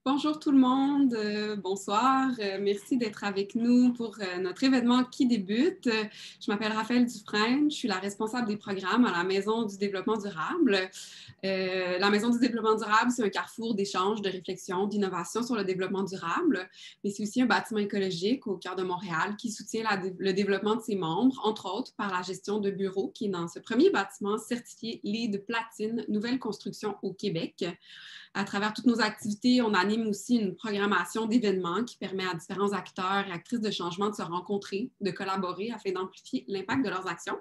Bonjour tout le monde, bonsoir. Merci d'être avec nous pour notre événement qui débute. Je m'appelle Raphaël Dufresne, je suis la responsable des programmes à la Maison du développement durable. La Maison du développement durable, c'est un carrefour d'échange, de réflexion, d'innovation sur le développement durable, mais c'est aussi un bâtiment écologique au cœur de Montréal qui soutient le développement de ses membres, entre autres par la gestion de bureaux qui est dans ce premier bâtiment certifié LEED Platine, nouvelle construction au Québec. À travers toutes nos activités, on anime aussi une programmation d'événements qui permet à différents acteurs et actrices de changement de se rencontrer, de collaborer afin d'amplifier l'impact de leurs actions.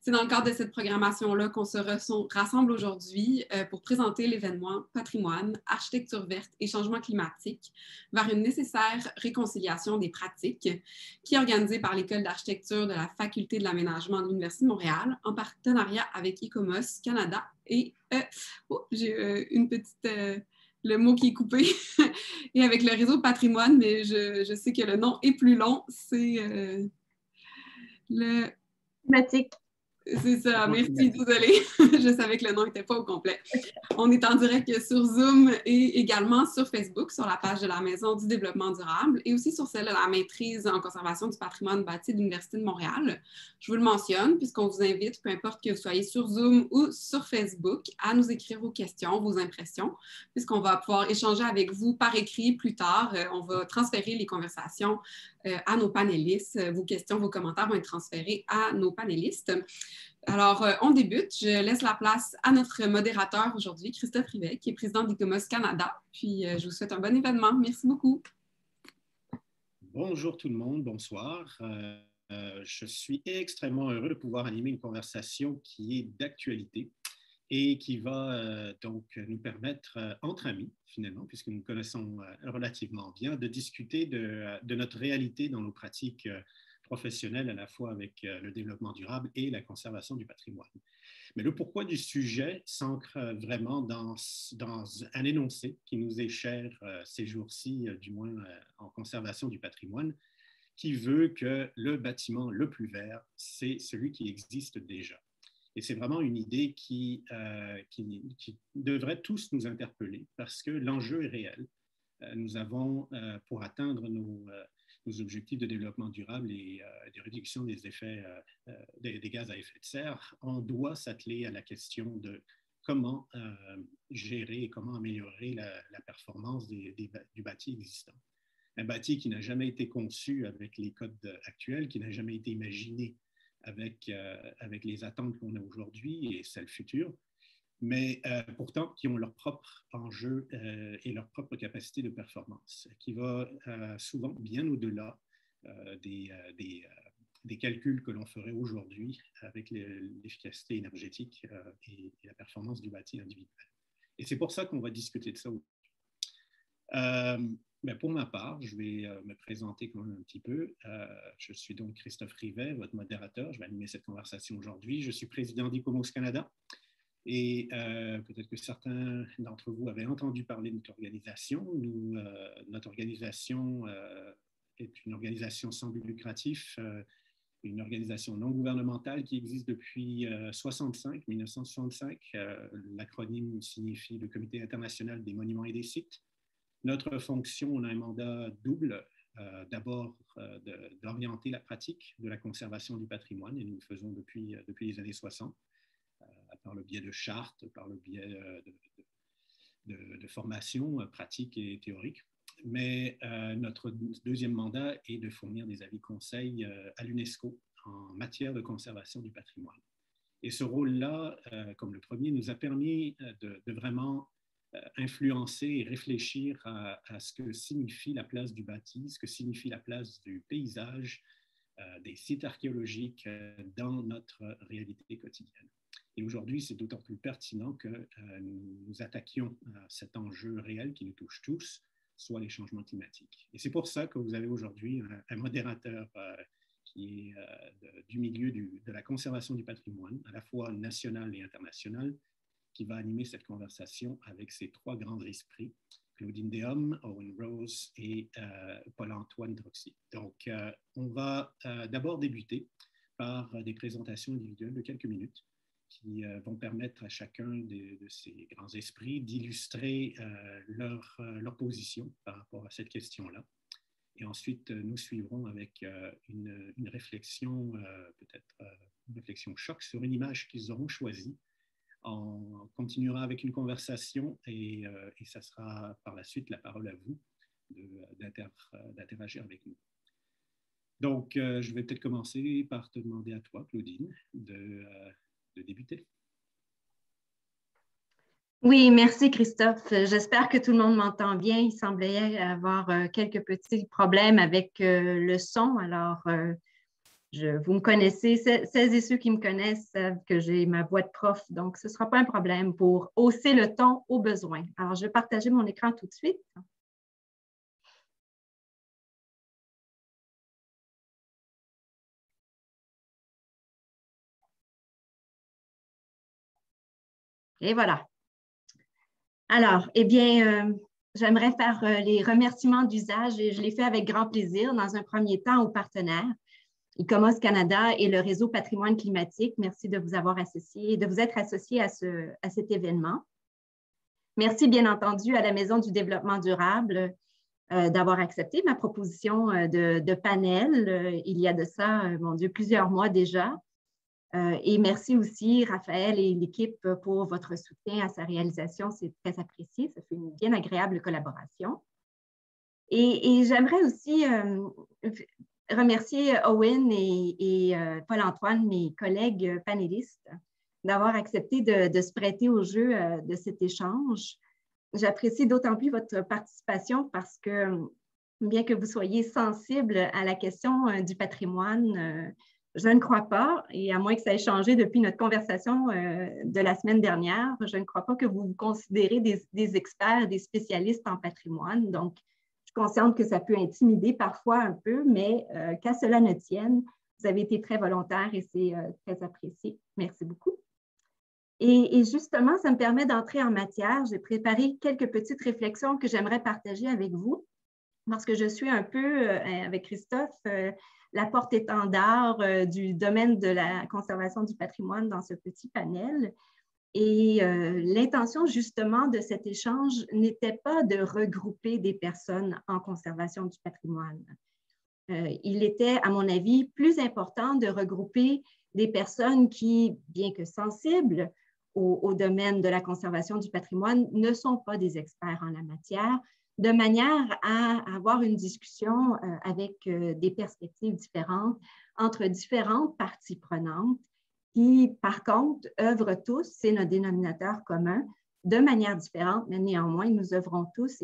C'est dans le cadre de cette programmation-là qu'on se rassemble aujourd'hui pour présenter l'événement Patrimoine, architecture verte et changement climatique vers une nécessaire réconciliation des pratiques qui est organisée par l'École d'architecture de la Faculté de l'aménagement de l'Université de Montréal en partenariat avec ICOMOS Canada et j'ai une petite le mot qui est coupé et avec le réseau Patrimoine, mais je sais que le nom est plus long, c'est le Thématique. c'est ça, merci, désolée. Je savais que le nom n'était pas au complet. On est en direct sur Zoom et également sur Facebook, sur la page de la Maison du développement durable et aussi sur celle de la maîtrise en conservation du patrimoine bâti de l'Université de Montréal. Je vous le mentionne puisqu'on vous invite, peu importe que vous soyez sur Zoom ou sur Facebook, à nous écrire vos questions, vos impressions, puisqu'on va pouvoir échanger avec vous par écrit plus tard. On va transférer les conversations à nos panélistes. Vos questions, vos commentaires vont être transférés à nos panélistes. Alors, on débute. Je laisse la place à notre modérateur aujourd'hui, Christophe Rivet, qui est président d'ICOMOS Canada. Puis, je vous souhaite un bon événement. Merci beaucoup. Bonjour tout le monde, bonsoir. Je suis extrêmement heureux de pouvoir animer une conversation qui est d'actualité et qui va donc nous permettre, entre amis finalement, puisque nous nous connaissons relativement bien, de discuter de notre réalité dans nos pratiques professionnelles, à la fois avec le développement durable et la conservation du patrimoine. Mais le pourquoi du sujet s'ancre vraiment dans un énoncé qui nous est cher ces jours-ci, du moins en conservation du patrimoine, qui veut que le bâtiment le plus vert, c'est celui qui existe déjà. Et c'est vraiment une idée qui devrait tous nous interpeller parce que l'enjeu est réel. Nous avons, pour atteindre nos objectifs de développement durable et de réduction des effets des gaz à effet de serre, on doit s'atteler à la question de comment gérer et comment améliorer la performance du bâti existant. Un bâti qui n'a jamais été conçu avec les codes actuels, qui n'a jamais été imaginé avec les attentes qu'on a aujourd'hui et celles futures, mais pourtant qui ont leur propre enjeu et leur propre capacité de performance, qui va souvent bien au-delà des calculs que l'on ferait aujourd'hui avec l'efficacité énergétique et la performance du bâti individuel. Et c'est pour ça qu'on va discuter de ça aujourd'hui. Mais pour ma part, je vais me présenter quand même un petit peu. Je suis donc Christophe Rivet, votre modérateur. Je vais animer cette conversation aujourd'hui. Je suis président d'ICOMOS Canada. Et peut-être que certains d'entre vous avaient entendu parler de notre organisation. Notre organisation est une organisation sans but lucratif, une organisation non gouvernementale qui existe depuis 1965. L'acronyme signifie le Comité international des monuments et des sites. Notre fonction, on a un mandat double. D'abord, d'orienter la pratique de la conservation du patrimoine, et nous le faisons depuis les années 60. Par le biais de chartes, par le biais de formations pratiques et théoriques. Mais notre deuxième mandat est de fournir des avis conseils à l'UNESCO en matière de conservation du patrimoine. Et ce rôle-là, comme le premier, nous a permis de vraiment influencer et réfléchir à ce que signifie la place du bâti, ce que signifie la place du paysage, des sites archéologiques dans notre réalité quotidienne. Et aujourd'hui, c'est d'autant plus pertinent que nous nous attaquions à cet enjeu réel qui nous touche tous, soit les changements climatiques. Et c'est pour ça que vous avez aujourd'hui un modérateur qui est du milieu de la conservation du patrimoine, à la fois national et international, qui va animer cette conversation avec ses trois grands esprits, Claudine Déhomme, Owen Rose et Paul-Antoine Droxy. Donc, on va d'abord débuter par des présentations individuelles de quelques minutes qui vont permettre à chacun de ces grands esprits d'illustrer leur position par rapport à cette question-là. Et ensuite, nous suivrons avec une réflexion, peut-être une réflexion choc sur une image qu'ils auront choisie. On continuera avec une conversation et ça sera par la suite la parole à vous d'interagir avec nous. Donc, je vais peut-être commencer par te demander à toi, Claudine, de débuter. Oui, merci Christophe. J'espère que tout le monde m'entend bien. Il semblait y avoir quelques petits problèmes avec le son. Alors, vous me connaissez, celles et ceux qui me connaissent savent que j'ai ma voix de prof, donc ce ne sera pas un problème pour hausser le ton au besoin. Alors, je vais partager mon écran tout de suite. Et voilà. Alors, eh bien, j'aimerais faire les remerciements d'usage et je les fais avec grand plaisir. Dans un premier temps, aux partenaires, ICOMOS Canada et le réseau Patrimoine climatique. Merci de vous avoir associés, de vous être associés à cet événement. Merci, bien entendu, à la Maison du développement durable d'avoir accepté ma proposition de panel il y a de ça, mon Dieu, plusieurs mois déjà. Et merci aussi, Raphaël et l'équipe, pour votre soutien à sa réalisation. C'est très apprécié. Ça fait une bien agréable collaboration. Et j'aimerais aussi remercier Owen et Paul-Antoine, mes collègues panélistes, d'avoir accepté de se prêter au jeu de cet échange. J'apprécie d'autant plus votre participation parce que, bien que vous soyez sensible à la question du patrimoine, je ne crois pas, et à moins que ça ait changé depuis notre conversation de la semaine dernière, je ne crois pas que vous vous considérez des experts, des spécialistes en patrimoine. Donc, je suis consciente que ça peut intimider parfois un peu, mais qu'à cela ne tienne, vous avez été très volontaire et c'est très apprécié. Merci beaucoup. Et justement, ça me permet d'entrer en matière. J'ai préparé quelques petites réflexions que j'aimerais partager avec vous, parce que je suis un peu, avec Christophe, la porte-étendard du domaine de la conservation du patrimoine dans ce petit panel. Et l'intention justement de cet échange n'était pas de regrouper des personnes en conservation du patrimoine. Il était, à mon avis, plus important de regrouper des personnes qui, bien que sensibles au domaine de la conservation du patrimoine, ne sont pas des experts en la matière, de manière à avoir une discussion avec des perspectives différentes entre différentes parties prenantes qui, par contre, œuvrent tous, c'est notre dénominateur commun, de manière différente, mais néanmoins, nous œuvrons tous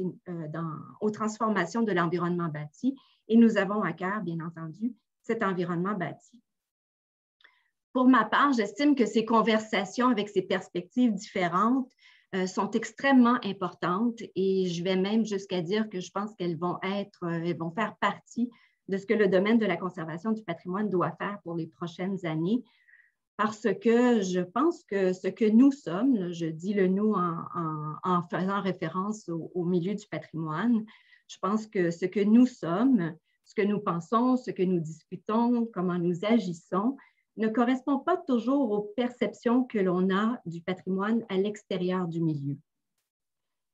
aux transformations de l'environnement bâti et nous avons à cœur, bien entendu, cet environnement bâti. Pour ma part, j'estime que ces conversations avec ces perspectives différentes sont extrêmement importantes et je vais même jusqu'à dire que je pense qu'elles vont faire partie de ce que le domaine de la conservation du patrimoine doit faire pour les prochaines années, parce que je pense que ce que nous sommes, je dis le nous en faisant référence au milieu du patrimoine, je pense que ce que nous sommes, ce que nous pensons, ce que nous discutons, comment nous agissons, ne correspond pas toujours aux perceptions que l'on a du patrimoine à l'extérieur du milieu.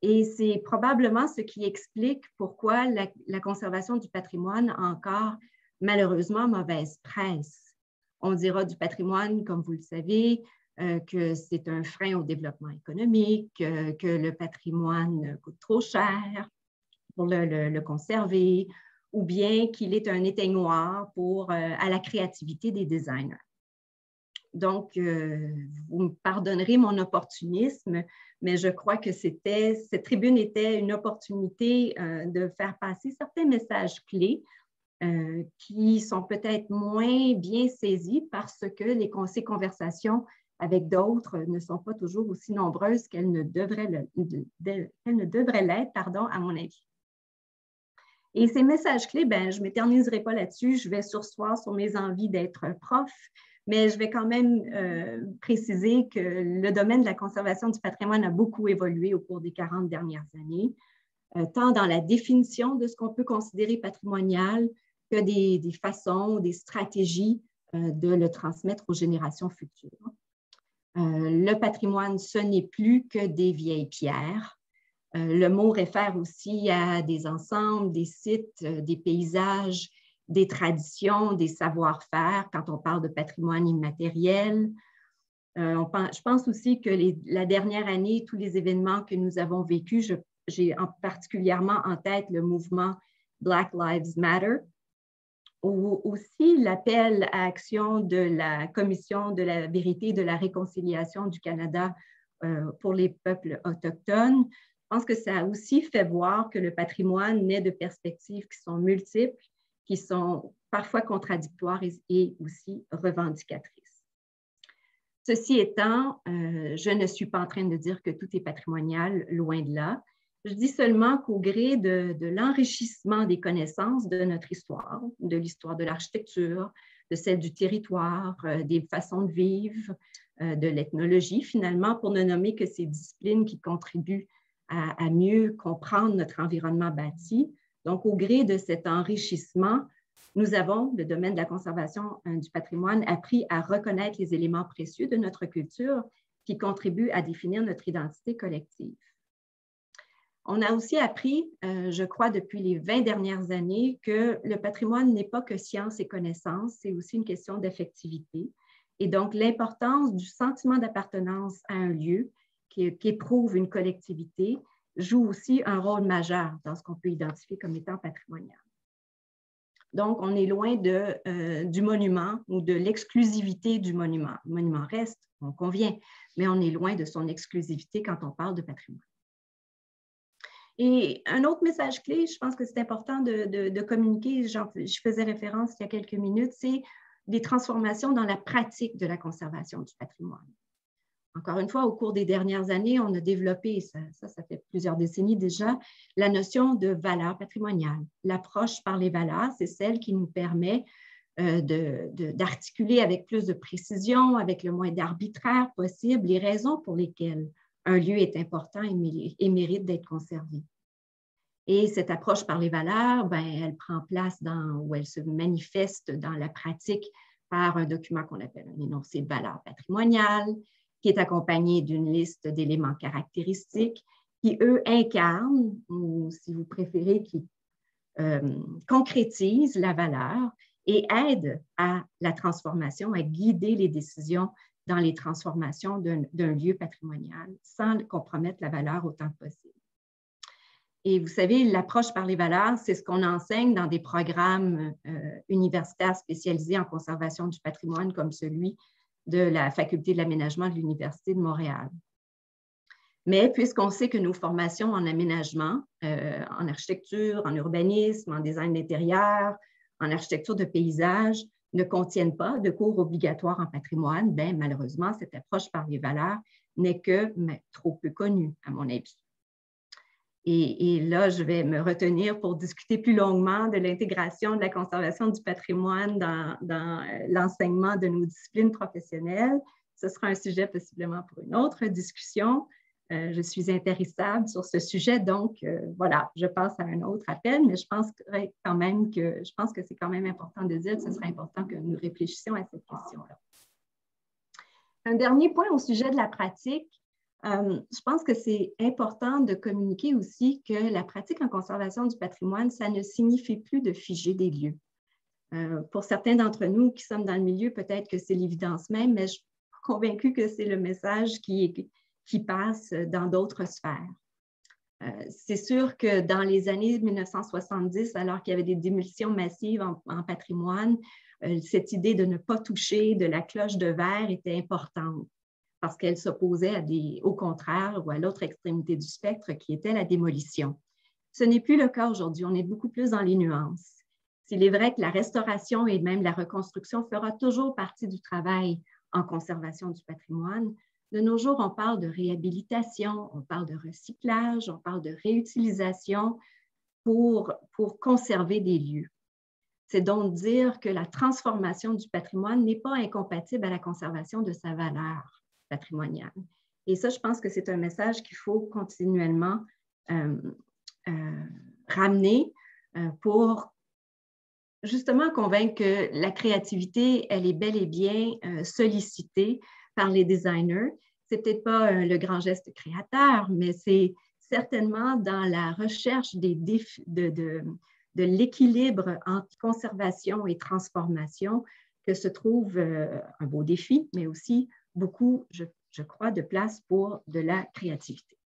Et c'est probablement ce qui explique pourquoi la conservation du patrimoine a encore malheureusement mauvaise presse. On dira du patrimoine, comme vous le savez, que c'est un frein au développement économique, que le patrimoine coûte trop cher pour le conserver, ou bien qu'il est un éteignoir à la créativité des designers. Donc, vous me pardonnerez mon opportunisme, mais je crois que cette tribune était une opportunité de faire passer certains messages clés qui sont peut-être moins bien saisis parce que ces conversations avec d'autres ne sont pas toujours aussi nombreuses qu'elles ne devraient l'être, à mon avis. Et ces messages clés, je ne m'éterniserai pas là-dessus, je vais surseoir sur mes envies d'être prof, mais je vais quand même préciser que le domaine de la conservation du patrimoine a beaucoup évolué au cours des 40 dernières années, tant dans la définition de ce qu'on peut considérer patrimonial que des façons, des stratégies de le transmettre aux générations futures. Le patrimoine, ce n'est plus que des vieilles pierres. Le mot réfère aussi à des ensembles, des sites, des paysages, des traditions, des savoir-faire quand on parle de patrimoine immatériel. Je pense aussi que la dernière année, tous les événements que nous avons vécus, j'ai particulièrement en tête le mouvement Black Lives Matter, ou aussi l'appel à action de la Commission de la vérité et de la réconciliation du Canada pour les peuples autochtones. Je pense que ça a aussi fait voir que le patrimoine naît de perspectives qui sont multiples, qui sont parfois contradictoires et aussi revendicatrices. Ceci étant, je ne suis pas en train de dire que tout est patrimonial, loin de là. Je dis seulement qu'au gré de l'enrichissement des connaissances de notre histoire, de l'histoire de l'architecture, de celle du territoire, des façons de vivre, de l'ethnologie, finalement, pour ne nommer que ces disciplines qui contribuent à mieux comprendre notre environnement bâti. Donc, au gré de cet enrichissement, nous avons, le domaine de la conservation du patrimoine, appris à reconnaître les éléments précieux de notre culture qui contribuent à définir notre identité collective. On a aussi appris, je crois, depuis les 20 dernières années, que le patrimoine n'est pas que science et connaissance, c'est aussi une question d'affectivité. Et donc, l'importance du sentiment d'appartenance à un lieu qui éprouve une collectivité joue aussi un rôle majeur dans ce qu'on peut identifier comme étant patrimonial. Donc, on est loin du monument ou de l'exclusivité du monument. Le monument reste, on convient, mais on est loin de son exclusivité quand on parle de patrimoine. Et un autre message clé, je pense que c'est important de communiquer, je faisais référence il y a quelques minutes, c'est des transformations dans la pratique de la conservation du patrimoine. Encore une fois, au cours des dernières années, on a développé, ça fait plusieurs décennies déjà, la notion de valeur patrimoniale. L'approche par les valeurs, c'est celle qui nous permet d'articuler avec plus de précision, avec le moins d'arbitraire possible, les raisons pour lesquelles un lieu est important et mérite d'être conservé. Et cette approche par les valeurs, elle prend place ou elle se manifeste dans la pratique par un document qu'on appelle un énoncé de valeur patrimoniale, qui est accompagné d'une liste d'éléments caractéristiques qui, eux, incarnent, ou si vous préférez, qui concrétisent la valeur et aident à la transformation, à guider les décisions dans les transformations d'un lieu patrimonial sans compromettre la valeur autant que possible. Et vous savez, l'approche par les valeurs, c'est ce qu'on enseigne dans des programmes universitaires spécialisés en conservation du patrimoine comme celui de la Faculté de l'aménagement de l'Université de Montréal. Mais puisqu'on sait que nos formations en aménagement, en architecture, en urbanisme, en design d'intérieur, en architecture de paysage, ne contiennent pas de cours obligatoires en patrimoine, malheureusement, cette approche par les valeurs n'est que trop peu connue, à mon avis. Et là, je vais me retenir pour discuter plus longuement de l'intégration de la conservation du patrimoine dans l'enseignement de nos disciplines professionnelles. Ce sera un sujet possiblement pour une autre discussion. Je suis intarissable sur ce sujet, donc voilà, je passe à un autre appel, mais je pense que c'est quand même important de dire que ce serait important que nous réfléchissions à cette question-là. Un dernier point au sujet de la pratique. Je pense que c'est important de communiquer aussi que la pratique en conservation du patrimoine, ça ne signifie plus de figer des lieux. Pour certains d'entre nous qui sommes dans le milieu, peut-être que c'est l'évidence même, mais je suis convaincue que c'est le message qui passe dans d'autres sphères. C'est sûr que dans les années 1970, alors qu'il y avait des démolitions massives en patrimoine, cette idée de ne pas toucher de la cloche de verre était importante, parce qu'elle s'opposait au contraire ou à l'autre extrémité du spectre qui était la démolition. Ce n'est plus le cas aujourd'hui, on est beaucoup plus dans les nuances. S'il est vrai que la restauration et même la reconstruction fera toujours partie du travail en conservation du patrimoine, de nos jours, on parle de réhabilitation, on parle de recyclage, on parle de réutilisation pour conserver des lieux. C'est donc dire que la transformation du patrimoine n'est pas incompatible à la conservation de sa valeur patrimoniale. Et ça, je pense que c'est un message qu'il faut continuellement ramener pour justement convaincre que la créativité, elle est bel et bien sollicitée par les designers. C'est peut-être pas le grand geste créateur, mais c'est certainement dans la recherche de l'équilibre entre conservation et transformation que se trouve un beau défi, mais aussi beaucoup, je crois, de place pour de la créativité.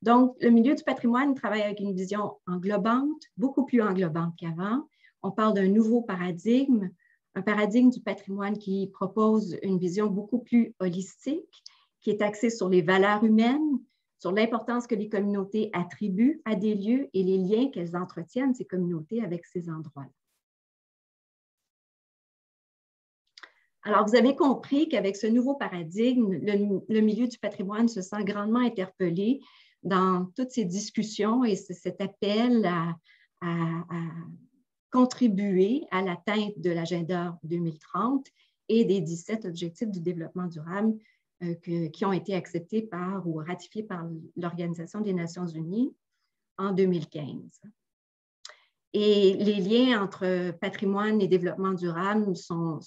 Donc, le milieu du patrimoine travaille avec une vision englobante, beaucoup plus englobante qu'avant. On parle d'un nouveau paradigme, un paradigme du patrimoine qui propose une vision beaucoup plus holistique, qui est axée sur les valeurs humaines, sur l'importance que les communautés attribuent à des lieux et les liens qu'elles entretiennent, ces communautés, avec ces endroits-là. Alors, vous avez compris qu'avec ce nouveau paradigme, le milieu du patrimoine se sent grandement interpellé dans toutes ces discussions et cet appel à contribuer à l'atteinte de l'agenda 2030 et des 17 objectifs du développement durable qui ont été acceptés par ou ratifiés par l'Organisation des Nations Unies en 2015. Et les liens entre patrimoine et développement durable sont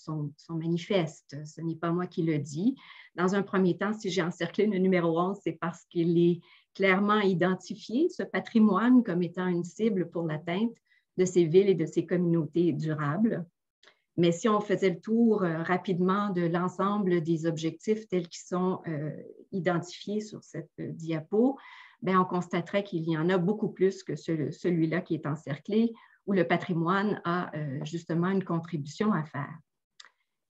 manifestes. Ce n'est pas moi qui le dis. Dans un premier temps, si j'ai encerclé le numéro 11, c'est parce qu'il est clairement identifié, ce patrimoine, comme étant une cible pour l'atteinte de ces villes et de ces communautés durables. Mais si on faisait le tour rapidement de l'ensemble des objectifs tels qu'ils sont identifiés sur cette diapo, bien, on constaterait qu'il y en a beaucoup plus que celui-là qui est encerclé, où le patrimoine a justement une contribution à faire.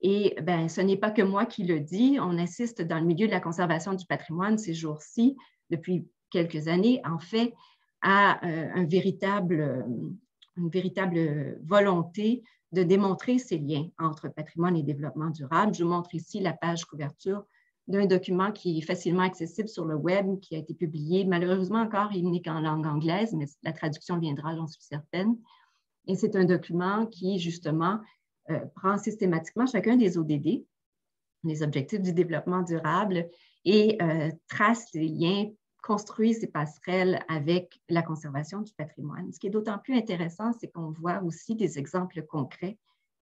Et bien, ce n'est pas que moi qui le dis, on assiste dans le milieu de la conservation du patrimoine ces jours-ci, depuis quelques années, en fait, à une véritable volonté de démontrer ces liens entre patrimoine et développement durable. Je vous montre ici la page couverture d'un document qui est facilement accessible sur le web, qui a été publié. Malheureusement, encore, il n'est qu'en langue anglaise, mais la traduction viendra, j'en suis certaine. Et c'est un document qui, justement, prend systématiquement chacun des ODD, les objectifs du développement durable, et trace les liens, construit ces passerelles avec la conservation du patrimoine. Ce qui est d'autant plus intéressant, c'est qu'on voit aussi des exemples concrets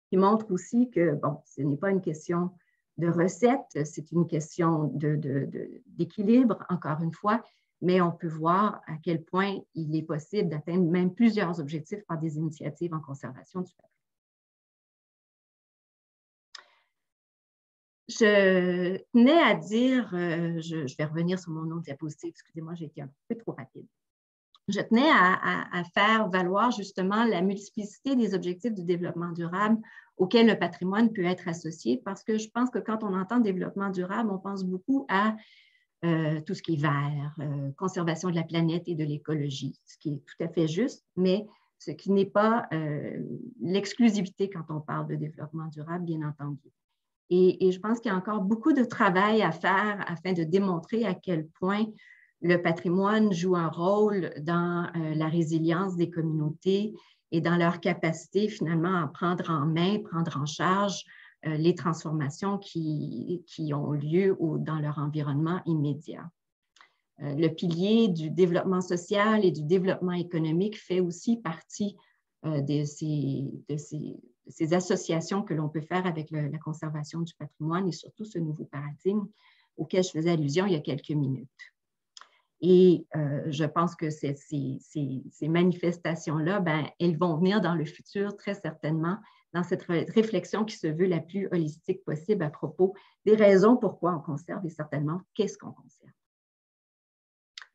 qui montrent aussi que, bon, ce n'est pas une question de recette, c'est une question d'équilibre, encore une fois, mais on peut voir à quel point il est possible d'atteindre même plusieurs objectifs par des initiatives en conservation du patrimoine. Je tenais à dire, je vais revenir sur mon autre diapositive, excusez-moi, j'ai été un peu trop rapide. Je tenais à faire valoir justement la multiplicité des objectifs du développement durable auxquels le patrimoine peut être associé, parce que je pense que quand on entend développement durable, on pense beaucoup à tout ce qui est vert, conservation de la planète et de l'écologie, ce qui est tout à fait juste, mais ce qui n'est pas l'exclusivité quand on parle de développement durable, bien entendu. Et je pense qu'il y a encore beaucoup de travail à faire afin de démontrer à quel point le patrimoine joue un rôle dans la résilience des communautés et dans leur capacité finalement à prendre en main, prendre en charge les transformations qui ont lieu dans leur environnement immédiat. Le pilier du développement social et du développement économique fait aussi partie de ces associations que l'on peut faire avec la conservation du patrimoine et surtout ce nouveau paradigme auquel je faisais allusion il y a quelques minutes. Et je pense que ces manifestations-là, ben, elles vont venir dans le futur très certainement dans cette réflexion qui se veut la plus holistique possible à propos des raisons pourquoi on conserve et certainement qu'est-ce qu'on conserve.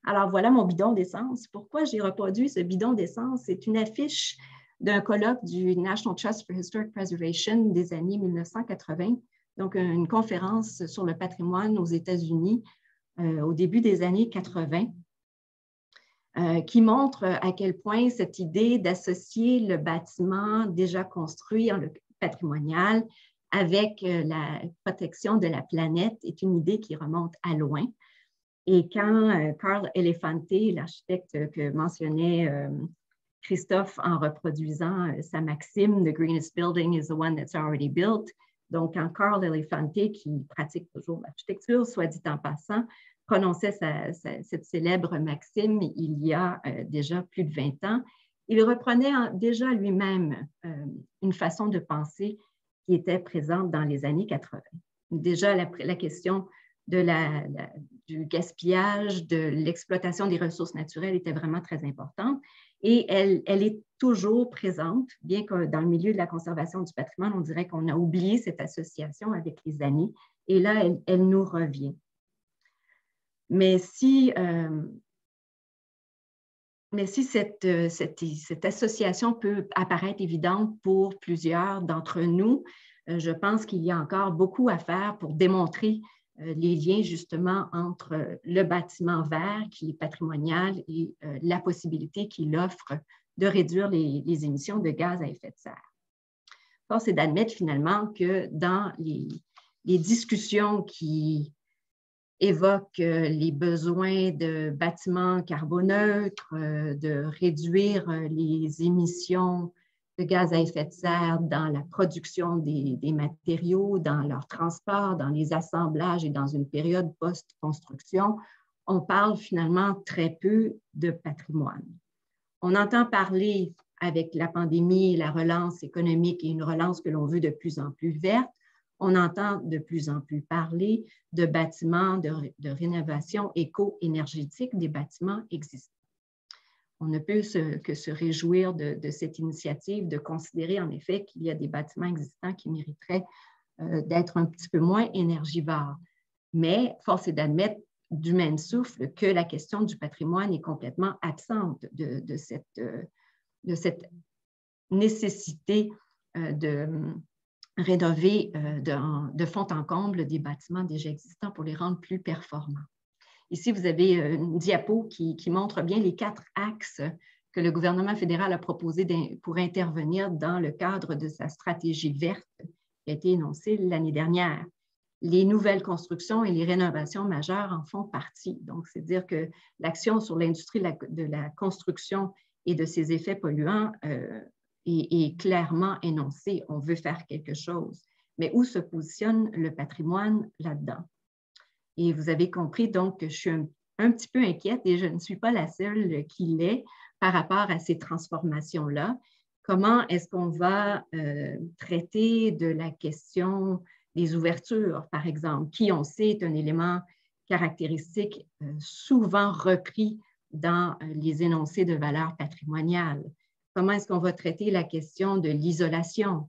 Alors voilà mon bidon d'essence. Pourquoi j'ai reproduit ce bidon d'essence? C'est une affiche d'un colloque du National Trust for Historic Preservation des années 1980, donc une conférence sur le patrimoine aux États-Unis au début des années 80, qui montre à quel point cette idée d'associer le bâtiment déjà construit en patrimonial avec la protection de la planète est une idée qui remonte à loin. Et quand Carl Elefante, l'architecte que mentionnait Christophe en reproduisant sa maxime « The greenest building is the one that's already built », donc quand Carl Elefante, qui pratique toujours l'architecture, soit dit en passant, prononçait cette célèbre maxime il y a déjà plus de 20 ans, il reprenait déjà lui-même une façon de penser qui était présente dans les années 80. déjà la question du gaspillage, de l'exploitation des ressources naturelles était vraiment très importante. Et elle est toujours présente, bien que dans le milieu de la conservation du patrimoine, on dirait qu'on a oublié cette association avec les années. Et là, elle nous revient. Mais si cette association peut apparaître évidente pour plusieurs d'entre nous, je pense qu'il y a encore beaucoup à faire pour démontrer les liens justement entre le bâtiment vert qui est patrimonial et la possibilité qu'il offre de réduire les émissions de gaz à effet de serre. Force est d'admettre finalement que dans les discussions qui évoquent les besoins de bâtiments carboneutres, de réduire les émissions de gaz à effet de serre dans la production des matériaux, dans leur transport, dans les assemblages et dans une période post-construction, on parle finalement très peu de patrimoine. On entend parler avec la pandémie, la relance économique et une relance que l'on veut de plus en plus verte, on entend de plus en plus parler de bâtiments, de rénovation éco-énergétique des bâtiments existants. On ne peut que se réjouir de cette initiative, de considérer en effet qu'il y a des bâtiments existants qui mériteraient d'être un petit peu moins énergivores. Mais force est d'admettre du même souffle que la question du patrimoine est complètement absente de cette nécessité de rénover de fond en comble des bâtiments déjà existants pour les rendre plus performants. Ici, vous avez une diapo qui montre bien les 4 axes que le gouvernement fédéral a proposé pour intervenir dans le cadre de sa stratégie verte qui a été énoncée l'année dernière. Les nouvelles constructions et les rénovations majeures en font partie. Donc, c'est dire que l'action sur l'industrie de la construction et de ses effets polluants est clairement énoncée. On veut faire quelque chose. Mais où se positionne le patrimoine là-dedans? Et vous avez compris donc que je suis un petit peu inquiète et je ne suis pas la seule qui l'est par rapport à ces transformations-là. Comment est-ce qu'on va traiter de la question des ouvertures, par exemple, qui, on sait, est un élément caractéristique souvent repris dans les énoncés de valeur patrimoniale? Comment est-ce qu'on va traiter la question de l'isolation,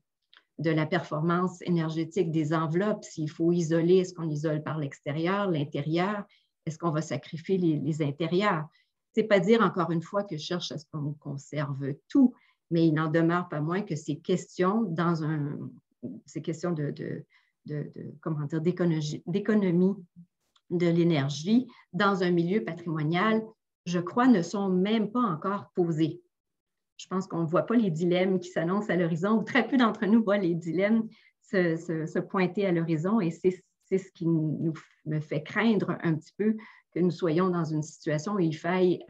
de la performance énergétique des enveloppes? S'il faut isoler, est-ce qu'on isole par l'extérieur, l'intérieur? Est-ce qu'on va sacrifier les intérieurs? Ce n'est pas dire, encore une fois, que je cherche à ce qu'on conserve tout, mais il n'en demeure pas moins que ces questions d'économie de l'énergie dans un milieu patrimonial, je crois, ne sont même pas encore posées. Je pense qu'on ne voit pas les dilemmes qui s'annoncent à l'horizon, ou très peu d'entre nous voient les dilemmes se pointer à l'horizon, et c'est ce qui me fait craindre un petit peu que nous soyons dans une situation où il faille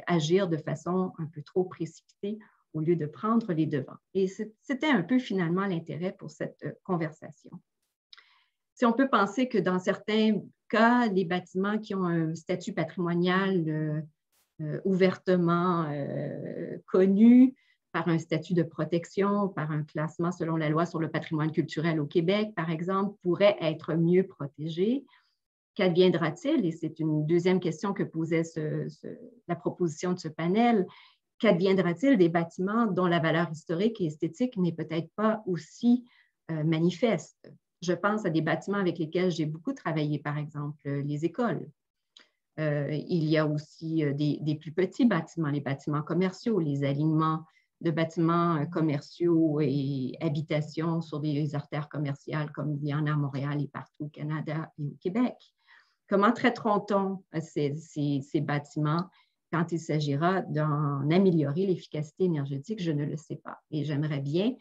agir de façon un peu trop précipitée au lieu de prendre les devants. Et c'était un peu finalement l'intérêt pour cette conversation. Si on peut penser que dans certains cas, les bâtiments qui ont un statut patrimonial ouvertement connu par un statut de protection, par un classement selon la loi sur le patrimoine culturel au Québec, par exemple, pourraient être mieux protégés. Qu'adviendra-t-il? Et c'est une deuxième question que posait la proposition de ce panel. Qu'adviendra-t-il des bâtiments dont la valeur historique et esthétique n'est peut-être pas aussi manifeste? Je pense à des bâtiments avec lesquels j'ai beaucoup travaillé, par exemple les écoles. Il y a aussi des plus petits bâtiments, les bâtiments commerciaux, les alignements de bâtiments commerciaux et habitations sur des artères commerciales comme il y en a à Montréal et partout au Canada et au Québec. Comment traiteront-on ces bâtiments quand il s'agira d'en améliorer l'efficacité énergétique? Je ne le sais pas. Et j'aimerais bien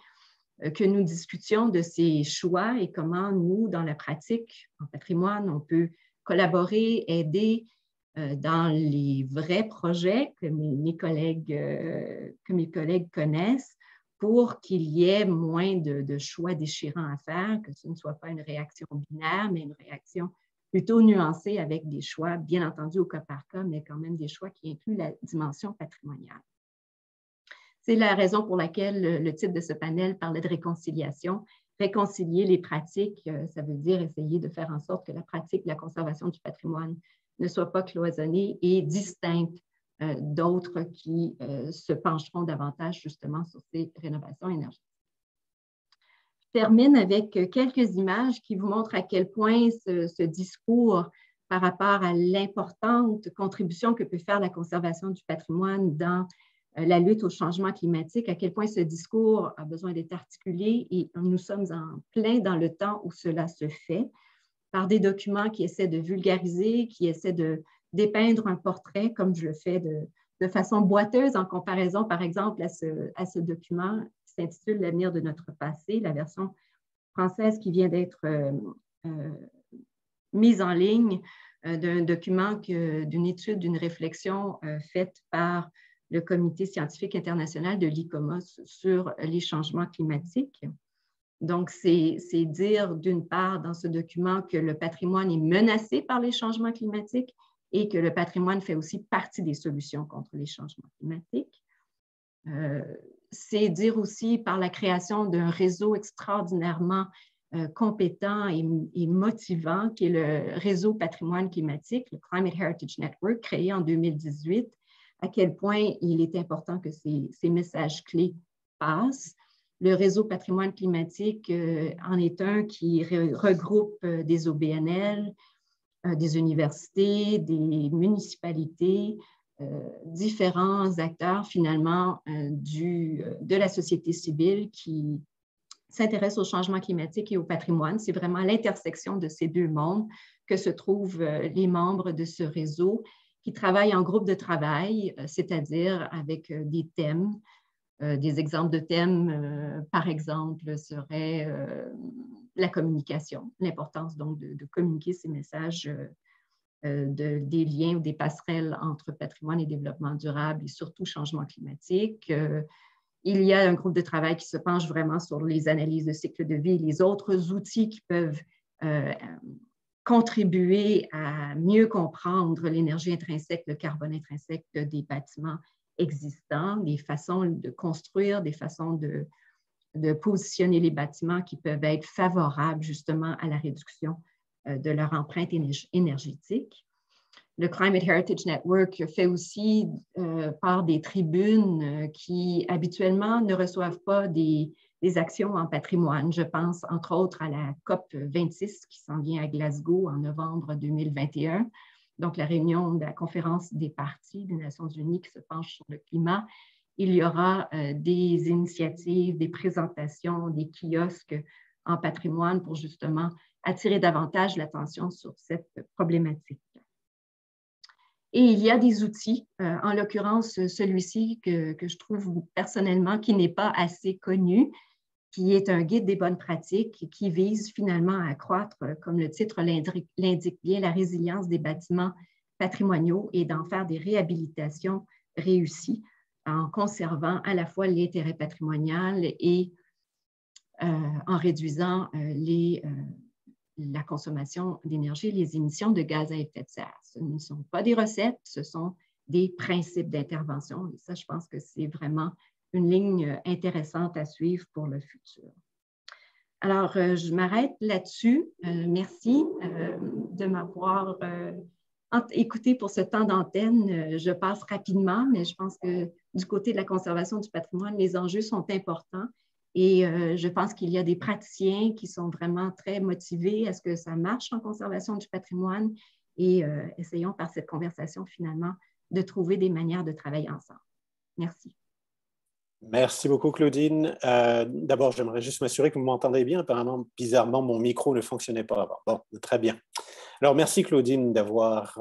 que nous discutions de ces choix et comment nous, dans la pratique, en patrimoine, on peut collaborer, aider dans les vrais projets que mes collègues connaissent pour qu'il y ait moins de choix déchirants à faire, que ce ne soit pas une réaction binaire, mais une réaction plutôt nuancée avec des choix, bien entendu au cas par cas, mais quand même des choix qui incluent la dimension patrimoniale. C'est la raison pour laquelle le titre de ce panel parlait de réconciliation réconcilier les pratiques. Ça veut dire essayer de faire en sorte que la pratique de la conservation du patrimoine ne soit pas cloisonnée et distincte d'autres qui se pencheront davantage justement sur ces rénovations énergétiques. Je termine avec quelques images qui vous montrent à quel point ce discours par rapport à l'importante contribution que peut faire la conservation du patrimoine dans la lutte au changement climatique, à quel point ce discours a besoin d'être articulé et nous sommes en plein dans le temps où cela se fait par des documents qui essaient de vulgariser, qui essaient de dépeindre un portrait, comme je le fais de façon boiteuse en comparaison, par exemple, à ce document qui s'intitule « L'avenir de notre passé », la version française qui vient d'être mise en ligne d'un document, d'une étude, d'une réflexion faite par le Comité scientifique international de l'ICOMOS sur les changements climatiques. Donc, c'est dire d'une part dans ce document que le patrimoine est menacé par les changements climatiques et que le patrimoine fait aussi partie des solutions contre les changements climatiques. C'est dire aussi par la création d'un réseau extraordinairement compétent et motivant qui est le réseau patrimoine climatique, le Climate Heritage Network, créé en 2018, à quel point il est important que ces messages clés passent. Le réseau patrimoine climatique en est un qui regroupe des OBNL, des universités, des municipalités, différents acteurs finalement de la société civile qui s'intéressent au changement climatique et au patrimoine. C'est vraiment à l'intersection de ces deux mondes que se trouvent les membres de ce réseau qui travaillent en groupe de travail, c'est-à-dire avec des thèmes. Des exemples de thèmes, par exemple, seraient la communication, l'importance donc de communiquer ces messages, des liens ou des passerelles entre patrimoine et développement durable et surtout changement climatique. Il y a un groupe de travail qui se penche vraiment sur les analyses de cycle de vie et les autres outils qui peuvent contribuer à mieux comprendre l'énergie intrinsèque, le carbone intrinsèque des bâtiments existants, des façons de construire, des façons de positionner les bâtiments qui peuvent être favorables justement à la réduction de leur empreinte énergétique. Le Climate Heritage Network fait aussi part des tribunes qui habituellement ne reçoivent pas des actions en patrimoine. Je pense entre autres à la COP 26 qui s'en vient à Glasgow en novembre 2021. Donc, la réunion de la conférence des parties des Nations unies qui se penche sur le climat. Il y aura des initiatives, des présentations, des kiosques en patrimoine pour justement attirer davantage l'attention sur cette problématique. Et il y a des outils, en l'occurrence celui-ci que je trouve personnellement qui n'est pas assez connu, qui est un guide des bonnes pratiques qui vise finalement à accroître, comme le titre l'indique bien, la résilience des bâtiments patrimoniaux et d'en faire des réhabilitations réussies en conservant à la fois l'intérêt patrimonial et en réduisant la consommation d'énergie et les émissions de gaz à effet de serre. Ce ne sont pas des recettes, ce sont des principes d'intervention. Et ça, je pense que c'est vraiment une ligne intéressante à suivre pour le futur. Alors, je m'arrête là-dessus. Merci de m'avoir écouté pour ce temps d'antenne. Je passe rapidement, mais je pense que du côté de la conservation du patrimoine, les enjeux sont importants et je pense qu'il y a des praticiens qui sont vraiment très motivés à ce que ça marche en conservation du patrimoine et essayons par cette conversation finalement de trouver des manières de travailler ensemble. Merci. Merci beaucoup, Claudine. D'abord, j'aimerais juste m'assurer que vous m'entendez bien. Apparemment, bizarrement, mon micro ne fonctionnait pas avant. Bon, très bien. Alors, merci, Claudine, d'avoir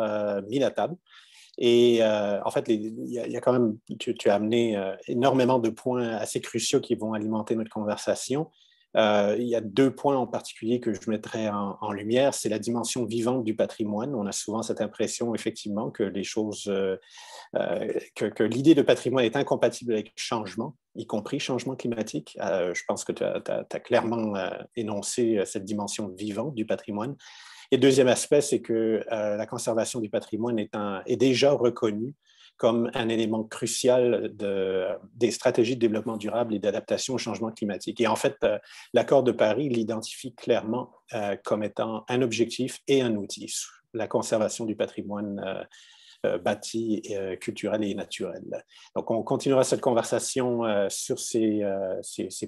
mis la table. Et en fait, il y a quand même, tu as amené énormément de points assez cruciaux qui vont alimenter notre conversation. Il y a deux points en particulier que je mettrais en lumière. C'est la dimension vivante du patrimoine. On a souvent cette impression, effectivement, que les choses, que l'idée de patrimoine est incompatible avec le changement, y compris changement climatique. Je pense que tu as clairement énoncé cette dimension vivante du patrimoine. Et le deuxième aspect, c'est que la conservation du patrimoine est déjà reconnue comme un élément crucial des stratégies de développement durable et d'adaptation au changement climatique. Et en fait, l'accord de Paris l'identifie clairement comme étant un objectif et un outil, la conservation du patrimoine bâti, culturel et naturel. Donc, on continuera cette conversation sur ces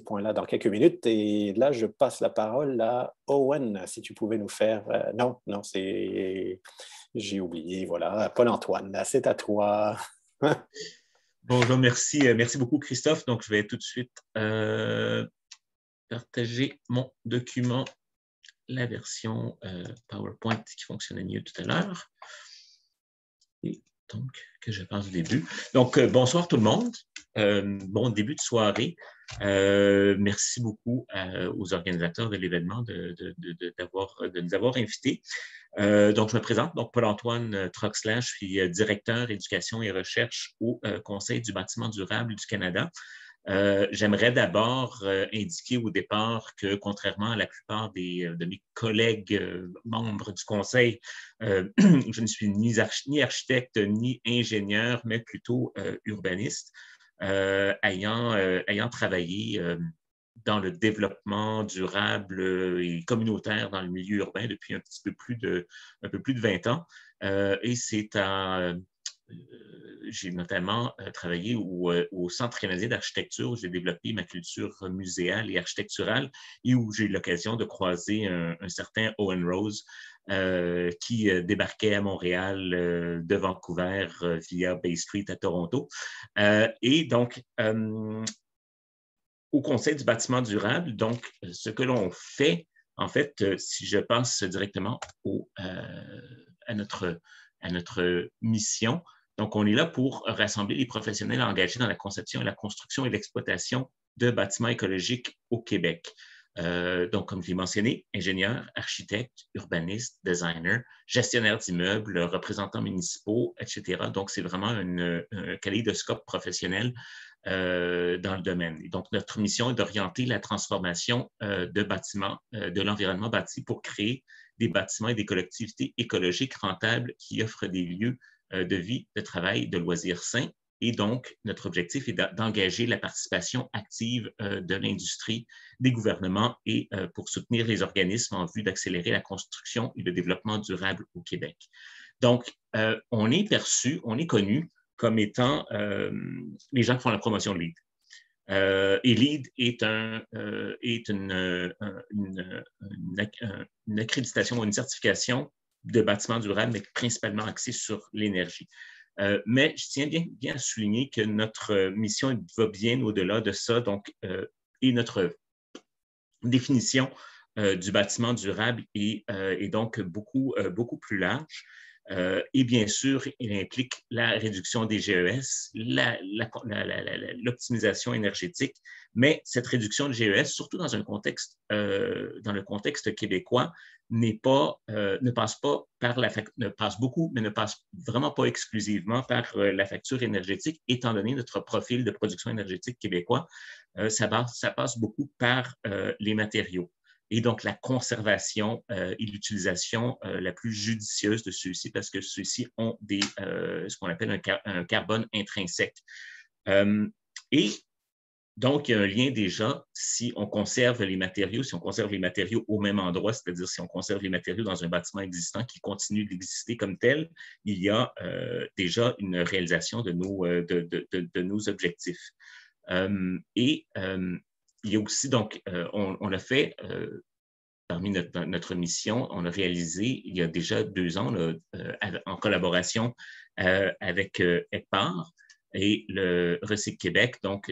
points-là dans quelques minutes. Et là, je passe la parole à Owen, si tu pouvais nous faire... non, j'ai oublié, voilà. Paul-Antoine, c'est à toi. Bonjour, merci. Merci beaucoup, Christophe. Donc, je vais tout de suite partager mon document, la version PowerPoint qui fonctionnait mieux tout à l'heure. Et donc, que je passe au début. Donc, bonsoir tout le monde. Bon début de soirée. Merci beaucoup aux organisateurs de l'événement de nous avoir invités. Donc, je me présente, donc Paul-Antoine Troxler, je suis directeur éducation et recherche au Conseil du bâtiment durable du Canada. J'aimerais d'abord indiquer au départ que, contrairement à la plupart de mes collègues membres du Conseil, je ne suis ni architecte ni ingénieur, mais plutôt urbaniste, ayant travaillé dans le développement durable et communautaire dans le milieu urbain depuis un peu plus de 20 ans. Et c'est j'ai notamment travaillé au Centre canadien d'architecture où j'ai développé ma culture muséale et architecturale et où j'ai eu l'occasion de croiser un certain Owen Rose qui débarquait à Montréal de Vancouver via Bay Street à Toronto. Et donc, au Conseil du bâtiment durable, donc, ce que l'on fait, en fait, si je passe directement à notre mission, donc, on est là pour rassembler les professionnels engagés dans la conception, la construction et l'exploitation de bâtiments écologiques au Québec. Donc, comme je l'ai mentionné, ingénieurs, architectes, urbanistes, designers, gestionnaires d'immeubles, représentants municipaux, etc. Donc, c'est vraiment un kaléidoscope professionnel dans le domaine. Et donc, notre mission est d'orienter la transformation de bâtiments, de l'environnement bâti pour créer des bâtiments et des collectivités écologiques rentables qui offrent des lieux de vie, de travail, de loisirs sains. Et donc, notre objectif est d'engager la participation active de l'industrie, des gouvernements et pour soutenir les organismes en vue d'accélérer la construction et le développement durable au Québec. Donc, on est perçu, on est connu comme étant les gens qui font la promotion de LEED. Et LEED est une accréditation ou une certification de bâtiments durables, mais principalement axée sur l'énergie. Mais je tiens bien à souligner que notre mission va bien au-delà de ça, donc, et notre définition du bâtiment durable est donc beaucoup plus large. Et bien sûr, il implique la réduction des GES, l'optimisation énergétique, mais cette réduction de GES, surtout dans le contexte québécois, ne passe beaucoup, mais ne passe vraiment pas exclusivement par la facture énergétique, étant donné notre profil de production énergétique québécois. Ça passe beaucoup par les matériaux. Et donc, la conservation et l'utilisation la plus judicieuse de ceux-ci, parce que ceux-ci ont ce qu'on appelle un carbone intrinsèque. Et donc, il y a un lien déjà si on conserve les matériaux au même endroit, c'est-à-dire si on conserve les matériaux dans un bâtiment existant qui continue d'exister comme tel, il y a déjà une réalisation de nos objectifs. Il y a aussi, donc, on a fait, parmi notre mission, on a réalisé il y a déjà 2 ans, en collaboration avec ECPAR et le Recycle Québec, donc,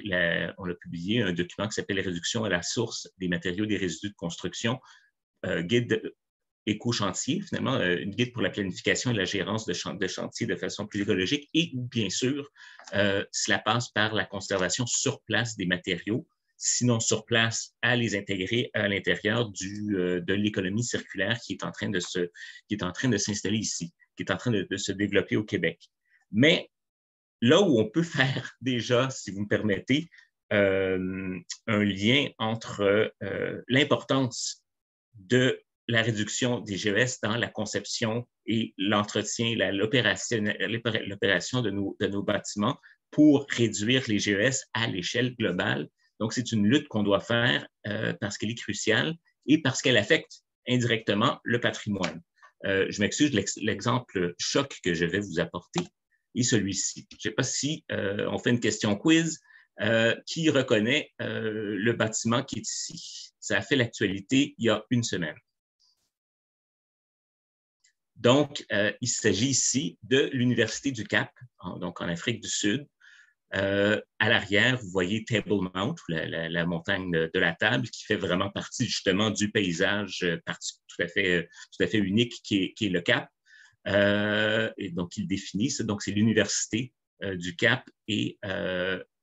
on a publié un document qui s'appelle « Réduction à la source des matériaux des résidus de construction », guide éco-chantier, finalement, une guide pour la planification et la gérance de chantier de façon plus écologique. Et bien sûr, cela passe par la conservation sur place des matériaux, sinon sur place, à les intégrer à l'intérieur de l'économie circulaire qui est en train de s'installer ici, qui est en train de se développer au Québec. Mais là où on peut faire déjà, si vous me permettez, un lien entre l'importance de la réduction des GES dans la conception et l'entretien, l'opération de nos bâtiments pour réduire les GES à l'échelle globale. Donc, c'est une lutte qu'on doit faire parce qu'elle est cruciale et parce qu'elle affecte indirectement le patrimoine. Je m'excuse, l'exemple choc que je vais vous apporter est celui-ci. Je ne sais pas si on fait une question quiz. Qui reconnaît le bâtiment qui est ici? Ça a fait l'actualité il y a une semaine. Donc, il s'agit ici de l'Université du Cap, donc en Afrique du Sud. À l'arrière, vous voyez Table Mount, la montagne de la table, qui fait vraiment partie justement du paysage tout à fait unique qui est le Cap. Et donc, il définit ça. Donc, c'est l'Université du Cap et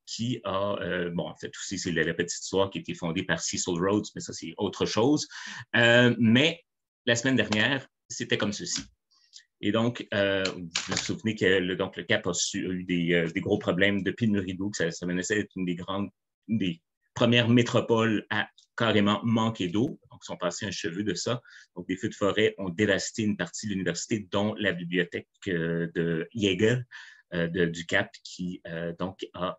qui a, bon, en fait, aussi, c'est la petite histoire qui a été fondée par Cecil Rhodes, mais ça, c'est autre chose. Mais la semaine dernière, c'était comme ceci. Et donc, vous vous souvenez que le Cap a eu des gros problèmes de pénurie d'eau, que ça menaçait d'être une des premières métropoles à carrément manquer d'eau. Donc, ils sont passés un cheveu de ça. Donc, des feux de forêt ont dévasté une partie de l'université, dont la bibliothèque de Jaeger du Cap, qui donc a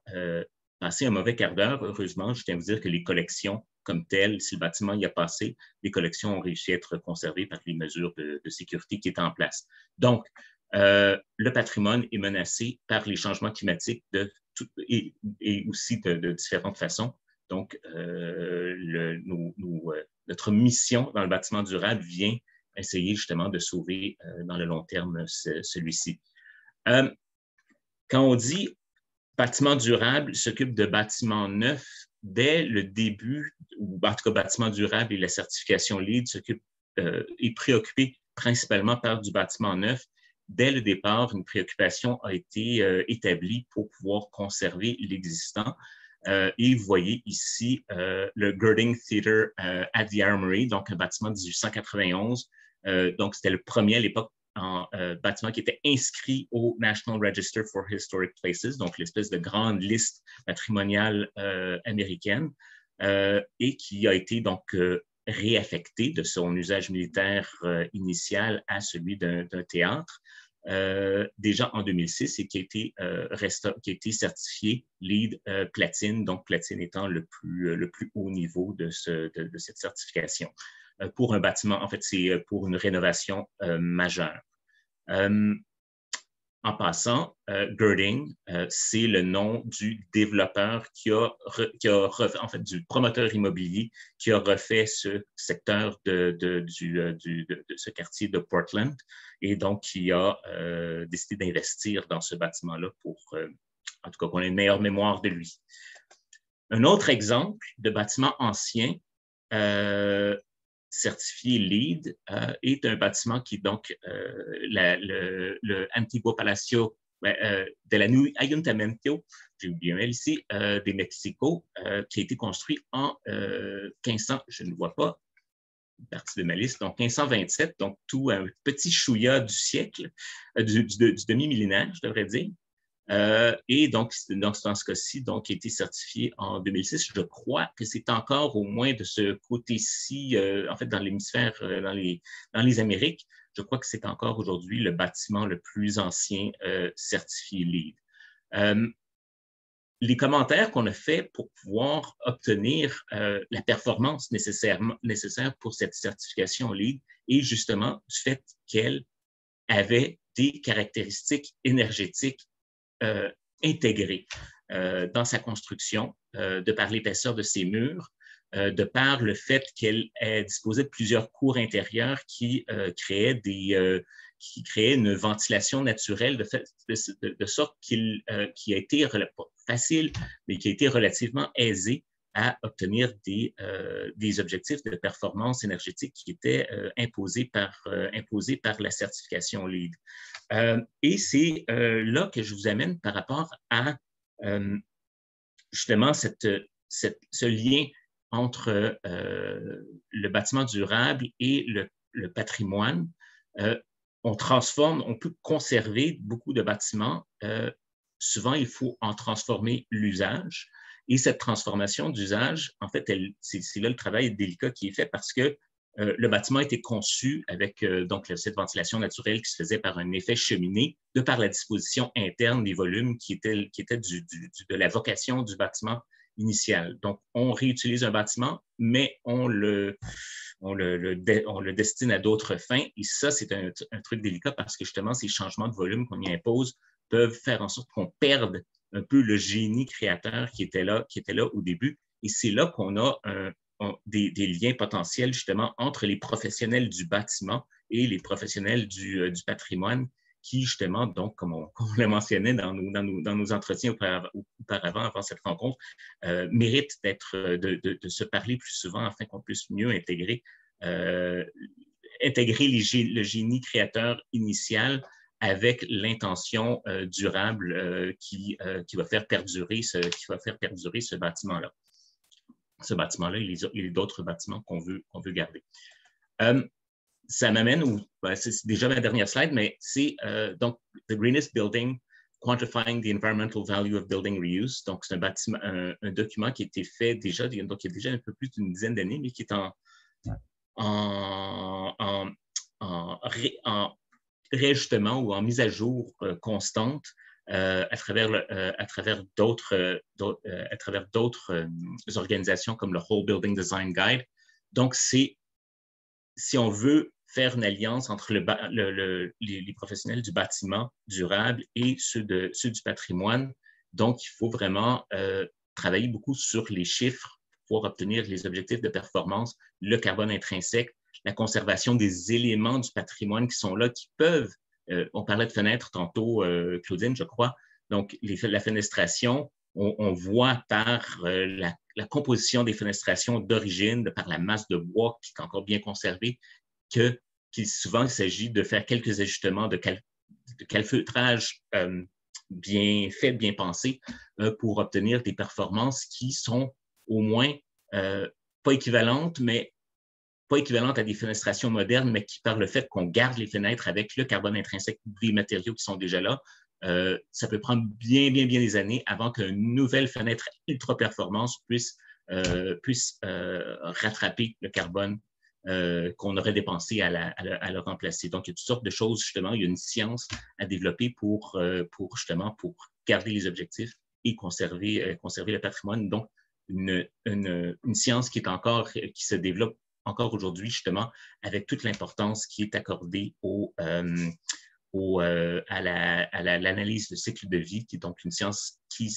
passé un mauvais quart d'heure. Heureusement, je tiens à vous dire que les collections comme telles, si le bâtiment y a passé, les collections ont réussi à être conservées par les mesures de sécurité qui étaient en place. Donc, le patrimoine est menacé par les changements climatiques et aussi de différentes façons. Donc, notre mission dans le bâtiment durable vient essayer justement de sauver dans le long terme celui-ci. Quand on dit bâtiment durable s'occupe de bâtiments neufs, dès le début, ou en tout cas bâtiment durable et la certification LEED est préoccupé principalement par du bâtiment neuf. Dès le départ, une préoccupation a été établie pour pouvoir conserver l'existant. Et vous voyez ici le Girding Theatre at the Armory, donc un bâtiment de 1891. Donc, c'était le premier à l'époque en bâtiment qui était inscrit au National Register for Historic Places, donc l'espèce de grande liste patrimoniale américaine, et qui a été donc réaffecté de son usage militaire initial à celui d'un théâtre. Déjà en 2006 et qui a été certifié LEED platine, donc platine étant le plus haut niveau de cette certification. Pour un bâtiment, en fait, c'est pour une rénovation majeure. En passant, Girding, c'est le nom du développeur en fait, du promoteur immobilier qui a refait ce secteur de ce quartier de Portland et donc qui a décidé d'investir dans ce bâtiment-là pour, en tout cas, qu'on ait une meilleure mémoire de lui. Un autre exemple de bâtiment ancien certifié LEED est un bâtiment qui est donc le Antiguo Palacio de la New Ayuntamiento, j'ai oublié un L ici, de Mexico, qui a été construit en 1500, je ne vois pas, une partie de ma liste, donc 1527, donc tout un petit chouïa du siècle, du demi-millénaire, je devrais dire. Et donc, dans ce cas-ci, donc, qui a été certifié en 2006. Je crois que c'est encore au moins de ce côté-ci, en fait, dans l'hémisphère, dans les Amériques, je crois que c'est encore aujourd'hui le bâtiment le plus ancien certifié LEED. Les commentaires qu'on a faits pour pouvoir obtenir la performance nécessaire pour cette certification LEED est justement du fait qu'elle avait des caractéristiques énergétiques intégrée dans sa construction, de par l'épaisseur de ses murs, de par le fait qu'elle disposait de plusieurs cours intérieurs qui créaient une ventilation naturelle de sorte qu'il a été pas facile, mais qui a été relativement aisé à obtenir des objectifs de performance énergétique qui étaient imposés par la certification LEED. Et c'est là que je vous amène par rapport à justement ce lien entre le bâtiment durable et le patrimoine. On peut conserver beaucoup de bâtiments. Souvent, il faut en transformer l'usage. Et cette transformation d'usage, en fait, c'est là le travail délicat qui est fait parce que le bâtiment a été conçu avec donc cette ventilation naturelle qui se faisait par un effet cheminée, de par la disposition interne des volumes qui était de la vocation du bâtiment initial. Donc, on réutilise un bâtiment, mais on le destine à d'autres fins. Et ça, c'est un truc délicat parce que justement, ces changements de volume qu'on y impose peuvent faire en sorte qu'on perde un peu le génie créateur qui était là au début. Et c'est là qu'on a des liens potentiels justement entre les professionnels du bâtiment et les professionnels du patrimoine qui justement, donc, comme on l'a mentionné dans nos entretiens auparavant, avant cette rencontre, méritent de se parler plus souvent afin qu'on puisse mieux intégrer le génie créateur initial avec l'intention durable qui va faire perdurer ce bâtiment-là. Ce bâtiment-là, il y a d'autres bâtiments qu'on veut garder. Ça m'amène, c'est déjà ma dernière slide, mais c'est donc The Greenest Building, Quantifying the Environmental Value of Building Reuse. Donc, c'est un document qui a été fait déjà, donc il y a déjà un peu plus d'une dizaine d'années, mais qui est en réajustement ou en mise à jour constante à travers d'autres organisations comme le Whole Building Design Guide. Donc, si on veut faire une alliance entre les professionnels du bâtiment durable et ceux du patrimoine, donc il faut vraiment travailler beaucoup sur les chiffres pour obtenir les objectifs de performance, le carbone intrinsèque, la conservation des éléments du patrimoine qui sont là, qui peuvent, on parlait de fenêtres tantôt, Claudine, je crois, donc la fenestration, on voit par la composition des fenestrations d'origine, par la masse de bois qui est encore bien conservée, qu'il souvent il s'agit de faire quelques ajustements de calfeutrage bien fait, bien pensé, pour obtenir des performances qui sont au moins pas équivalentes à des fenestrations modernes, mais qui, par le fait qu'on garde les fenêtres avec le carbone intrinsèque des matériaux qui sont déjà là, ça peut prendre bien des années avant qu'une nouvelle fenêtre ultra performance puisse rattraper le carbone qu'on aurait dépensé à le remplacer. Donc, il y a toutes sortes de choses, justement. Il y a une science à développer pour garder les objectifs et conserver le patrimoine. Donc, une science qui se développe encore aujourd'hui, justement, avec toute l'importance qui est accordée à l'analyse de cycle de vie, qui est donc une science qui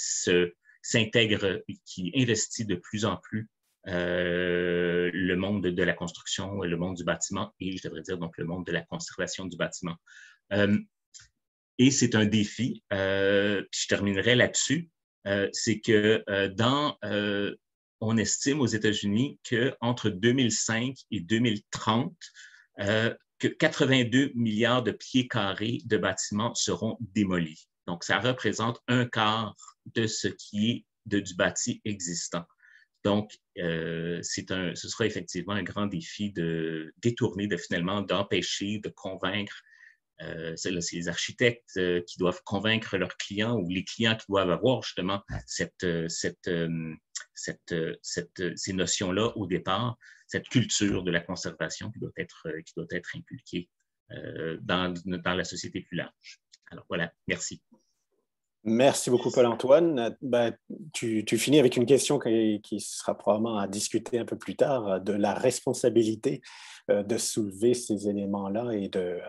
s'intègre, qui investit de plus en plus le monde de la construction, le monde du bâtiment et, je devrais dire, donc le monde de la conservation du bâtiment. Et c'est un défi, puis je terminerai là-dessus, c'est que on estime aux États-Unis qu'entre 2005 et 2030, que 82 milliards de pieds carrés de bâtiments seront démolis. Donc, ça représente un quart de ce qui est du bâti existant. Donc, ce sera effectivement un grand défi de détourner, d'empêcher, de convaincre. C'est les architectes qui doivent convaincre leurs clients ou les clients qui doivent avoir justement ces notions-là au départ, cette culture de la conservation qui doit être inculquée dans la société plus large. Alors voilà, merci. Merci beaucoup, Paul-Antoine. Tu finis avec une question qui sera probablement à discuter un peu plus tard, de la responsabilité de soulever ces éléments-là et de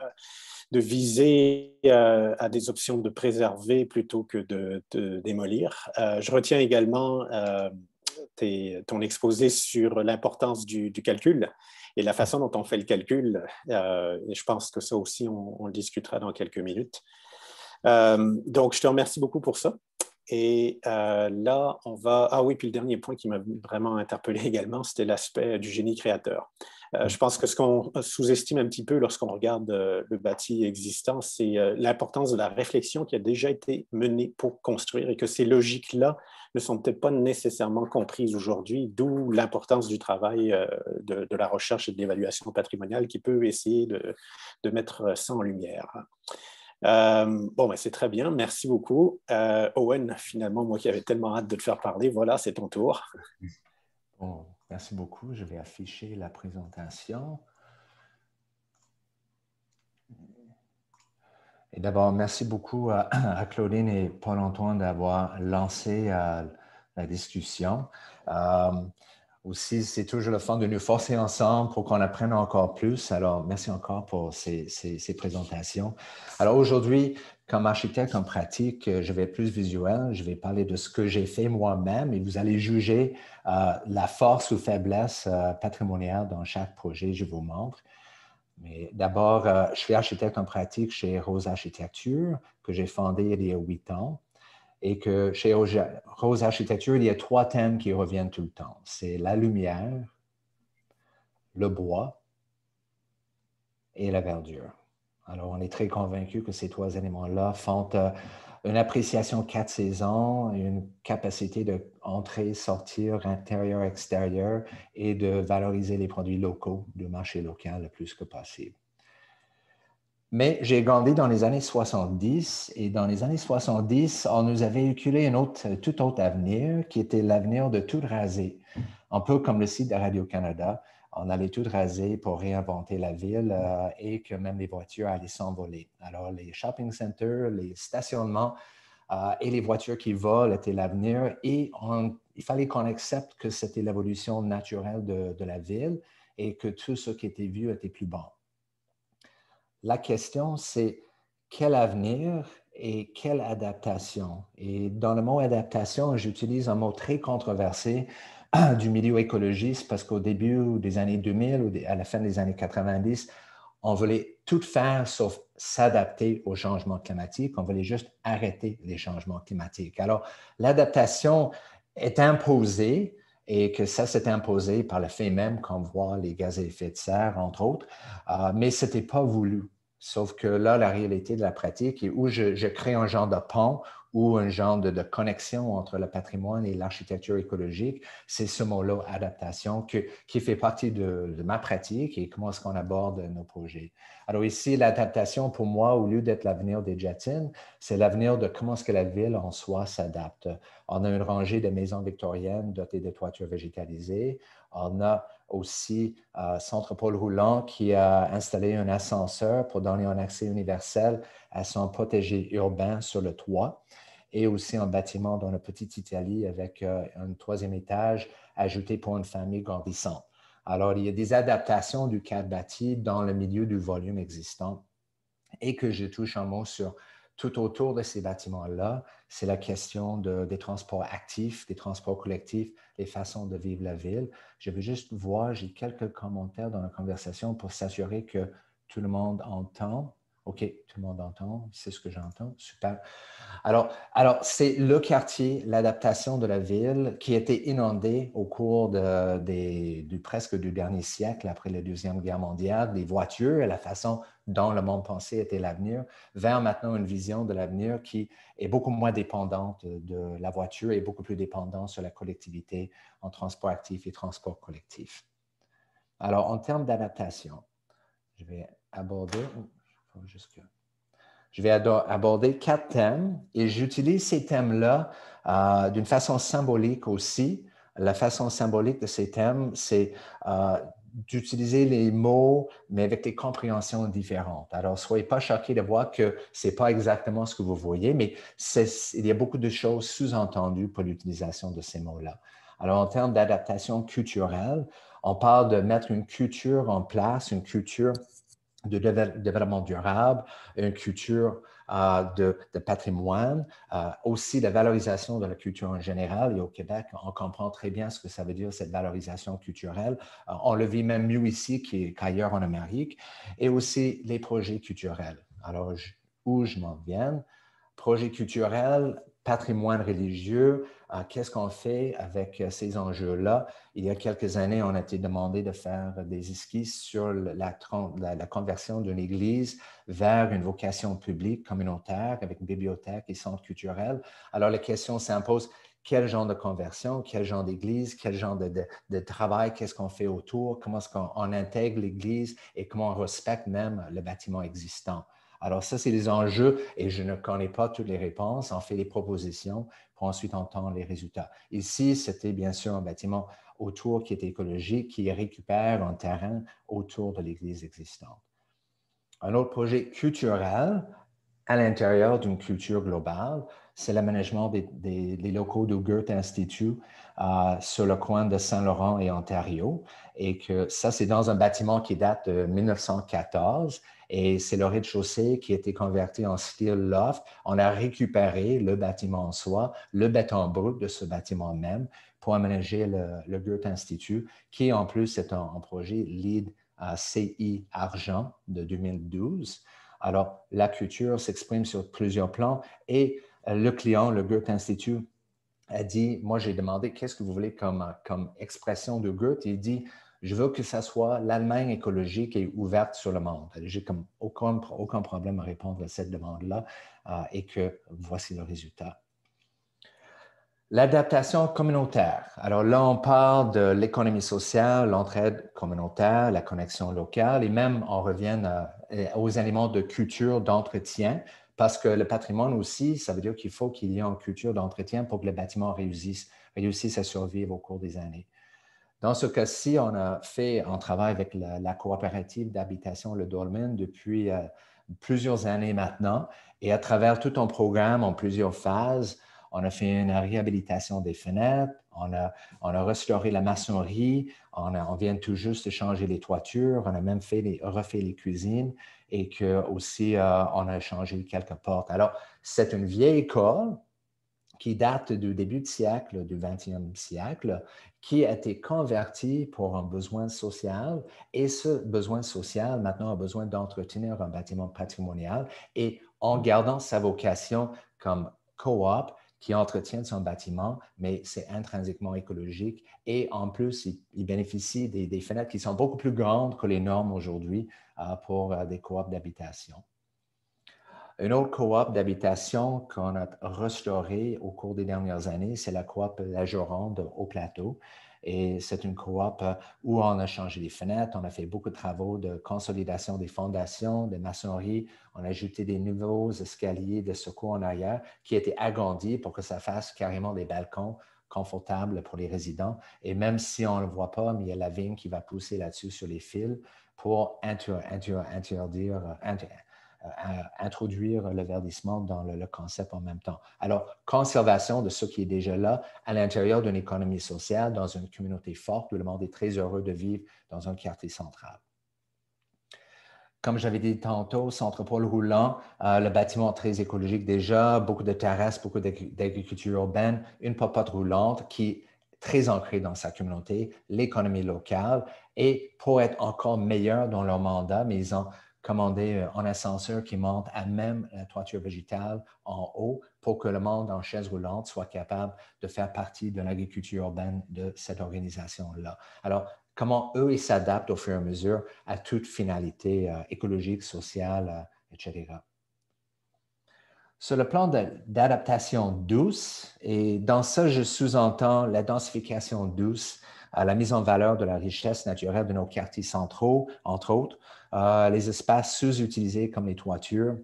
viser à des options de préserver plutôt que de démolir. Je retiens également ton exposé sur l'importance du calcul et la façon dont on fait le calcul. Et je pense que ça aussi, on le discutera dans quelques minutes. Donc, je te remercie beaucoup pour ça. Et là, on va... Ah oui, puis le dernier point qui m'a vraiment interpellé également, c'était l'aspect du génie créateur. Je pense que ce qu'on sous-estime un petit peu lorsqu'on regarde le bâti existant, c'est l'importance de la réflexion qui a déjà été menée pour construire et que ces logiques-là ne sont peut-être pas nécessairement comprises aujourd'hui, d'où l'importance du travail de la recherche et de l'évaluation patrimoniale qui peut essayer de mettre ça en lumière. C'est très bien, merci beaucoup. Owen, finalement, moi qui avais tellement hâte de te faire parler, voilà, c'est ton tour. Bon, Merci beaucoup. Je vais afficher la présentation. Et d'abord, merci beaucoup à Claudine et Paul-Antoine d'avoir lancé la discussion. Aussi, c'est toujours le fun de nous forcer ensemble pour qu'on apprenne encore plus. Alors, merci encore pour ces présentations. Alors, aujourd'hui, comme architecte en pratique, je vais être plus visuel. Je vais parler de ce que j'ai fait moi-même et vous allez juger la force ou faiblesse patrimoniale dans chaque projet, je vous montre. Mais d'abord, je suis architecte en pratique chez Rose Architecture, que j'ai fondé il y a 8 ans. Et que chez Rose Architecture, il y a 3 thèmes qui reviennent tout le temps. C'est la lumière, le bois et la verdure. Alors, on est très convaincus que ces 3 éléments-là font une appréciation 4 saisons, une capacité d'entrer, sortir, intérieur, extérieur et de valoriser les produits locaux du marché local le plus que possible. Mais j'ai grandi dans les années 70 et dans les années 70, on nous a véhiculé tout autre avenir qui était l'avenir de tout raser. Un peu comme le site de Radio-Canada, on allait tout raser pour réinventer la ville et que même les voitures allaient s'envoler. Alors, les shopping centers, les stationnements et les voitures qui volent étaient l'avenir et il fallait qu'on accepte que c'était l'évolution naturelle de la ville et que tout ce qui était vu était plus bon. La question, c'est quel avenir et quelle adaptation? Et dans le mot adaptation, j'utilise un mot très controversé du milieu écologiste parce qu'au début des années 2000 ou à la fin des années 90, on voulait tout faire sauf s'adapter au changement climatique. On voulait juste arrêter les changements climatiques. Alors, l'adaptation est imposée et que ça s'est imposé par le fait même qu'on voit les gaz à effet de serre, entre autres, mais ce n'était pas voulu. Sauf que là, la réalité de la pratique est où je crée un genre de pont ou un genre de connexion entre le patrimoine et l'architecture écologique. C'est ce mot-là, adaptation, qui fait partie de ma pratique et comment est-ce qu'on aborde nos projets. Alors ici, l'adaptation, pour moi, au lieu d'être l'avenir des Jetins, c'est l'avenir de comment est-ce que la ville en soi s'adapte. On a une rangée de maisons victoriennes dotées de toitures végétalisées. On a aussi Centre Paul Roulant qui a installé un ascenseur pour donner un accès universel à son potager urbain sur le toit et aussi un bâtiment dans la petite Italie avec un 3e étage ajouté pour une famille grandissante. Alors, il y a des adaptations du cadre bâti dans le milieu du volume existant et que je touche un mot sur tout autour de ces bâtiments-là, c'est la question des transports actifs, des transports collectifs, les façons de vivre la ville. Je veux juste voir, j'ai quelques commentaires dans la conversation pour s'assurer que tout le monde entend. OK, tout le monde entend, c'est ce que j'entends, super. Alors c'est le quartier, l'adaptation de la ville qui a été inondée au cours presque du dernier siècle, après la Deuxième Guerre mondiale, des voitures et la façon dont le monde pensé était l'avenir, vers maintenant une vision de l'avenir qui est beaucoup moins dépendante de la voiture et beaucoup plus dépendante sur la collectivité en transport actif et transport collectif. Alors, en termes d'adaptation, je vais aborder... Je vais aborder 4 thèmes et j'utilise ces thèmes-là d'une façon symbolique aussi. La façon symbolique de ces thèmes, c'est d'utiliser les mots, mais avec des compréhensions différentes. Alors, soyez pas choqués de voir que ce n'est pas exactement ce que vous voyez, mais il y a beaucoup de choses sous-entendues pour l'utilisation de ces mots-là. Alors, en termes d'adaptation culturelle, on parle de mettre une culture en place, une culture de développement durable, une culture de patrimoine, aussi la valorisation de la culture en général. Et au Québec, on comprend très bien ce que ça veut dire, cette valorisation culturelle. On le vit même mieux ici qu'ailleurs en Amérique. Et aussi les projets culturels. Alors, où je m'en viens? Projets culturels, patrimoine religieux, qu'est-ce qu'on fait avec ces enjeux-là? Il y a quelques années, on a été demandé de faire des esquisses sur la conversion d'une église vers une vocation publique, communautaire, avec une bibliothèque et centre culturel. Alors, la question s'impose, quel genre de conversion, quel genre d'église, quel genre de travail, qu'est-ce qu'on fait autour, comment est-ce qu'on intègre l'église et comment on respecte même le bâtiment existant. Alors, ça, c'est les enjeux et je ne connais pas toutes les réponses. On fait des propositions pour ensuite entendre les résultats. Ici, c'était bien sûr un bâtiment autour qui est écologique, qui récupère un terrain autour de l'église existante. Un autre projet culturel à l'intérieur d'une culture globale, c'est l'aménagement des locaux du Goethe Institute sur le coin de Saint-Laurent et Ontario. Et que ça, c'est dans un bâtiment qui date de 1914 et c'est le rez-de-chaussée qui a été converti en style loft. On a récupéré le bâtiment en soi, le béton brut de ce bâtiment même pour aménager le Goethe Institute, qui en plus est un projet LEED CI Argent de 2012. Alors, la culture s'exprime sur plusieurs plans et le client, le Goethe Institute, a dit, moi j'ai demandé, qu'est-ce que vous voulez comme expression de Goethe? Il dit, je veux que ça soit l'Allemagne écologique et ouverte sur le monde. J'ai comme aucun problème à répondre à cette demande-là et que voici le résultat. L'adaptation communautaire. Alors là, on parle de l'économie sociale, l'entraide communautaire, la connexion locale et même on revient aux éléments de culture, d'entretien, parce que le patrimoine aussi, ça veut dire qu'il faut qu'il y ait une culture d'entretien pour que le bâtiment réussisse à survivre au cours des années. Dans ce cas-ci, on travaille avec la coopérative d'habitation Le Dolmen depuis plusieurs années maintenant et à travers tout un programme en plusieurs phases, on a fait une réhabilitation des fenêtres, on a restauré la maçonnerie, on vient tout juste de changer les toitures, on a même refait les cuisines et aussi on a changé quelques portes. Alors, c'est une vieille école qui date du début du siècle, du 20e siècle, qui a été convertie pour un besoin social et ce besoin social maintenant a besoin d'entretenir un bâtiment patrimonial et en gardant sa vocation comme coop, qui entretient son bâtiment, mais c'est intrinsèquement écologique. Et en plus, il bénéficie des fenêtres qui sont beaucoup plus grandes que les normes aujourd'hui pour des coops d'habitation. Une autre coop d'habitation qu'on a restaurée au cours des dernières années, c'est la coop La Joronde au Plateau. Et c'est une coop où on a changé les fenêtres, on a fait beaucoup de travaux de consolidation des fondations, de maçonnerie, on a ajouté des nouveaux escaliers de secours en arrière qui étaient agrandis pour que ça fasse carrément des balcons confortables pour les résidents. Et même si on ne le voit pas, mais il y a la vigne qui va pousser là-dessus sur les fils pour introduire le verdissement dans le concept en même temps. Alors, conservation de ce qui est déjà là à l'intérieur d'une économie sociale, dans une communauté forte où le monde est très heureux de vivre dans un quartier central. Comme j'avais dit tantôt, Centre-Paul roulant, le bâtiment très écologique déjà, beaucoup de terrasses, beaucoup d'agriculture urbaine, une popote roulante qui est très ancrée dans sa communauté, l'économie locale et pour être encore meilleur dans leur mandat, mais ils ont commandé un ascenseur qui monte à même la toiture végétale en haut pour que le monde en chaise roulante soit capable de faire partie de l'agriculture urbaine de cette organisation-là. Alors, comment eux, ils s'adaptent au fur et à mesure à toute finalité écologique, sociale, etc. Sur le plan d'adaptation douce, et dans ça, je sous-entends la densification douce, la mise en valeur de la richesse naturelle de nos quartiers centraux, entre autres, les espaces sous-utilisés comme les toitures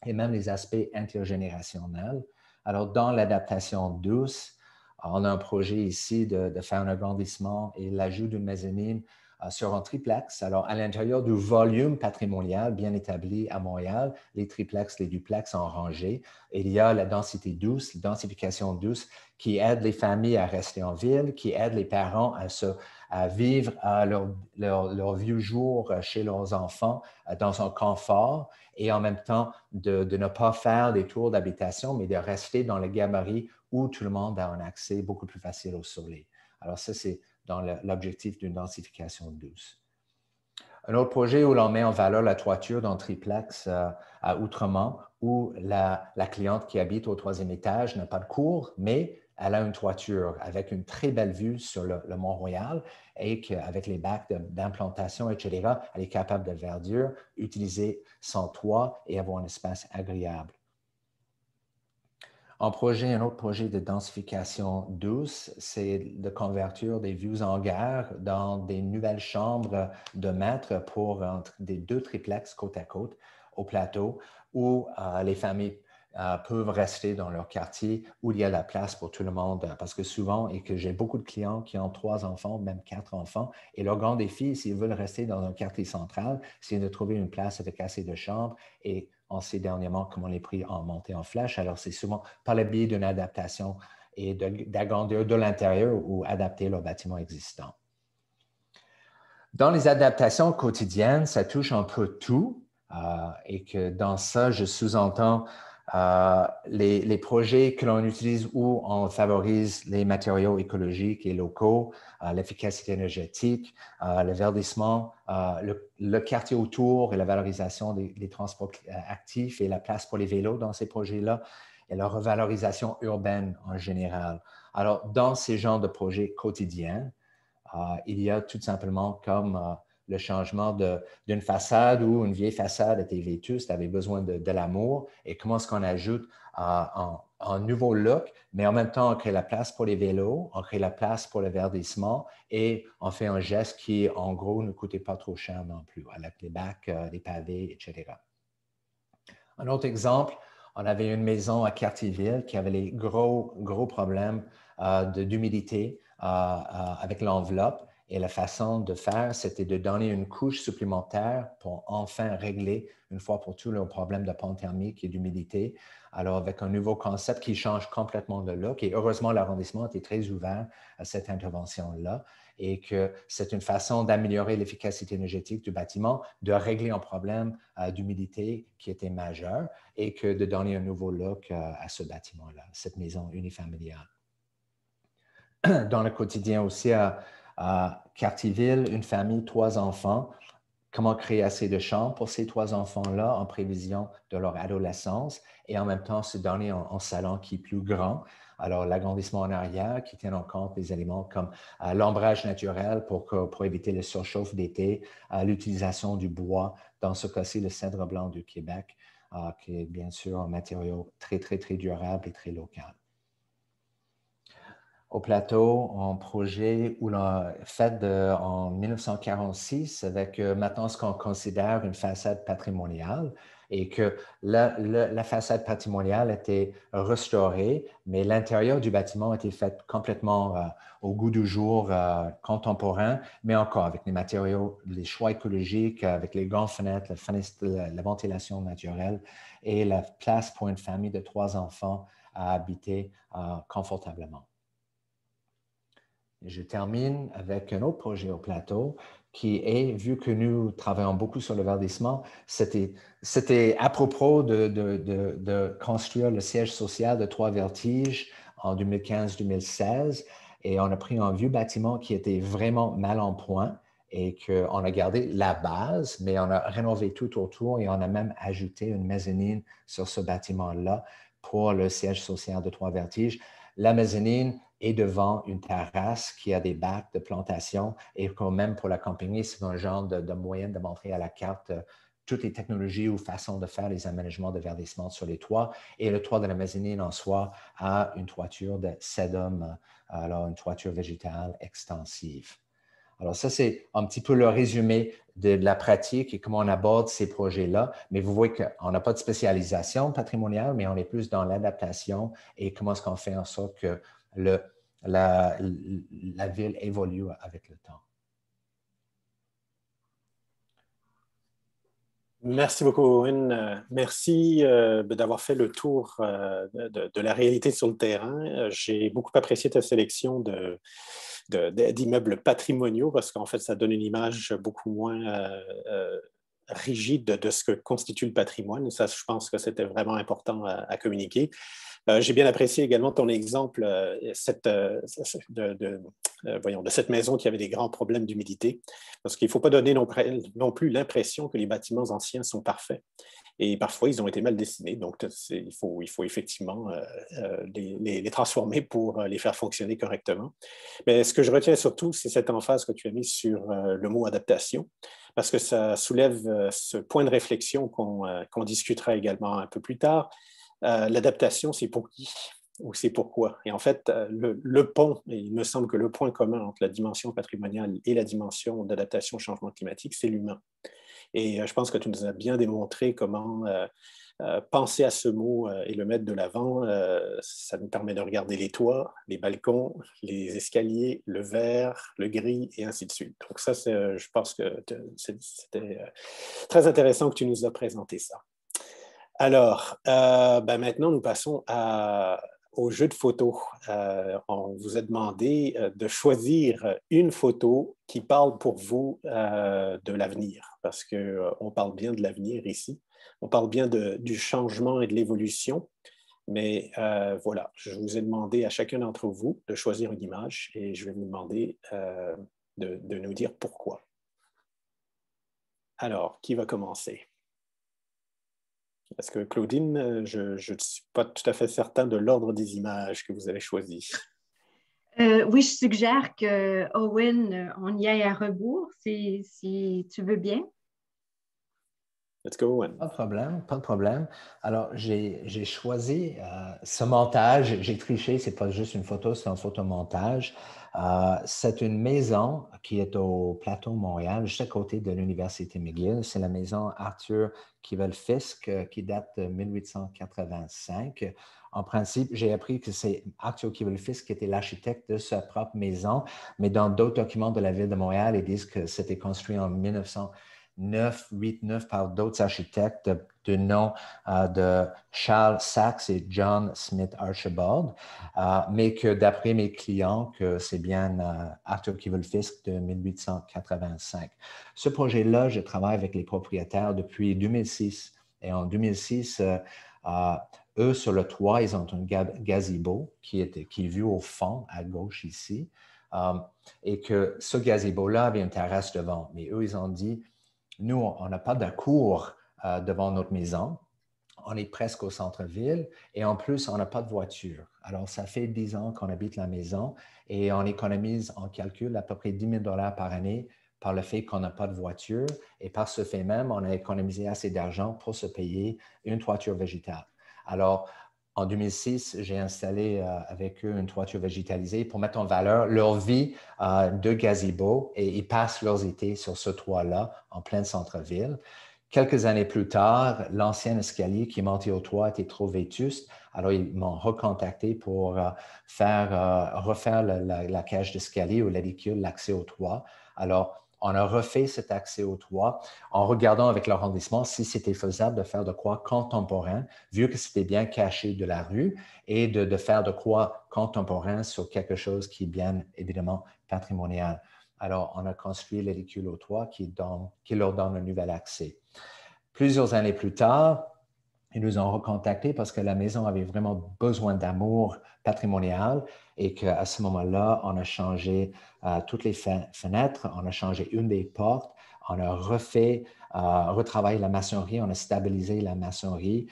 et même les aspects intergénérationnels. Alors, dans l'adaptation douce, on a un projet ici de faire un agrandissement et l'ajout d'une mezzanine sur un triplex. Alors, à l'intérieur du volume patrimonial bien établi à Montréal, les triplex, les duplex en rangée, il y a la densité douce, la densification douce qui aide les familles à rester en ville, qui aide les parents à vivre leur vieux jour chez leurs enfants dans un confort et en même temps de ne pas faire des tours d'habitation, mais de rester dans le gabarit où tout le monde a un accès beaucoup plus facile au soleil. Alors ça, c'est dans l'objectif d'une densification douce. Un autre projet où l'on met en valeur la toiture d'un triplex à Outremont, où la cliente qui habite au 3e étage n'a pas de cour, mais elle a une toiture avec une très belle vue sur le Mont-Royal et qu'avec les bacs d'implantation, etc., elle est capable de verdure, utiliser son toit et avoir un espace agréable. Un autre projet de densification douce, c'est de convertir des vieux hangars dans des nouvelles chambres de maître pour des 2 triplex côte à côte au plateau où les familles peuvent rester dans leur quartier où il y a la place pour tout le monde. Parce que souvent, et que j'ai beaucoup de clients qui ont 3 enfants, même 4 enfants, et leur grand défi, s'ils veulent rester dans un quartier central, c'est de trouver une place avec assez de chambres. Et on sait dernièrement comment les prix ont monté en flèche. Alors, c'est souvent par le biais d'une adaptation et d'agrandir de l'intérieur ou adapter leur bâtiment existant. Dans les adaptations quotidiennes, ça touche un peu tout. Et que dans ça, je sous-entends les projets que l'on utilise où on favorise les matériaux écologiques et locaux, l'efficacité énergétique, le verdissement, le quartier autour et la valorisation des transports actifs et la place pour les vélos dans ces projets-là et la revalorisation urbaine en général. Alors, dans ces genres de projets quotidiens, il y a tout simplement comme le changement d'une façade où une vieille façade était vétuste, avait besoin de l'amour, et comment est-ce qu'on ajoute un nouveau look, mais en même temps, on crée la place pour les vélos, on crée la place pour le verdissement, et on fait un geste qui, en gros, ne coûtait pas trop cher non plus, avec les bacs, les pavés, etc. Un autre exemple, on avait une maison à Cartierville qui avait les gros problèmes d'humidité avec l'enveloppe. Et la façon de faire, c'était de donner une couche supplémentaire pour enfin régler une fois pour tout le problème de pente thermique et d'humidité. Alors, avec un nouveau concept qui change complètement de look. Et heureusement, l'arrondissement était très ouvert à cette intervention-là et que c'est une façon d'améliorer l'efficacité énergétique du bâtiment, de régler un problème d'humidité qui était majeur et que de donner un nouveau look à ce bâtiment-là, cette maison unifamiliale. Dans le quotidien aussi, à Cartierville, une famille, 3 enfants. Comment créer assez de chambres pour ces 3 enfants-là en prévision de leur adolescence et en même temps se donner un salon qui est plus grand. Alors, l'agrandissement en arrière qui tient en compte des éléments comme l'ombrage naturel pour éviter le surchauffe d'été, l'utilisation du bois, dans ce cas-ci, le cèdre blanc du Québec, qui est bien sûr un matériau très, très, très durable et très local. Au plateau, un projet où l'on fait en 1946 avec maintenant ce qu'on considère une façade patrimoniale et que la façade patrimoniale était restaurée, mais l'intérieur du bâtiment a été fait complètement au goût du jour contemporain, mais encore avec les matériaux, les choix écologiques, avec les grandes fenêtres, la ventilation naturelle et la place pour une famille de 3 enfants à habiter confortablement. Je termine avec un autre projet au plateau qui est, vu que nous travaillons beaucoup sur le verdissement, c'était à propos de construire le siège social de Trois-Vertiges en 2015-2016 et on a pris un vieux bâtiment qui était vraiment mal en point et qu'on a gardé la base, mais on a rénové tout autour et on a même ajouté une mezzanine sur ce bâtiment-là pour le siège social de Trois-Vertiges. La mezzanine est devant une terrasse qui a des bacs de plantation et quand même pour l'accompagner, c'est un genre de moyen de montrer à la carte toutes les technologies ou façons de faire les aménagements de verdissement sur les toits. Et le toit de la mezzanine en soi a une toiture de sedum, alors une toiture végétale extensive. Alors ça, c'est un petit peu le résumé de la pratique et comment on aborde ces projets-là. Mais vous voyez qu'on n'a pas de spécialisation patrimoniale, mais on est plus dans l'adaptation et comment est-ce qu'on fait en sorte que la ville évolue avec le temps. Merci beaucoup, Owen. Merci d'avoir fait le tour de la réalité sur le terrain. J'ai beaucoup apprécié ta sélection d'immeubles patrimoniaux parce qu'en fait, ça donne une image beaucoup moins rigide de ce que constitue le patrimoine. Ça, je pense que c'était vraiment important à communiquer. J'ai bien apprécié également ton exemple de cette maison qui avait des grands problèmes d'humidité, parce qu'il ne faut pas donner non plus l'impression que les bâtiments anciens sont parfaits. Et parfois, ils ont été mal dessinés, donc il faut effectivement les transformer pour les faire fonctionner correctement. Mais ce que je retiens surtout, c'est cette emphase que tu as mise sur le mot adaptation, parce que ça soulève ce point de réflexion qu'on discutera également un peu plus tard. L'adaptation, c'est pour qui ou c'est pourquoi? Et en fait, le pont, et il me semble que le point commun entre la dimension patrimoniale et la dimension d'adaptation au changement climatique, c'est l'humain. Et je pense que tu nous as bien démontré comment penser à ce mot et le mettre de l'avant. Ça nous permet de regarder les toits, les balcons, les escaliers, le vert, le gris et ainsi de suite. Donc ça, je pense que c'était très intéressant que tu nous as présenté ça. Alors, maintenant, nous passons au jeu de photos. On vous a demandé de choisir une photo qui parle pour vous de l'avenir, parce qu'on parle bien de l'avenir ici. On parle bien du changement et de l'évolution, mais voilà, je vous ai demandé à chacun d'entre vous de choisir une image et je vais vous demander de nous dire pourquoi. Alors, qui va commencer? Parce que Claudine, je ne suis pas tout à fait certain de l'ordre des images que vous avez choisies. Oui, je suggère que Owen, on y aille à rebours, si tu veux bien. Let's go, Owen. Pas de problème, pas de problème. Alors, j'ai choisi ce montage. J'ai triché, c'est pas juste une photo, c'est un photomontage. C'est une maison qui est au plateau Montréal, juste à côté de l'Université McGill. C'est la maison Arthur Kivel-Fiske qui date de 1885. En principe, j'ai appris que c'est Arthur Kivel-Fiske qui était l'architecte de sa propre maison, mais dans d'autres documents de la Ville de Montréal, ils disent que c'était construit en 1909 par d'autres architectes du nom de Charles Sachs et John Smith Archibald, mais que d'après mes clients, que c'est bien Arthur Kivel-Fiske de 1885. Ce projet-là, je travaille avec les propriétaires depuis 2006. Et en 2006, eux, sur le toit, ils ont un gazebo qui est vu au fond, à gauche ici, et que ce gazebo-là avait une terrasse devant. Mais eux, ils ont dit, nous, on n'a pas de cour devant notre maison. On est presque au centre-ville et en plus, on n'a pas de voiture. Alors, ça fait 10 ans qu'on habite la maison et on économise en calcul à peu près 10 000 $ par année par le fait qu'on n'a pas de voiture. Et par ce fait même, on a économisé assez d'argent pour se payer une toiture végétale. Alors, en 2006, j'ai installé avec eux une toiture végétalisée pour mettre en valeur leur vie de gazebo et ils passent leurs étés sur ce toit-là en plein centre-ville. Quelques années plus tard, l'ancien escalier qui est monté au toit était trop vétuste. Alors, ils m'ont recontacté pour refaire la cage d'escalier ou l'édicule, l'accès au toit. Alors, on a refait cet accès au toit en regardant avec l'arrondissement si c'était faisable de faire de quoi contemporain, vu que c'était bien caché de la rue, et de faire de quoi contemporain sur quelque chose qui est bien évidemment patrimonial. Alors, on a construit l'édicule au toit qui leur donne un nouvel accès. Plusieurs années plus tard, ils nous ont recontactés parce que la maison avait vraiment besoin d'amour patrimonial et qu'à ce moment-là, on a changé toutes les fenêtres, on a changé une des portes, on a retravaillé la maçonnerie, on a stabilisé la maçonnerie.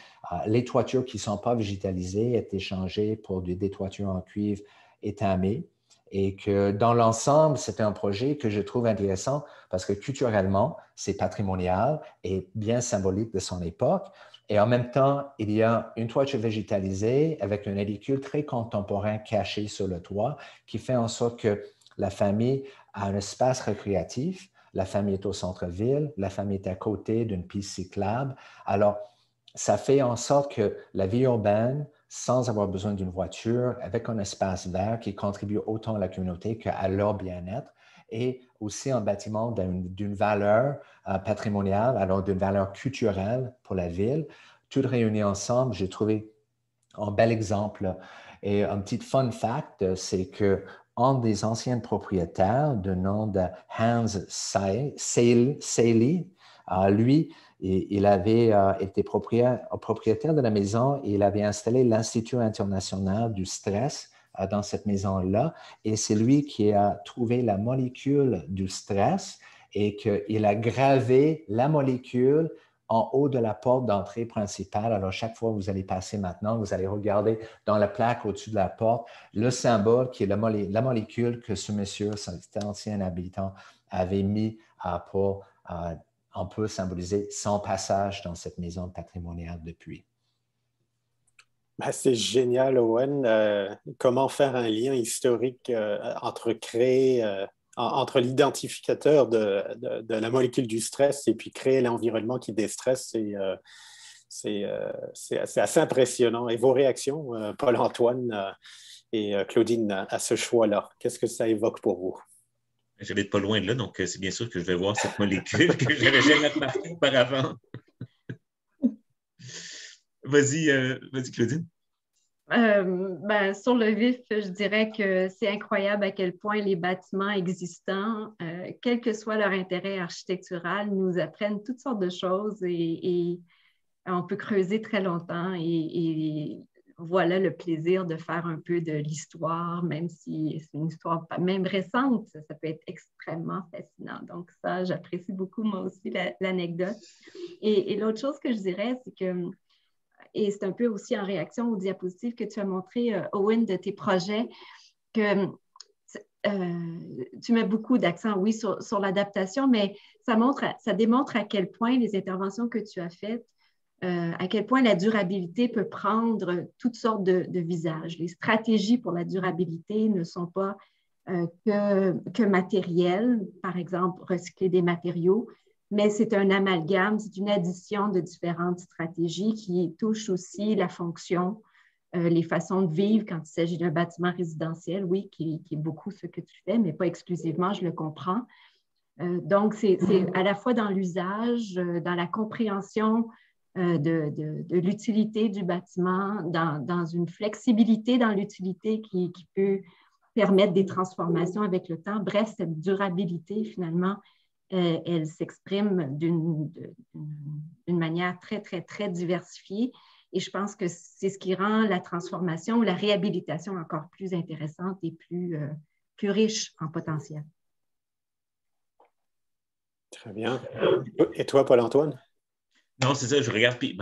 Les toitures qui ne sont pas végétalisées étaient changées pour des toitures en cuivre étamé. Et que dans l'ensemble, c'était un projet que je trouve intéressant parce que culturellement, c'est patrimonial et bien symbolique de son époque. Et en même temps, il y a une toiture végétalisée avec un édicule très contemporain caché sur le toit qui fait en sorte que la famille a un espace récréatif. La famille est au centre-ville, la famille est à côté d'une piste cyclable. Alors, ça fait en sorte que la vie urbaine, sans avoir besoin d'une voiture, avec un espace vert qui contribue autant à la communauté qu'à leur bien-être, et aussi un bâtiment d'une valeur patrimoniale, alors d'une valeur culturelle pour la ville. Tout réuni ensemble, j'ai trouvé un bel exemple. Et un petit fun fact, c'est qu'un des anciens propriétaires, de nom de Hans Seily, lui, il avait été propriétaire de la maison et il avait installé l'Institut international du stress dans cette maison-là. Et c'est lui qui a trouvé la molécule du stress et qu'il a gravé la molécule en haut de la porte d'entrée principale. Alors, chaque fois que vous allez passer maintenant, vous allez regarder dans la plaque au-dessus de la porte le symbole qui est la molécule que ce monsieur, cet ancien habitant, avait mis pour on peut symboliser son passage dans cette maison patrimoniale depuis. C'est génial, Owen. Comment faire un lien historique entre l'identificateur de la molécule du stress et puis créer l'environnement qui déstresse, C'est assez impressionnant. Et vos réactions, Paul-Antoine et Claudine, à ce choix-là, qu'est-ce que ça évoque pour vous? J'habite pas loin de là, donc c'est bien sûr que je vais voir cette molécule que je n'avais jamais remarquée auparavant. Vas-y, Claudine. Sur le vif, je dirais que c'est incroyable à quel point les bâtiments existants, quel que soit leur intérêt architectural, nous apprennent toutes sortes de choses et on peut creuser très longtemps et voilà le plaisir de faire un peu de l'histoire, même si c'est une histoire même récente, ça peut être extrêmement fascinant. Donc ça, j'apprécie beaucoup moi aussi l'anecdote. Et l'autre chose que je dirais, c'est que et c'est un peu aussi en réaction aux diapositives que tu as montrées, Owen, de tes projets, que tu mets beaucoup d'accent, oui, sur l'adaptation, mais ça démontre à quel point les interventions que tu as faites, à quel point la durabilité peut prendre toutes sortes de visages. Les stratégies pour la durabilité ne sont pas que matérielles, par exemple, recycler des matériaux, mais c'est un amalgame, c'est une addition de différentes stratégies qui touchent aussi la fonction, les façons de vivre quand il s'agit d'un bâtiment résidentiel, oui, qui est beaucoup ce que tu fais, mais pas exclusivement, je le comprends. Donc, c'est à la fois dans l'usage, dans la compréhension de l'utilité du bâtiment, dans une flexibilité dans l'utilité qui peut permettre des transformations avec le temps. Bref, cette durabilité, finalement, elle s'exprime d'une manière très, très, très diversifiée. Et je pense que c'est ce qui rend la transformation ou la réhabilitation encore plus intéressante et plus riche en potentiel. Très bien. Et toi, Paul-Antoine? Non, c'est ça, je regarde. Puis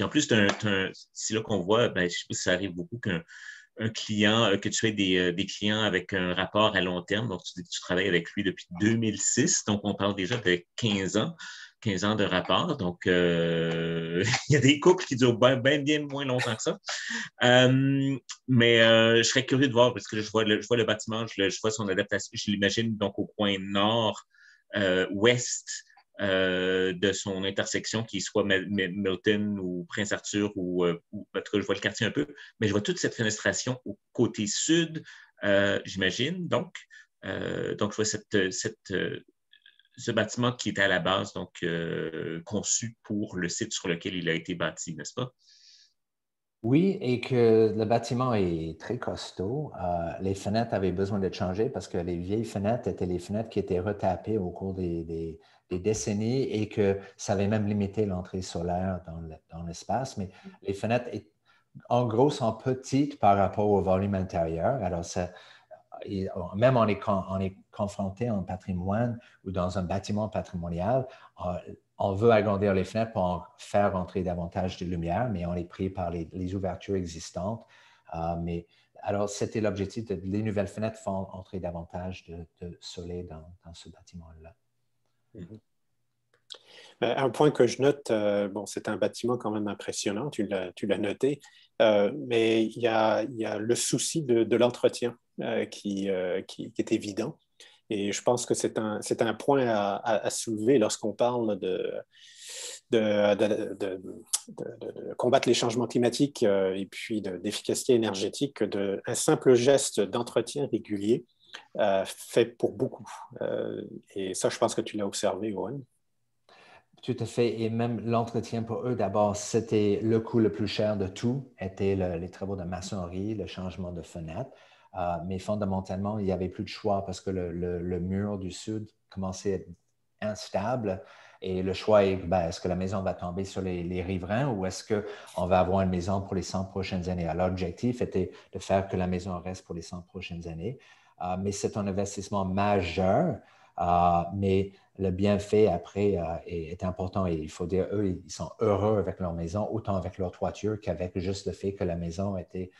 en plus, c'est là qu'on voit, je ne sais pas si ça arrive beaucoup qu'un client, que tu aies des clients avec un rapport à long terme. Donc, tu travailles avec lui depuis 2006. Donc, on parle déjà de 15 ans de rapport. Donc, il y a des couples qui durent bien moins longtemps que ça. Mais je serais curieux de voir, parce que là, je vois le bâtiment, je vois son adaptation. Je l'imagine donc au coin nord-ouest de son intersection, qui soit Milton ou Prince-Arthur ou en tout cas, je vois le quartier un peu, mais je vois toute cette fenestration au côté sud, j'imagine. Donc, je vois ce bâtiment qui était à la base donc conçu pour le site sur lequel il a été bâti, n'est-ce pas? Oui, et que le bâtiment est très costaud. Les fenêtres avaient besoin d'être changées parce que les vieilles fenêtres étaient les fenêtres qui étaient retapées au cours des décennies et que ça avait même limité l'entrée solaire dans l'espace. Mais les fenêtres, en gros, sont petites par rapport au volume intérieur. Alors, même on est confronté en patrimoine ou dans un bâtiment patrimonial, on veut agrandir les fenêtres pour faire entrer davantage de lumière, mais on est pris par les ouvertures existantes. Alors, c'était l'objectif de les nouvelles fenêtres font entrer davantage de soleil dans ce bâtiment-là. Mm-hmm. Un point que je note, c'est un bâtiment quand même impressionnant, tu l'as noté, mais il y a le souci de l'entretien qui est évident. Et je pense que c'est un point à soulever lorsqu'on parle de combattre les changements climatiques et puis d'efficacité énergétique, un simple geste d'entretien régulier fait pour beaucoup. Et ça, je pense que tu l'as observé, Owen. Tout à fait. Et même l'entretien pour eux, d'abord, c'était le coût le plus cher de tout, étaient les travaux de maçonnerie, le changement de fenêtre. Mais fondamentalement, il n'y avait plus de choix parce que le mur du sud commençait à être instable. Et le choix est, est-ce que la maison va tomber sur les riverains ou est-ce qu'on va avoir une maison pour les 100 prochaines années? Alors, l'objectif était de faire que la maison reste pour les 100 prochaines années. Mais c'est un investissement majeur. Mais le bienfait après est important et il faut dire, eux, ils sont heureux avec leur maison, autant avec leur toiture qu'avec juste le fait que la maison était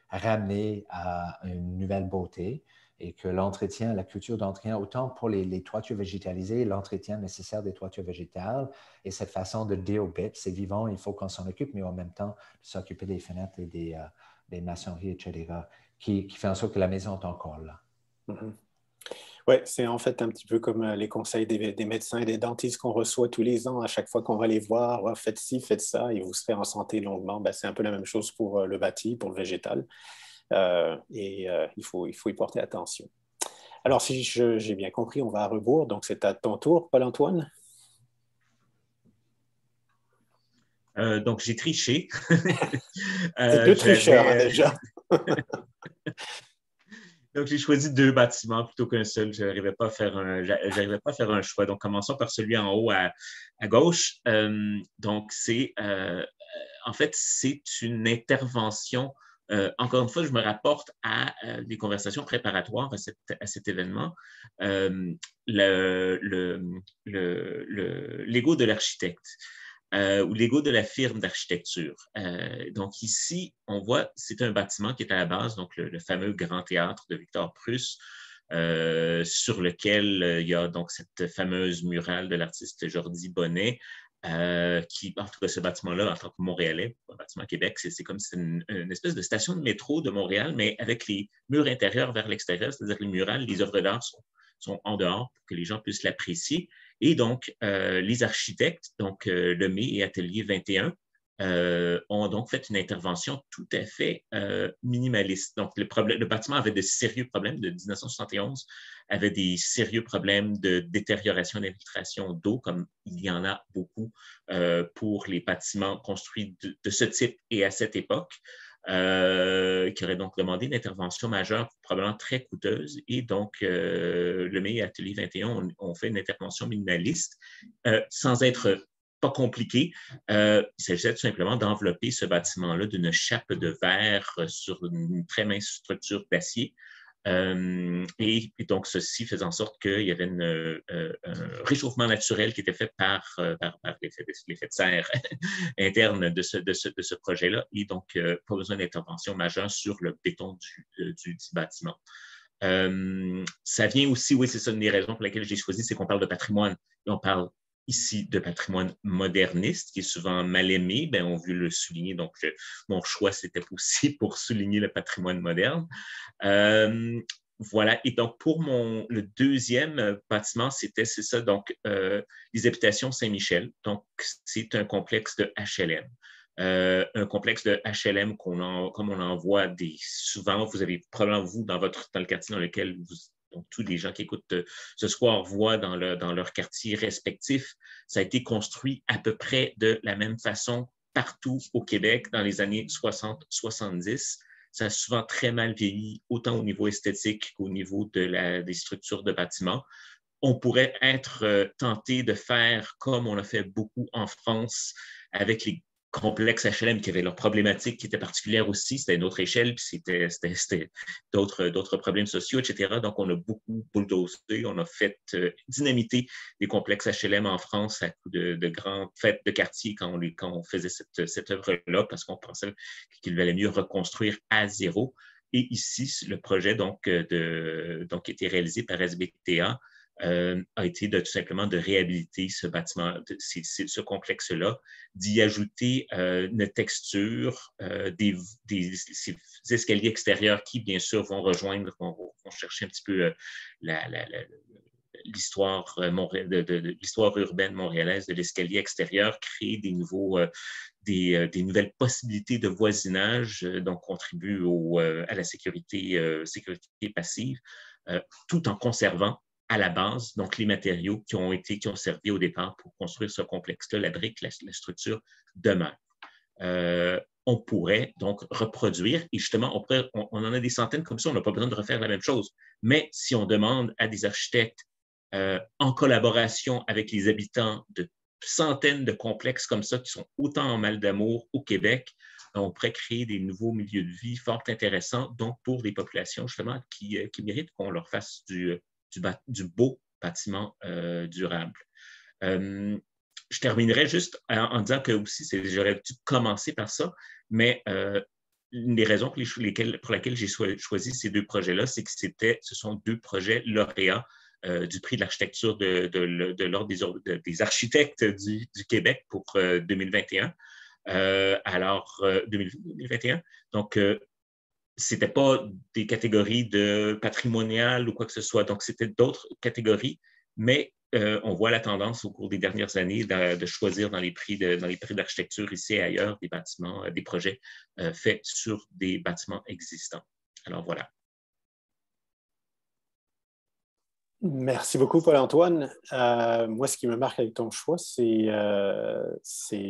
ramenée à une nouvelle beauté et que l'entretien, la culture d'entretien, autant pour les toitures végétalisées, l'entretien nécessaire des toitures végétales et cette façon de dire aux bêtes, c'est vivant, il faut qu'on s'en occupe, mais en même temps, de s'occuper des fenêtres et des maçonneries, etc., qui fait en sorte que la maison est encore là. Mm-hmm. Ouais, c'est en fait un petit peu comme les conseils des médecins et des dentistes qu'on reçoit tous les ans. À chaque fois qu'on va les voir, ouais, faites ci, faites ça, et vous serez en santé longuement. Ben, c'est un peu la même chose pour le bâti, pour le végétal. Il faut y porter attention. Alors, si j'ai bien compris, on va à rebours. Donc, c'est à ton tour, Paul-Antoine. Donc, j'ai triché. C'est deux tricheurs, hein, déjà. Donc, j'ai choisi 2 bâtiments plutôt qu'un seul. Je n'arrivais pas à faire un choix. Donc, commençons par celui en haut à gauche. Donc, en fait, c'est une intervention. Encore une fois, je me rapporte à des conversations préparatoires à cet événement. L'ego de l'architecte. Ou l'ego de la firme d'architecture. Donc ici, on voit, c'est un bâtiment qui est à la base, donc le fameux Grand Théâtre de Victor Pruss, sur lequel il y a donc cette fameuse murale de l'artiste Jordi Bonnet, qui, en tout cas, ce bâtiment-là, en tant que Montréalais, un bâtiment Québec, c'est comme si c'était une espèce de station de métro de Montréal, mais avec les murs intérieurs vers l'extérieur, c'est-à-dire les murales, les œuvres d'art sont en dehors pour que les gens puissent l'apprécier. Et donc, les architectes, donc Lemay et Atelier 21, ont donc fait une intervention tout à fait minimaliste. Donc, le bâtiment avait de sérieux problèmes de 1971, avait des sérieux problèmes de détérioration et d'infiltration d'eau, comme il y en a beaucoup pour les bâtiments construits de ce type et à cette époque. Qui aurait donc demandé une intervention majeure, probablement très coûteuse. Et donc, Lemay et Atelier 21 ont fait une intervention minimaliste sans être pas compliqué. Il s'agissait tout simplement d'envelopper ce bâtiment-là d'une chape de verre sur une très mince structure d'acier. Et donc, ceci faisait en sorte qu'il y avait un réchauffement naturel qui était fait par l'effet de serre interne de ce projet-là. Et donc, pas besoin d'intervention majeure sur le béton du bâtiment. Ça vient aussi, oui, c'est ça, une des raisons pour lesquelles j'ai choisi, c'est qu'on parle de patrimoine. Et on parle ici de patrimoine moderniste, qui est souvent mal aimé. Bien, on veut le souligner. Donc, mon choix, c'était aussi pour souligner le patrimoine moderne. Voilà. Et donc, pour le deuxième bâtiment, c'est ça, donc, les habitations Saint-Michel. Donc, c'est un complexe de HLM. Un complexe de HLM comme on en voit souvent. Vous avez probablement, vous, dans le quartier dans lequel donc, tous les gens qui écoutent ce soir voient dans leur quartier respectif. Ça a été construit à peu près de la même façon partout au Québec dans les années 60-70. Ça a souvent très mal vieilli, autant au niveau esthétique qu'au niveau des structures de bâtiments. On pourrait être tenté de faire comme on a fait beaucoup en France avec les complexes HLM qui avaient leurs problématiques qui étaient particulières aussi. C'était une autre échelle, puis c'était d'autres problèmes sociaux, etc. Donc, on a beaucoup bulldozé, on a fait dynamiter les complexes HLM en France à coup de grandes fêtes de quartier quand on faisait cette œuvre-là, parce qu'on pensait qu'il valait mieux reconstruire à zéro. Et ici, le projet donc, qui a été réalisé par SBTA a été tout simplement de réhabiliter ce bâtiment, ce complexe-là, d'y ajouter une texture, ces escaliers extérieurs qui, bien sûr, vont chercher un petit peu l'histoire l'histoire urbaine montréalaise de l'escalier extérieur, créer des nouvelles possibilités de voisinage, donc contribuer à la sécurité passive, tout en conservant à la base, donc les matériaux qui ont servi au départ pour construire ce complexe-là, la brique, la structure demeure. On pourrait donc reproduire, et justement, on en a des centaines comme ça, on n'a pas besoin de refaire la même chose. Mais si on demande à des architectes, en collaboration avec les habitants de centaines de complexes comme ça, qui sont autant en mal d'amour au Québec, on pourrait créer des nouveaux milieux de vie fort intéressants, donc pour des populations justement qui méritent qu'on leur fasse du beau bâtiment durable. Je terminerai juste en disant que aussi, j'aurais dû commencer par ça, mais une des raisons pour lesquelles j'ai choisi ces 2 projets-là, c'est que ce sont 2 projets lauréats du prix de l'architecture de l'Ordre des architectes du Québec pour 2021. 2021. Donc, c'était pas des catégories de patrimoniales ou quoi que ce soit. Donc, c'était d'autres catégories, mais on voit la tendance au cours des dernières années de choisir dans les prix d'architecture ici et ailleurs des bâtiments, des projets faits sur des bâtiments existants. Alors, voilà. Merci beaucoup, Paul-Antoine. Moi, ce qui me marque avec ton choix, c'est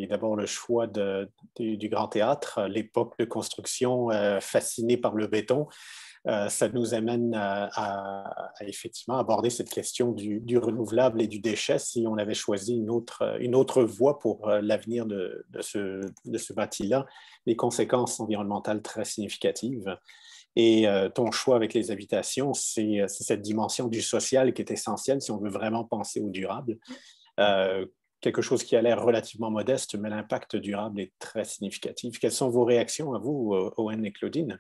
d'abord le choix du Grand Théâtre, l'époque de construction fascinée par le béton. Ça nous amène à effectivement aborder cette question du renouvelable et du déchet si on avait choisi une autre voie pour l'avenir de ce bâti-là, les conséquences environnementales très significatives. Et ton choix avec les habitations, c'est cette dimension du social qui est essentielle si on veut vraiment penser au durable. Quelque chose qui a l'air relativement modeste, mais l'impact durable est très significatif. Quelles sont vos réactions à vous, Owen et Claudine?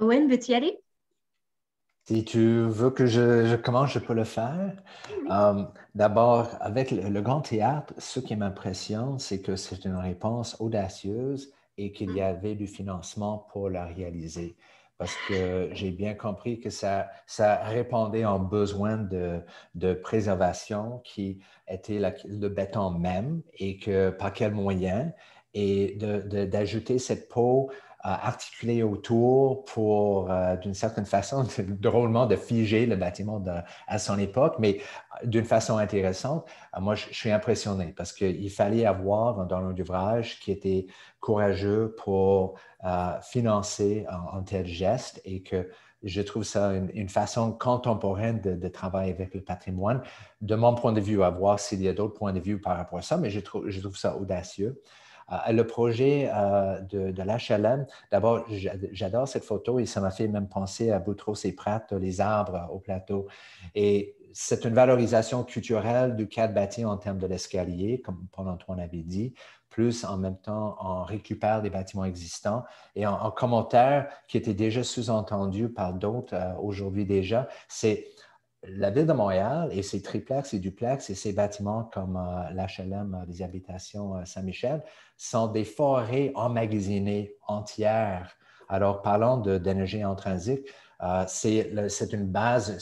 Owen, veux-tu y aller? Si tu veux que je commence, je peux le faire. Oui. D'abord, avec le Grand Théâtre, ce qui m'impressionne, c'est que c'est une réponse audacieuse et qu'il y avait du financement pour la réaliser. Parce que j'ai bien compris que ça répondait à un besoin de préservation qui était le béton même et que par quel moyen, et d'ajouter cette peau articulée autour pour, d'une certaine façon, drôlement de figer le bâtiment à son époque, mais d'une façon intéressante. Moi, je suis impressionné parce qu'il fallait avoir dans l'ouvrage qui était courageux pour financer un tel geste et que je trouve ça une façon contemporaine de travailler avec le patrimoine. De mon point de vue, à voir s'il y a d'autres points de vue par rapport à ça, mais je trouve ça audacieux. Le projet de l'HLM, d'abord, j'adore cette photo et ça m'a fait même penser à Boutros-et-Pratt, les arbres au plateau. Et c'est une valorisation culturelle du cadre bâti en termes de l'escalier, comme Paul-Antoine avait dit, plus en même temps, on récupère des bâtiments existants. Et en commentaire qui était déjà sous-entendu par d'autres aujourd'hui déjà, c'est la Ville de Montréal et ses triplex et duplex et ses bâtiments comme l'HLM des habitations Saint-Michel sont des forêts emmagasinées entières. Alors, parlant d'énergie intrinsique, c'est une base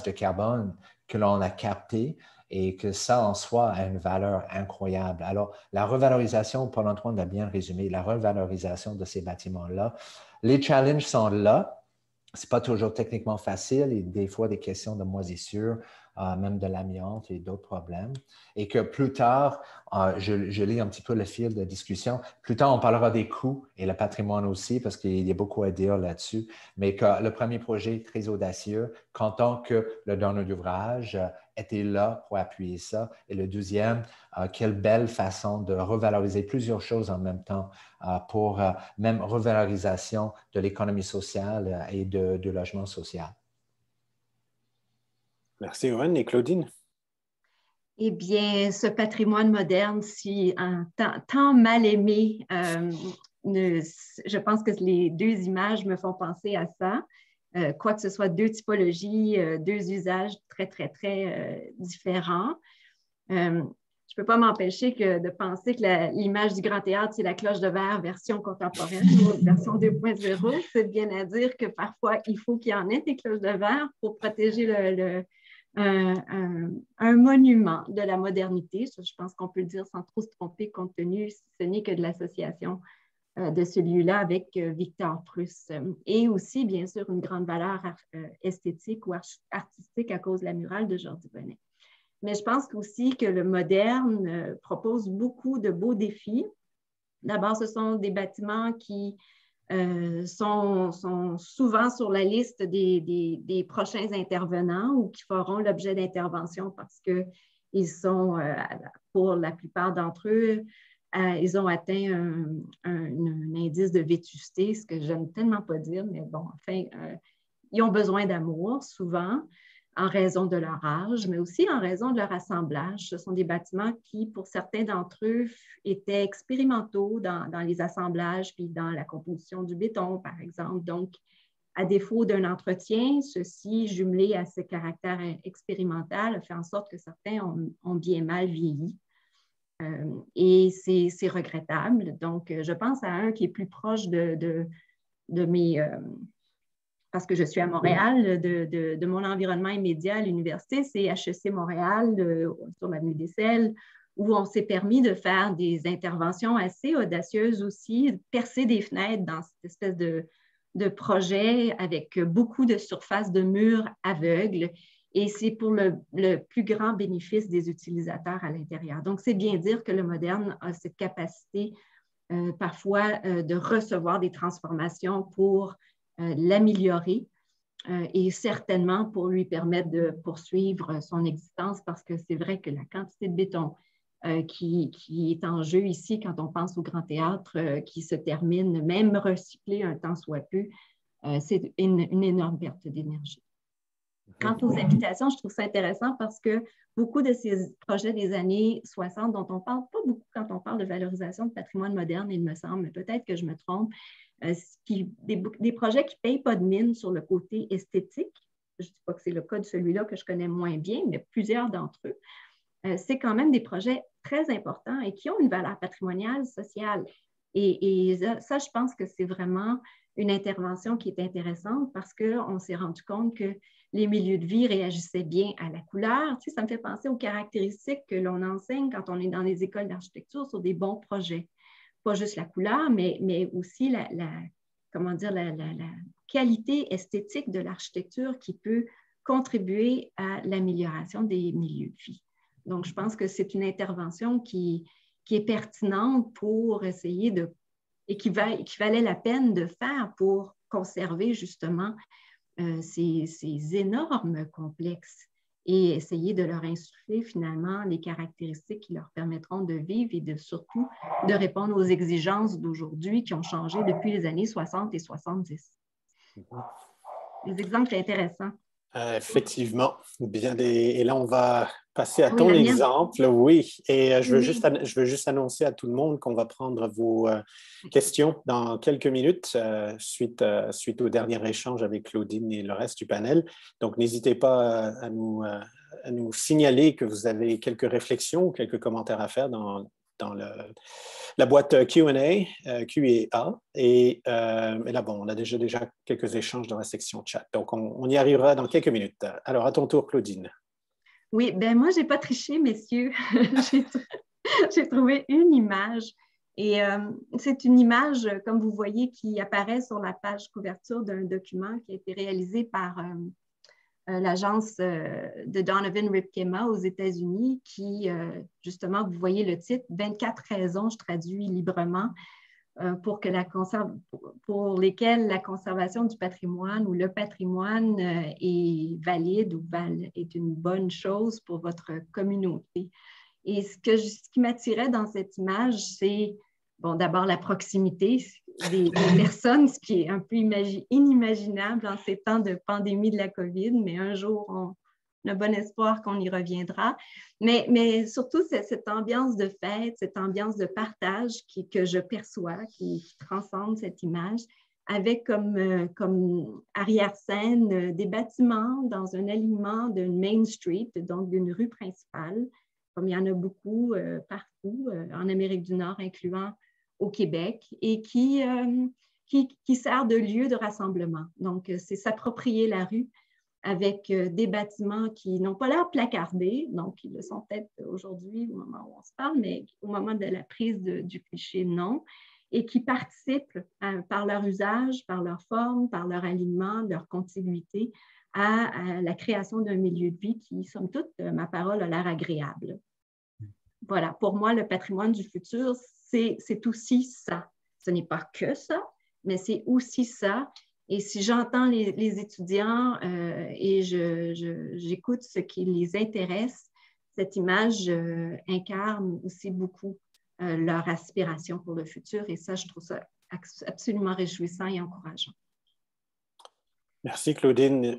de carbone que l'on a captée et que ça en soi a une valeur incroyable. Alors, la revalorisation, Paul-Antoine l'a bien résumé, la revalorisation de ces bâtiments-là, les challenges sont là. Ce n'est pas toujours techniquement facile et des fois des questions de moisissure, même de l'amiante et d'autres problèmes. Et que plus tard, je lis un petit peu le fil de discussion, plus tard on parlera des coûts et le patrimoine aussi parce qu'il y a beaucoup à dire là-dessus, mais que le premier projet est très audacieux, qu'entend que le donneur d'ouvrage était là pour appuyer ça. Et le deuxième, quelle belle façon de revaloriser plusieurs choses en même temps pour même revalorisation de l'économie sociale et de logement social. Merci, Owen. Et Claudine? Eh bien, ce patrimoine moderne, si tant mal aimé, je pense que les deux images me font penser à ça. Quoi que ce soit deux typologies, deux usages très, très, très différents. Je ne peux pas m'empêcher de penser que l'image du Grand Théâtre, c'est la cloche de verre version contemporaine ou version 2.0. C'est bien à dire que parfois, il faut qu'il y en ait des cloches de verre pour protéger un monument de la modernité. Je pense qu'on peut le dire sans trop se tromper, compte tenu, ce n'est que de l'association de celui-là avec Victor Pruss. Et aussi, bien sûr, une grande valeur esthétique ou artistique à cause de la murale de Jordi Bonnet. Mais je pense aussi que le moderne propose beaucoup de beaux défis. D'abord, ce sont des bâtiments qui sont souvent sur la liste des prochains intervenants ou qui feront l'objet d'intervention parce qu'ils sont, pour la plupart d'entre eux, ils ont atteint un indice de vétusté, ce que je n'aime tellement pas dire, mais bon, enfin, ils ont besoin d'amour souvent en raison de leur âge, mais aussi en raison de leur assemblage. Ce sont des bâtiments qui, pour certains d'entre eux, étaient expérimentaux dans les assemblages puis dans la composition du béton, par exemple. Donc, à défaut d'un entretien, ceci, jumelé à ce caractère expérimental, a fait en sorte que certains ont bien mal vieilli. Et c'est regrettable. Donc, je pense à un qui est plus proche de mes... parce que je suis à Montréal, de mon environnement immédiat à l'université, c'est HEC Montréal, sur l'avenue des Selles, où on s'est permis de faire des interventions assez audacieuses aussi, de percer des fenêtres dans cette espèce de projet avec beaucoup de surfaces de murs aveugles. Et c'est pour le plus grand bénéfice des utilisateurs à l'intérieur. Donc, c'est bien dire que le moderne a cette capacité parfois de recevoir des transformations pour l'améliorer et certainement pour lui permettre de poursuivre son existence, parce que c'est vrai que la quantité de béton qui est en jeu ici quand on pense au Grand Théâtre qui se termine, même recyclé un tant soit peu, c'est une énorme perte d'énergie. Quant aux habitations, je trouve ça intéressant parce que beaucoup de ces projets des années 60 dont on ne parle pas beaucoup quand on parle de valorisation de patrimoine moderne, il me semble, mais peut-être que je me trompe, des projets qui ne payent pas de mine sur le côté esthétique. Je ne dis pas que c'est le cas de celui-là que je connais moins bien, mais plusieurs d'entre eux. C'est quand même des projets très importants et qui ont une valeur patrimoniale, sociale. Et ça, je pense que c'est vraiment une intervention qui est intéressante parce qu'on s'est rendu compte que les milieux de vie réagissaient bien à la couleur. Tu sais, ça me fait penser aux caractéristiques que l'on enseigne quand on est dans les écoles d'architecture sur des bons projets. Pas juste la couleur, mais aussi la qualité esthétique de l'architecture qui peut contribuer à l'amélioration des milieux de vie. Donc, je pense que c'est une intervention qui est pertinente pour essayer et qui valait la peine de faire pour conserver justement ces énormes complexes et essayer de leur insuffler finalement les caractéristiques qui leur permettront de vivre et surtout de répondre aux exigences d'aujourd'hui qui ont changé depuis les années 60 et 70. Des exemples intéressants. Effectivement. Bien, et là, on va passer à ton exemple. Oui, et je veux juste annoncer à tout le monde qu'on va prendre vos questions dans quelques minutes suite au dernier échange avec Claudine et le reste du panel. Donc, n'hésitez pas à nous signaler que vous avez quelques réflexions ou quelques commentaires à faire dans la boîte Q&A, Q&A. Et là, bon, on a déjà quelques échanges dans la section chat. Donc, on y arrivera dans quelques minutes. Alors, à ton tour, Claudine. Oui, bien, moi, je n'ai pas triché, messieurs. J'ai trouvé une image. Et c'est une image, comme vous voyez, qui apparaît sur la page couverture d'un document qui a été réalisé par l'agence de Donovan Ripkema aux États-Unis qui, justement, vous voyez le titre, 24 raisons, je traduis librement, pour lesquelles la conservation du patrimoine ou le patrimoine est valide ou est une bonne chose pour votre communauté. Et ce qui m'attirait dans cette image, c'est d'abord la proximité des personnes, ce qui est un peu inimaginable en ces temps de pandémie de la COVID, mais un jour, on a bon espoir qu'on y reviendra. Mais surtout, cette ambiance de fête, cette ambiance de partage que je perçois, qui transcende cette image, avec comme arrière-scène des bâtiments dans un alignement d'une Main Street, donc d'une rue principale, comme il y en a beaucoup partout en Amérique du Nord, incluant au Québec, et qui sert de lieu de rassemblement. Donc, c'est s'approprier la rue avec des bâtiments qui n'ont pas l'air placardés, donc ils le sont peut-être aujourd'hui au moment où on se parle, mais au moment de la prise du cliché, non, et qui participent par leur usage, par leur forme, par leur alignement, leur contiguïté à la création d'un milieu de vie qui, somme toute, ma parole a l'air agréable. Voilà, pour moi, le patrimoine du futur, c'est aussi ça. Ce n'est pas que ça, mais c'est aussi ça. Et si j'entends les étudiants et j'écoute ce qui les intéresse, cette image incarne aussi beaucoup leur aspiration pour le futur. Et ça, je trouve ça absolument réjouissant et encourageant. Merci, Claudine.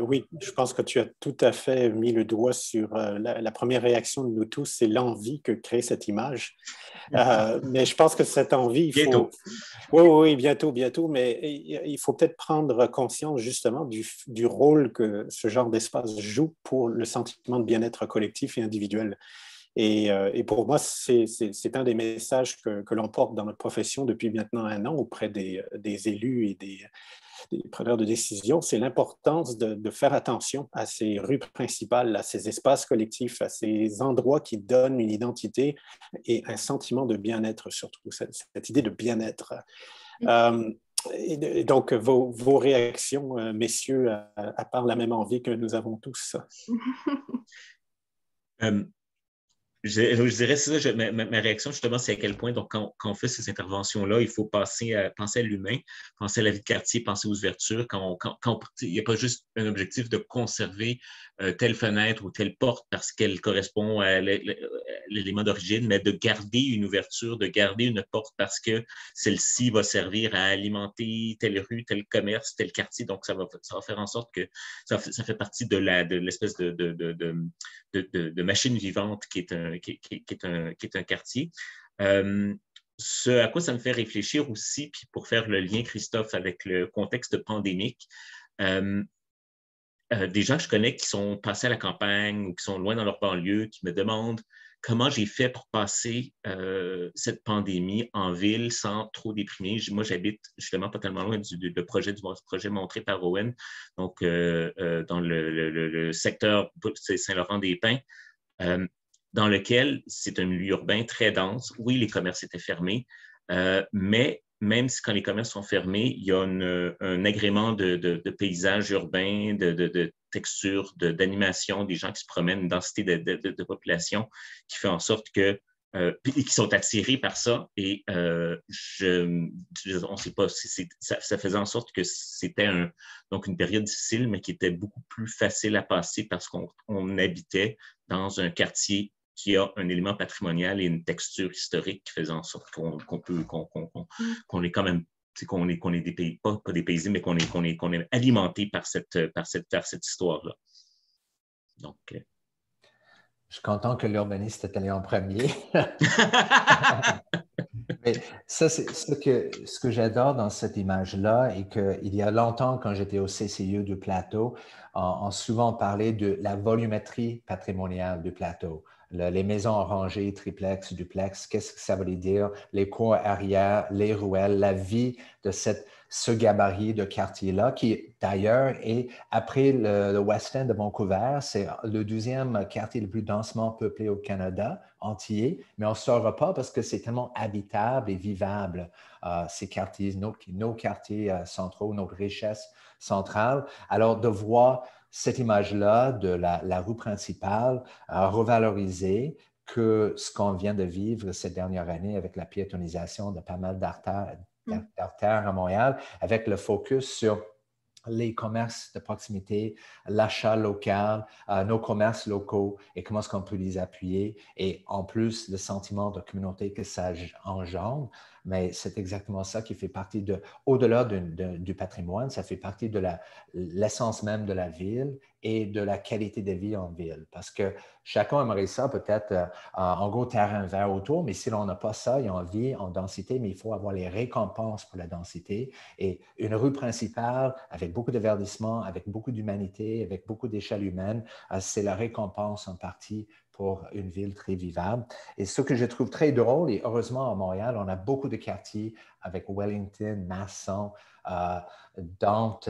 Oui, je pense que tu as tout à fait mis le doigt sur la première réaction de nous tous, c'est l'envie que crée cette image. Mais je pense que cette envie, bientôt. Oui, bientôt, mais il faut peut-être prendre conscience justement du rôle que ce genre d'espace joue pour le sentiment de bien-être collectif et individuel. Et pour moi, c'est un des messages que l'on porte dans notre profession depuis maintenant 1 an auprès des élus et des preneurs de décision, c'est l'importance de faire attention à ces rues principales, à ces espaces collectifs, à ces endroits qui donnent une identité et un sentiment de bien-être, surtout cette idée de bien-être. Et donc, vos réactions, messieurs, à part la même envie que nous avons tous. Je dirais, c'est ça, ma réaction, justement, c'est à quel point, donc, quand on fait ces interventions-là, il faut penser à l'humain, penser à la vie de quartier, penser aux ouvertures. Il n'y a pas juste un objectif de conserver telle fenêtre ou telle porte parce qu'elle correspond à l'élément d'origine, mais de garder une ouverture, de garder une porte parce que celle-ci va servir à alimenter telle rue, tel commerce, tel quartier. Donc, ça va faire en sorte que ça fait partie de l'espèce de machine vivante qui est un quartier. Ce à quoi ça me fait réfléchir aussi, puis pour faire le lien, Christophe, avec le contexte pandémique, des gens que je connais qui sont passés à la campagne ou qui sont loin dans leur banlieue, qui me demandent comment j'ai fait pour passer cette pandémie en ville sans trop déprimer. Moi, j'habite justement pas tellement loin du projet montré par Owen, donc dans le secteur Saint-Laurent-des-Pins, dans lequel c'est un milieu urbain très dense. Oui, les commerces étaient fermés, mais même si quand les commerces sont fermés, il y a un agrément de paysages urbains, de textures, d'animation, des gens qui se promènent, une densité de population qui fait en sorte que qui sont attirés par ça. Et on ne sait pas si ça faisait en sorte que c'était donc une période difficile, mais qui était beaucoup plus facile à passer parce qu'on habitait dans un quartier qui a un élément patrimonial et une texture historique qui faisait en sorte qu'on est quand même, qu'on est pas dépaysé, mais qu'on est alimenté par cette histoire-là. Donc, je suis content que l'urbaniste est allé en premier. Mais ça, c'est ce que j'adore dans cette image-là et qu'il y a longtemps, quand j'étais au CCIE du Plateau, on souvent parlait de la volumétrie patrimoniale du plateau. Les maisons rangées, triplex, duplex, qu'est-ce que ça veut dire? Les cours arrière, les ruelles, la vie de ce gabarit de quartier-là, qui d'ailleurs est, après le West End de Vancouver, c'est le 2e quartier le plus densément peuplé au Canada entier, mais on ne saura pas parce que c'est tellement habitable et vivable, ces quartiers, nos quartiers centraux, notre richesse centrale. Alors, de voir cette image-là de la rue principale revalorisée, que ce qu'on vient de vivre cette dernière année avec la piétonisation de pas mal d'artères à Montréal, avec le focus sur les commerces de proximité, l'achat local, nos commerces locaux et comment est-ce qu'on peut les appuyer et en plus le sentiment de communauté que ça engendre. Mais c'est exactement ça qui fait partie au-delà du patrimoine, ça fait partie de l'essence même de la ville et de la qualité de vie en ville. Parce que chacun aimerait ça peut-être en gros terrain vert autour, mais si l'on n'a pas ça, il y a en vie, en densité, mais il faut avoir les récompenses pour la densité. Et une rue principale avec beaucoup de verdissement, avec beaucoup d'humanité, avec beaucoup d'échelle humaine, c'est la récompense en partie pour une ville très vivable. Et ce que je trouve très drôle, et heureusement à Montréal, on a beaucoup de quartiers avec Wellington, Masson, Dante,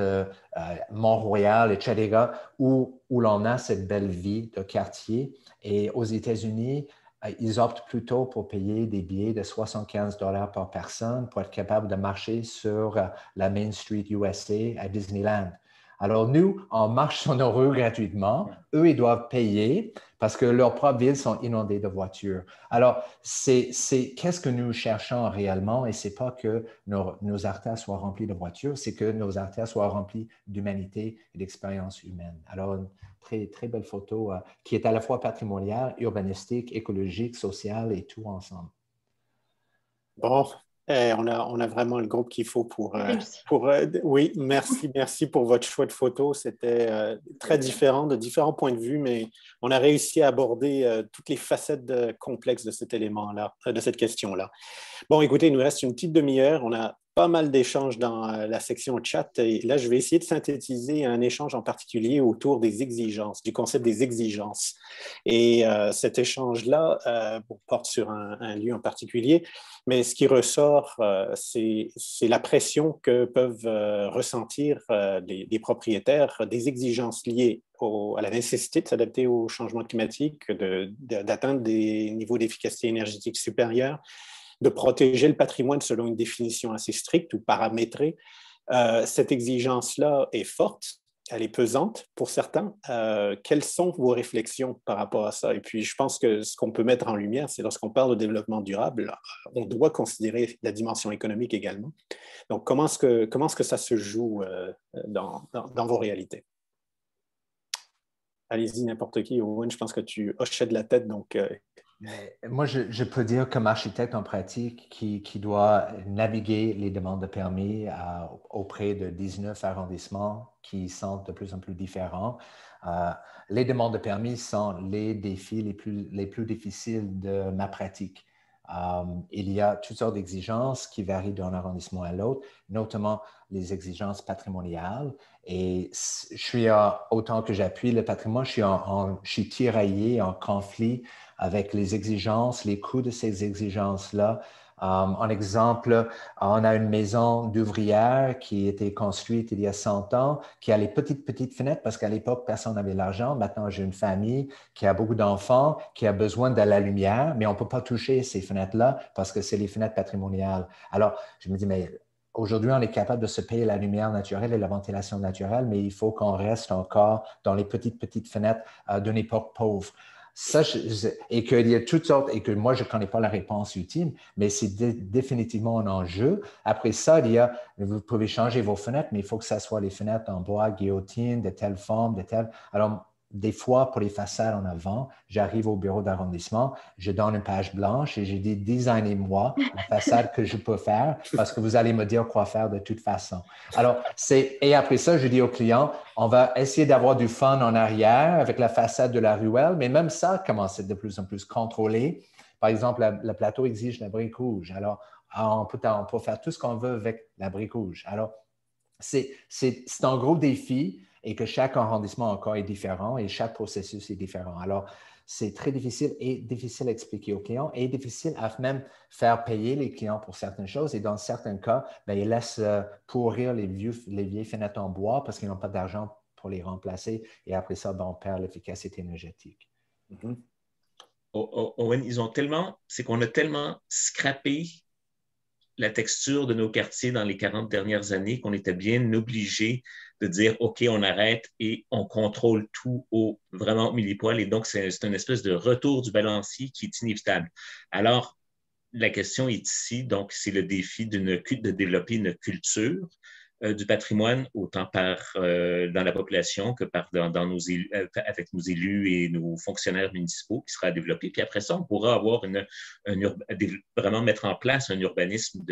Mont-Royal, etc., où l'on a cette belle vie de quartier. Et aux États-Unis, ils optent plutôt pour payer des billets de 75 $ par personne pour être capable de marcher sur la Main Street USA à Disneyland. Alors, nous, on marche sur nos rues gratuitement. Eux, ils doivent payer parce que leurs propres villes sont inondées de voitures. Alors, c'est qu'est-ce que nous cherchons réellement? Et ce n'est pas que nos artères soient remplies de voitures, c'est que nos artères soient remplies d'humanité et d'expérience humaine. Alors, une très, très belle photo qui est à la fois patrimoniale, urbanistique, écologique, sociale et tout ensemble. Bon. On a vraiment le groupe qu'il faut pour oui, merci pour votre choix de photos. C'était très différent, de différents points de vue, mais on a réussi à aborder toutes les facettes complexes de cet élément-là, de cette question-là. Bon, écoutez, il nous reste une petite demi-heure. On a pas mal d'échanges dans la section chat. Et là, je vais essayer de synthétiser un échange en particulier autour des exigences, du concept des exigences. Et cet échange-là porte sur un lieu en particulier, mais ce qui ressort, c'est la pression que peuvent ressentir les propriétaires, des exigences liées à la nécessité de s'adapter au changement climatique, d'atteindre des niveaux d'efficacité énergétique supérieurs, de protéger le patrimoine selon une définition assez stricte ou paramétrée. Cette exigence-là est forte, elle est pesante pour certains. Quelles sont vos réflexions par rapport à ça? Et puis, je pense que ce qu'on peut mettre en lumière, c'est lorsqu'on parle de développement durable, on doit considérer la dimension économique également. Donc, comment est-ce que ça se joue dans vos réalités? Allez-y, n'importe qui. Owen, je pense que tu hochais de la tête, donc... Mais moi, je peux dire comme architecte en pratique qui doit naviguer les demandes de permis auprès de 19 arrondissements qui sont de plus en plus différents. Les demandes de permis sont les défis les plus difficiles de ma pratique. Il y a toutes sortes d'exigences qui varient d'un arrondissement à l'autre, notamment les exigences patrimoniales. Et je suis, autant que j'appuie le patrimoine, je suis tiraillé, en conflit avec les exigences, les coûts de ces exigences-là. En exemple, on a une maison d'ouvrière qui a été construite il y a 100 ans, qui a les petites fenêtres, parce qu'à l'époque, personne n'avait l'argent. Maintenant, j'ai une famille qui a beaucoup d'enfants, qui a besoin de la lumière, mais on ne peut pas toucher ces fenêtres-là parce que c'est les fenêtres patrimoniales. Alors, je me dis, mais aujourd'hui, on est capable de se payer la lumière naturelle et la ventilation naturelle, mais il faut qu'on reste encore dans les petites fenêtres d'une époque pauvre. Ça, et qu'il y a toutes sortes, et que moi, je ne connais pas la réponse ultime, mais c'est définitivement un enjeu. Après ça, vous pouvez changer vos fenêtres, mais il faut que ça soit les fenêtres en bois, guillotine, de telle forme, de telle. Alors, des fois, pour les façades en avant, j'arrive au bureau d'arrondissement, je donne une page blanche et je dis « designez-moi la façade que je peux faire parce que vous allez me dire quoi faire de toute façon. » Alors, et après ça, je dis au client, on va essayer d'avoir du fun en arrière avec la façade de la ruelle, mais même ça commence à être de plus en plus contrôlé. Par exemple, le plateau exige la brique rouge. Alors, on peut faire tout ce qu'on veut avec la brique rouge. Alors, c'est un gros défi et que chaque arrondissement encore est différent et chaque processus est différent. Alors, c'est très difficile à expliquer aux clients et difficile à même faire payer les clients pour certaines choses. Et dans certains cas, ils laissent pourrir les vieilles fenêtres en bois parce qu'ils n'ont pas d'argent pour les remplacer. Et après ça, on perd l'efficacité énergétique. Mm-hmm. Owen, c'est qu'on a tellement scrappé la texture de nos quartiers dans les 40 dernières années qu'on était bien obligé de dire, OK, on arrête et on contrôle tout au vraiment millipoil. Et donc, c'est une espèce de retour du balancier qui est inévitable. Alors, la question est ici, donc, c'est le défi de développer une culture du patrimoine, autant dans la population que avec nos élus et nos fonctionnaires municipaux qui sera développé. Puis après ça, on pourra avoir vraiment mettre en place un urbanisme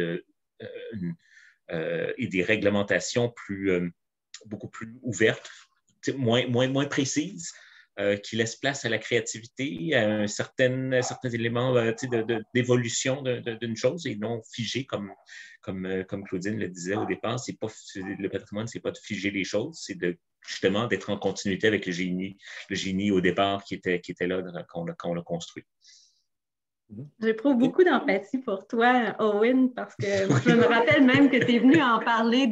et des réglementations beaucoup plus ouvertes, moins précises, qui laissent place à la créativité, à certains éléments d'évolution d'une chose et non figés comme Claudine le disait au départ. Le patrimoine, ce n'est pas de figer les choses, c'est justement d'être en continuité avec le génie au départ qui était là quand on l'a construit. J'éprouve beaucoup d'empathie pour toi, Owen, parce que je me rappelle même que tu es venu en parler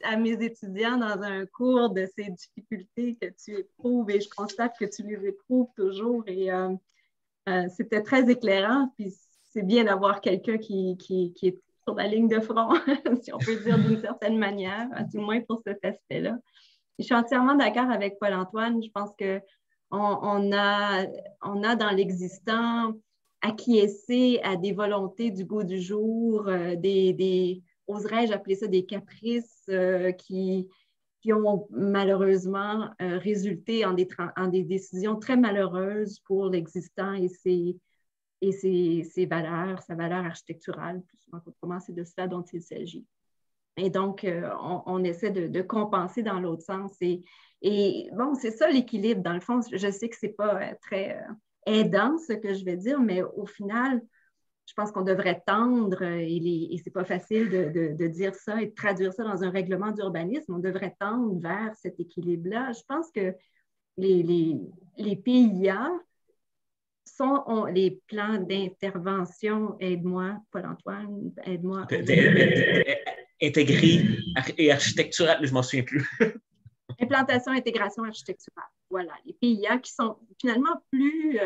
à mes étudiants dans un cours de ces difficultés que tu éprouves et je constate que tu les éprouves toujours et c'était très éclairant. Puis c'est bien d'avoir quelqu'un qui est sur la ligne de front, si on peut dire d'une certaine manière, à tout le moins pour cet aspect-là. Je suis entièrement d'accord avec Paul-Antoine. Je pense qu'on a dans l'existant acquiescer à des volontés du goût du jour, oserais-je appeler ça des caprices qui ont malheureusement résulté en des décisions très malheureuses pour l'existant et ses valeurs, sa valeur architecturale. Autrement, c'est de cela dont il s'agit. Et donc, on essaie de compenser dans l'autre sens. Et bon, c'est ça l'équilibre. Dans le fond, je sais que ce n'est pas très aidant, ce que je vais dire, mais au final, je pense qu'on devrait tendre, et ce n'est pas facile de dire ça et de traduire ça dans un règlement d'urbanisme, on devrait tendre vers cet équilibre-là. Je pense que les PIA ont les plans d'intervention, aide-moi, Paul-Antoine, aide-moi. Intégré et architectural, je ne m'en souviens plus. Implantation, intégration architecturale. Voilà, les PIA qui sont finalement qui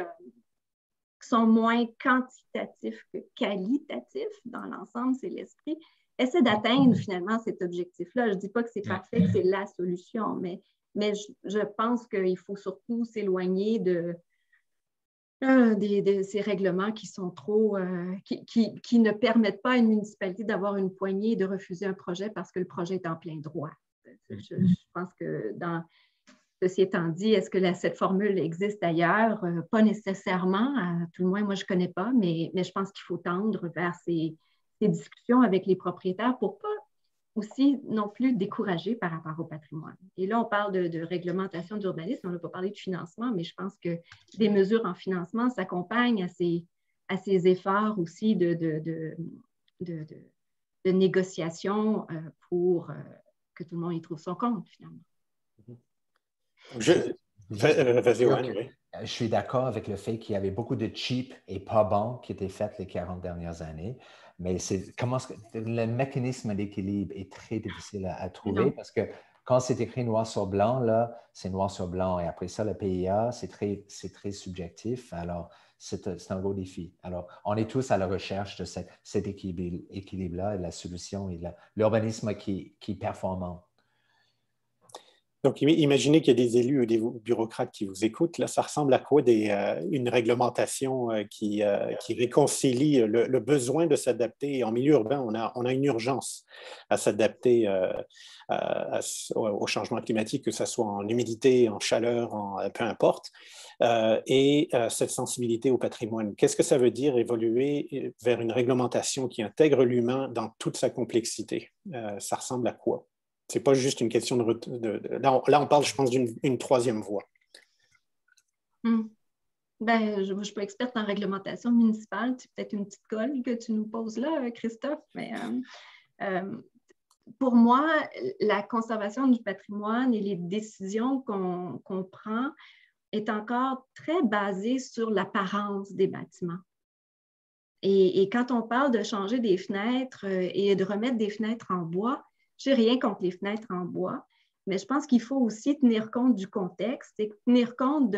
sont moins quantitatifs que qualitatifs dans l'ensemble, c'est l'esprit, essaient d'atteindre finalement cet objectif-là. Je ne dis pas que c'est parfait, que c'est la solution, mais je pense qu'il faut surtout s'éloigner de ces règlements qui sont trop, qui ne permettent pas à une municipalité d'avoir une poignée de refuser un projet parce que le projet est en plein droit. Je pense que ceci étant dit, est-ce que cette formule existe ailleurs? Pas nécessairement, tout le moins moi je ne connais pas, mais je pense qu'il faut tendre vers ces discussions avec les propriétaires pour ne pas aussi non plus décourager par rapport au patrimoine. Et là, on parle de réglementation d'urbanisme, on n'a pas parlé de financement, mais je pense que des mesures en financement s'accompagnent à ces efforts aussi de négociation pour que tout le monde y trouve son compte, finalement. Vas-y, Juan, oui. Je suis d'accord avec le fait qu'il y avait beaucoup de cheap et pas bon qui étaient faits les 40 dernières années, mais le mécanisme d'équilibre est très difficile à trouver parce que quand c'est écrit noir sur blanc, là, c'est noir sur blanc. Et après ça, le PIA, c'est très subjectif. Alors, c'est un gros défi. Alors, on est tous à la recherche de cet équilibre-là et la solution et l'urbanisme qui est performant. Donc, imaginez qu'il y a des élus ou des bureaucrates qui vous écoutent. Là, ça ressemble à quoi une réglementation qui réconcilie le besoin de s'adapter? En milieu urbain, on a une urgence à s'adapter au changement climatique, que ce soit en humidité, en chaleur, peu importe, et cette sensibilité au patrimoine. Qu'est-ce que ça veut dire évoluer vers une réglementation qui intègre l'humain dans toute sa complexité? Ça ressemble à quoi? Ce n'est pas juste une question là, on parle, je pense, d'une troisième voie. Ben, je ne suis pas experte en réglementation municipale. C'est peut-être une petite colle que tu nous poses là, Christophe. Mais pour moi, la conservation du patrimoine et les décisions qu'on prend est encore très basée sur l'apparence des bâtiments. Et quand on parle de changer des fenêtres et de remettre des fenêtres en bois, je n'ai rien contre les fenêtres en bois, mais je pense qu'il faut aussi tenir compte du contexte et tenir compte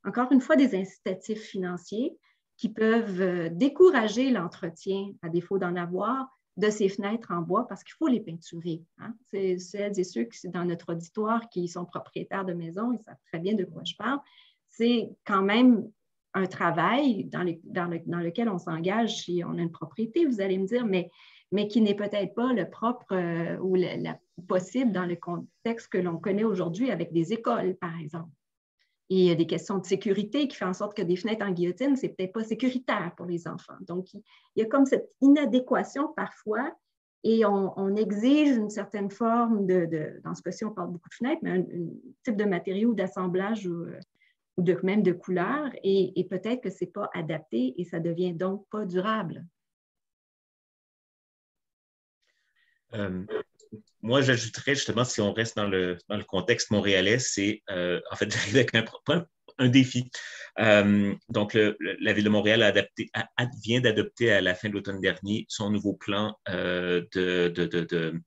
encore une fois, des incitatifs financiers qui peuvent décourager l'entretien, à défaut d'en avoir, de ces fenêtres en bois parce qu'il faut les peinturer. Hein? C'est celles et ceux qui sont dans notre auditoire qui sont propriétaires de maisons, ils savent très bien de quoi je parle. C'est quand même un travail dans lequel on s'engage si on a une propriété, vous allez me dire, mais qui n'est peut-être pas le propre ou la possible dans le contexte que l'on connaît aujourd'hui avec des écoles, par exemple. Et il y a des questions de sécurité qui font en sorte que des fenêtres en guillotine, ce n'est peut-être pas sécuritaire pour les enfants. Donc, il y a comme cette inadéquation parfois et on exige une certaine forme dans ce cas-ci, on parle beaucoup de fenêtres, mais un type de matériau d'assemblage ou même de couleur et peut-être que ce n'est pas adapté et ça ne devient donc pas durable. Moi, j'ajouterais justement, si on reste dans le contexte montréalais, c'est en fait j'arrive avec un défi. Donc, la Ville de Montréal vient d'adopter à la fin de l'automne dernier son nouveau plan de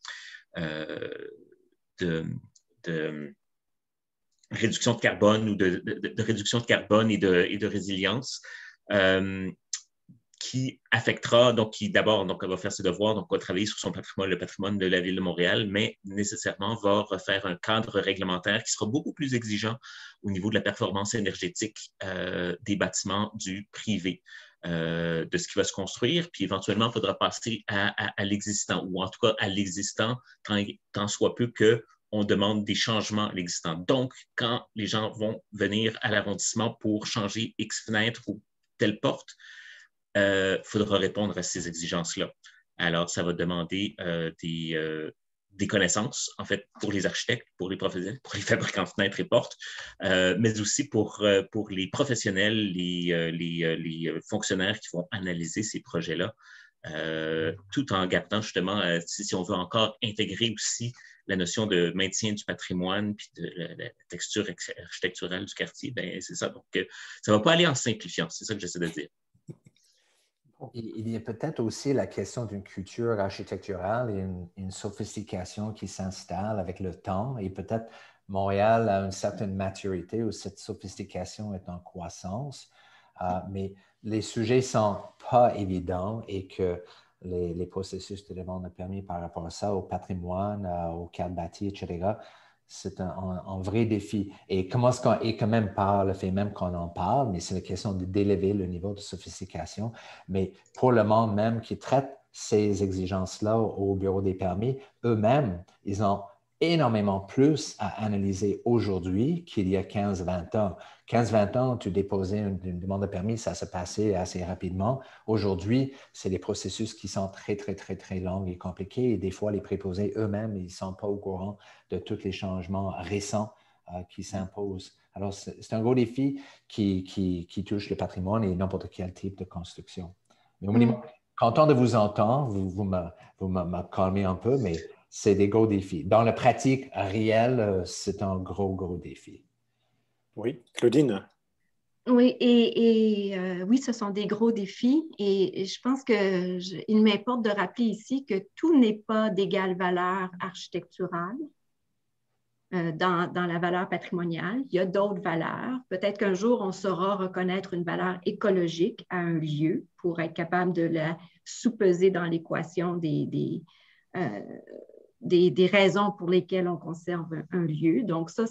réduction de carbone ou de réduction de carbone et de résilience. Qui affectera, donc qui d'abord elle va faire ses devoirs, donc va travailler sur son patrimoine, le patrimoine de la Ville de Montréal, mais nécessairement va refaire un cadre réglementaire qui sera beaucoup plus exigeant au niveau de la performance énergétique des bâtiments du privé, de ce qui va se construire, puis éventuellement, il faudra passer à l'existant, ou en tout cas à l'existant, tant soit peu qu'on demande des changements à l'existant. Donc, quand les gens vont venir à l'arrondissement pour changer X fenêtre ou telle porte, faudra répondre à ces exigences-là. Alors, ça va demander des connaissances, en fait, pour les architectes, pour les professionnels, pour les fabricants de fenêtres et portes, mais aussi pour les professionnels, les fonctionnaires qui vont analyser ces projets-là, tout en gardant justement, si on veut encore intégrer aussi la notion de maintien du patrimoine puis de la texture architecturale du quartier, ben c'est ça. Donc, ça ne va pas aller en simplifiant, c'est ça que j'essaie de dire. Il y a peut-être aussi la question d'une culture architecturale et une sophistication qui s'installe avec le temps. Et peut-être Montréal a une certaine maturité où cette sophistication est en croissance. Mais les sujets ne sont pas évidents et que les processus de demande de permis par rapport à ça, au patrimoine, aux cartes bâties, etc., c'est un vrai défi. Et comment est-ce qu'on est quand même par le fait même qu'on en parle, mais c'est la question d'élever le niveau de sophistication. Mais pour le monde même qui traite ces exigences-là au bureau des permis, eux-mêmes, ils ont énormément plus à analyser aujourd'hui qu'il y a 15-20 ans. 15-20 ans, tu déposais une demande de permis, ça se passait assez rapidement. Aujourd'hui, c'est des processus qui sont très, très, très, très longs et compliqués. Et des fois, les préposés eux-mêmes, ils ne sont pas au courant de tous les changements récents qui s'imposent. Alors, c'est un gros défi qui touche le patrimoine et n'importe quel type de construction. Mais au minimum, content de vous entendre, vous me calmez un peu, mais c'est des gros défis. Dans la pratique réelle, c'est un gros, gros défi. Oui, Claudine. Oui, oui, ce sont des gros défis et je pense qu'il m'importe de rappeler ici que tout n'est pas d'égale valeur architecturale dans la valeur patrimoniale. Il y a d'autres valeurs. Peut-être qu'un jour, on saura reconnaître une valeur écologique à un lieu pour être capable de la sous-peser dans l'équation des raisons pour lesquelles on conserve un lieu. Donc, ça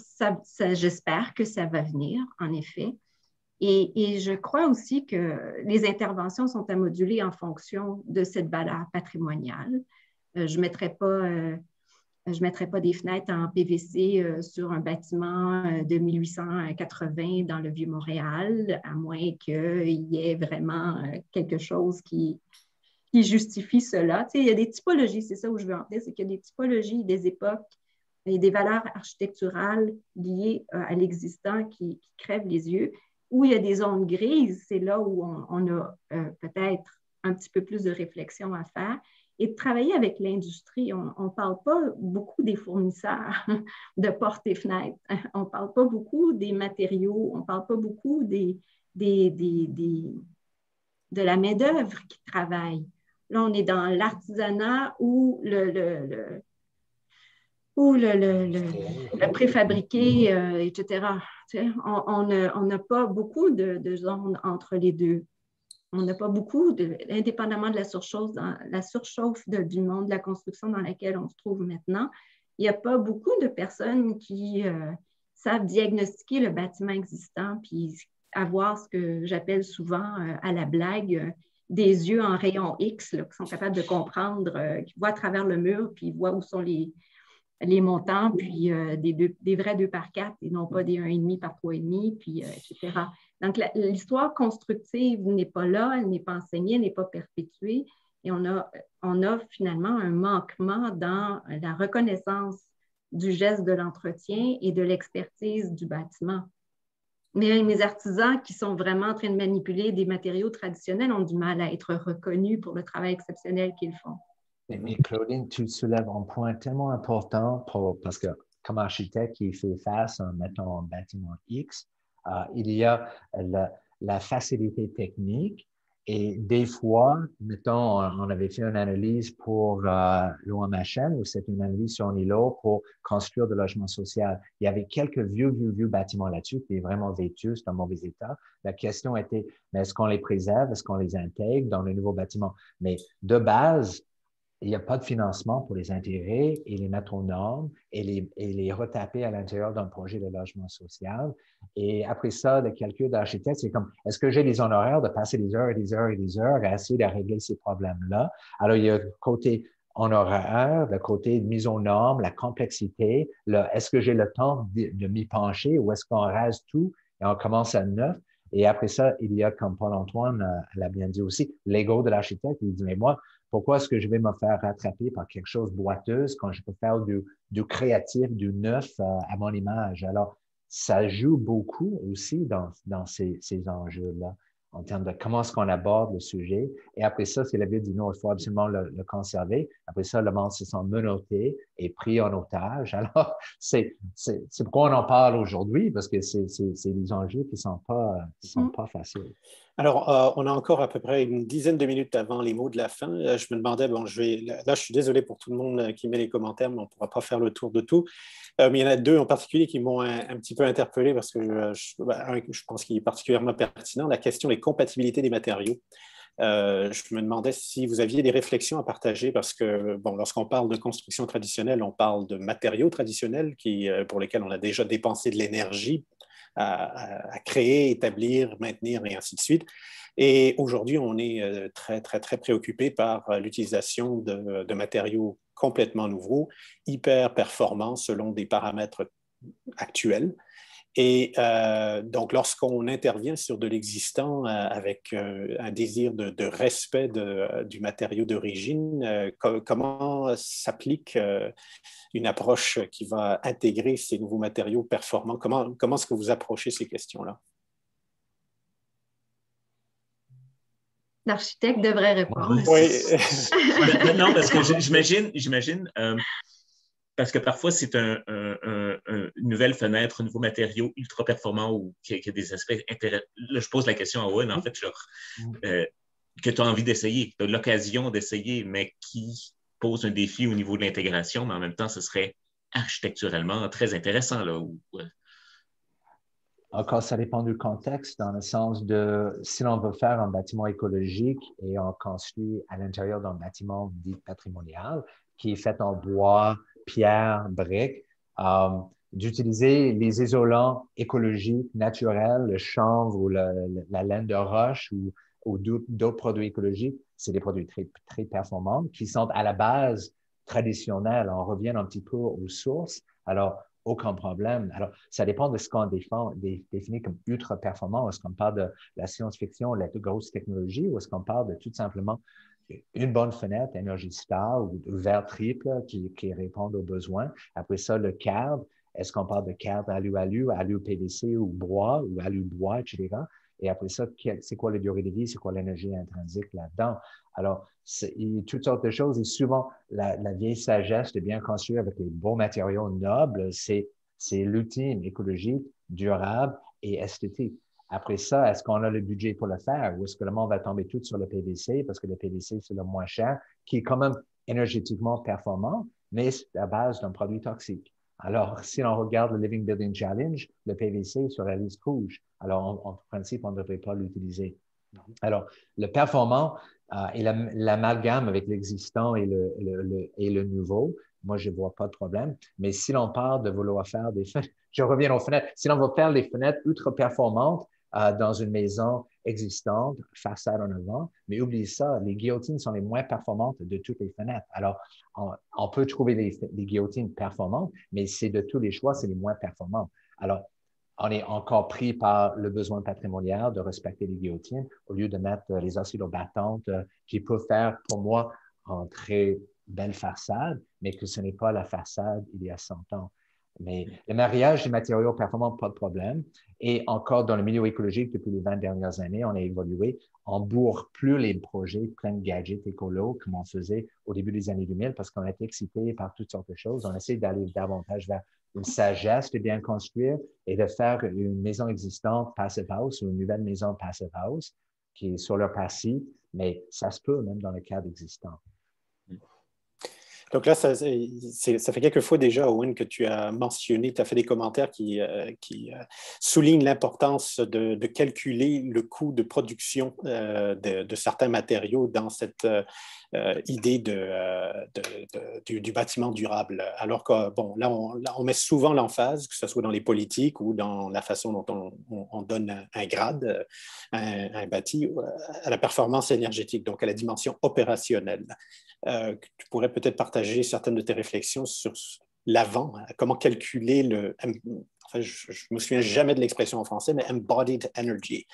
j'espère que ça va venir, en effet. Et je crois aussi que les interventions sont à moduler en fonction de cette valeur patrimoniale. Je ne mettrai pas des fenêtres en PVC sur un bâtiment de 1880 dans le Vieux-Montréal, à moins qu'il y ait vraiment quelque chose qui justifie cela. Tu sais, il y a des typologies, c'est ça où je veux en venir, c'est qu'il y a des typologies, des époques et des valeurs architecturales liées à l'existant qui crèvent les yeux. Où il y a des zones grises, c'est là où on a peut-être un petit peu plus de réflexion à faire et de travailler avec l'industrie. On ne parle pas beaucoup des fournisseurs de portes et fenêtres. On ne parle pas beaucoup des matériaux. On ne parle pas beaucoup de la main-d'œuvre qui travaille. Là, on est dans l'artisanat ou le préfabriqué, etc. On n'a pas beaucoup de zones entre les deux. On n'a pas beaucoup, indépendamment de la surchauffe du monde de la construction dans laquelle on se trouve maintenant, il n'y a pas beaucoup de personnes qui savent diagnostiquer le bâtiment existant puis avoir ce que j'appelle souvent à la blague des yeux en rayon X là, qui sont capables de comprendre, qui voient à travers le mur puis voient où sont les montants, puis des vrais 2 par 4 et non pas des 1,5 par 3,5, puis etc. Donc, l'histoire constructive n'est pas là, elle n'est pas enseignée, elle n'est pas perpétuée et on a finalement un manquement dans la reconnaissance du geste de l'entretien et de l'expertise du bâtiment. Mais mes artisans qui sont vraiment en train de manipuler des matériaux traditionnels ont du mal à être reconnus pour le travail exceptionnel qu'ils font. Mais Claudine, tu soulèves un point tellement important parce que comme architecte qui fait face à, mettons, un bâtiment X, il y a la facilité technique et des fois, mettons, on avait fait une analyse pour l'OMHN où c'est une analyse sur un îlot pour construire de logement social. Il y avait quelques vieux bâtiments là-dessus qui étaient vraiment vétustes, en mauvais état. La question était, mais est-ce qu'on les préserve, est-ce qu'on les intègre dans les nouveaux bâtiments? Mais de base, il n'y a pas de financement pour les intégrer et les mettre aux normes et les retaper à l'intérieur d'un projet de logement social. Et après ça, le calcul d'architecte, c'est comme, est-ce que j'ai les honoraires de passer des heures et des heures et des heures à essayer de régler ces problèmes-là? Alors, il y a le côté honoraire, le côté de mise aux normes, la complexité, est-ce que j'ai le temps de m'y pencher ou est-ce qu'on rase tout et on commence à neuf? Et après ça, il y a, comme Paul-Antoine l'a bien dit aussi, l'ego de l'architecte. Il dit, mais moi, pourquoi est-ce que je vais me faire rattraper par quelque chose de boiteuse quand je peux faire du créatif, du neuf à mon image? Alors, ça joue beaucoup aussi dans ces enjeux-là, en termes de comment est-ce qu'on aborde le sujet. Et après ça, si la ville dit non, il faut absolument le conserver. Après ça, le monde se sent menotté et pris en otage. Alors, c'est pourquoi on en parle aujourd'hui, parce que c'est des enjeux qui sont pas faciles. Alors, on a encore à peu près une dizaine de minutes avant les mots de la fin. Je me demandais, bon, là, je suis désolé pour tout le monde qui met les commentaires, mais on ne pourra pas faire le tour de tout. Mais il y en a deux en particulier qui m'ont un petit peu interpellé parce que je pense qu'il est particulièrement pertinent, la question des compatibilités des matériaux. Je me demandais si vous aviez des réflexions à partager parce que, bon, lorsqu'on parle de construction traditionnelle, on parle de matériaux traditionnels pour lesquels on a déjà dépensé de l'énergie à créer, établir, maintenir et ainsi de suite. Et aujourd'hui, on est très, très, très préoccupé par l'utilisation de matériaux complètement nouveaux, hyper performants selon des paramètres actuels. Et donc, lorsqu'on intervient sur de l'existant avec un désir de respect du matériau d'origine, comment s'applique une approche qui va intégrer ces nouveaux matériaux performants? Comment est-ce que vous approchez ces questions-là? L'architecte devrait répondre. Oui. Non, parce que j'imagine parce que parfois, c'est une nouvelle fenêtre, un nouveau matériau ultra performant ou qui a des aspects intéressants. Là, je pose la question à Owen, en fait, genre, que tu as envie d'essayer, tu as l'occasion d'essayer, mais qui pose un défi au niveau de l'intégration, mais en même temps, ce serait architecturalement très intéressant. Là, Encore, ça dépend du contexte, dans le sens de si l'on veut faire un bâtiment écologique et on construit à l'intérieur d'un bâtiment dit patrimonial qui est fait en bois, pierre, briques, d'utiliser les isolants écologiques, naturels, le chanvre ou la laine de roche ou d'autres produits écologiques, c'est des produits très, très performants qui sont à la base traditionnels. On revient un petit peu aux sources. Alors, aucun problème. Alors, ça dépend de ce qu'on définit comme ultra performant. Est-ce qu'on parle de la science-fiction, la plus grosse technologie, ou est-ce qu'on parle de tout simplement une bonne fenêtre, Energy Star ou verre triple qui répondent aux besoins. Après ça, le cadre, est-ce qu'on parle de cadre alu PVC ou bois ou alu-bois, etc. Et après ça, c'est quoi la durée de vie, c'est quoi l'énergie intrinsique là-dedans? Alors, il y a toutes sortes de choses et souvent, la vieille sagesse de bien construire avec les beaux matériaux nobles, c'est l'ultime écologique, durable et esthétique. Après ça, est-ce qu'on a le budget pour le faire ou est-ce que le monde va tomber tout sur le PVC parce que le PVC, c'est le moins cher, qui est quand même énergétiquement performant, mais c'est à base d'un produit toxique. Alors, si on regarde le Living Building Challenge, le PVC est sur la liste rouge. Alors, en principe, on ne devrait pas l'utiliser. Alors, le performant et l'amalgame avec l'existant et le nouveau, moi, je ne vois pas de problème. Mais si l'on parle de vouloir faire des fenêtres, je reviens aux fenêtres. Si l'on veut faire des fenêtres ultra performantes dans une maison existante, façade en avant, mais oubliez ça, les guillotines sont les moins performantes de toutes les fenêtres. Alors, on peut trouver des guillotines performantes, mais c'est de tous les choix, c'est les moins performantes. Alors, on est encore pris par le besoin patrimonial de respecter les guillotines au lieu de mettre les oscillobattantes qui peuvent faire, pour moi, une très belle façade, mais que ce n'est pas la façade il y a 100 ans. Mais le mariage des matériaux performants, pas de problème. Et encore dans le milieu écologique, depuis les 20 dernières années, on a évolué. On ne bourre plus les projets plein de gadgets écolos comme on faisait au début des années 2000 parce qu'on était excité par toutes sortes de choses. On essaie d'aller davantage vers une sagesse de bien construire et de faire une maison existante passive house ou une nouvelle maison passive house qui est sur leur passif, mais ça se peut même dans le cadre existant. Donc là, ça fait quelques fois déjà, Owen, que tu as mentionné, tu as fait des commentaires qui soulignent l'importance de calculer le coût de production de certains matériaux dans cette idée du bâtiment durable. Alors que, bon, là, on met souvent l'emphase, que ce soit dans les politiques ou dans la façon dont on donne un grade, un bâti, à la performance énergétique, donc à la dimension opérationnelle. Tu pourrais peut-être partager certaines de tes réflexions sur l'avant, comment calculer enfin, je ne me souviens jamais de l'expression en français, mais embodied energy,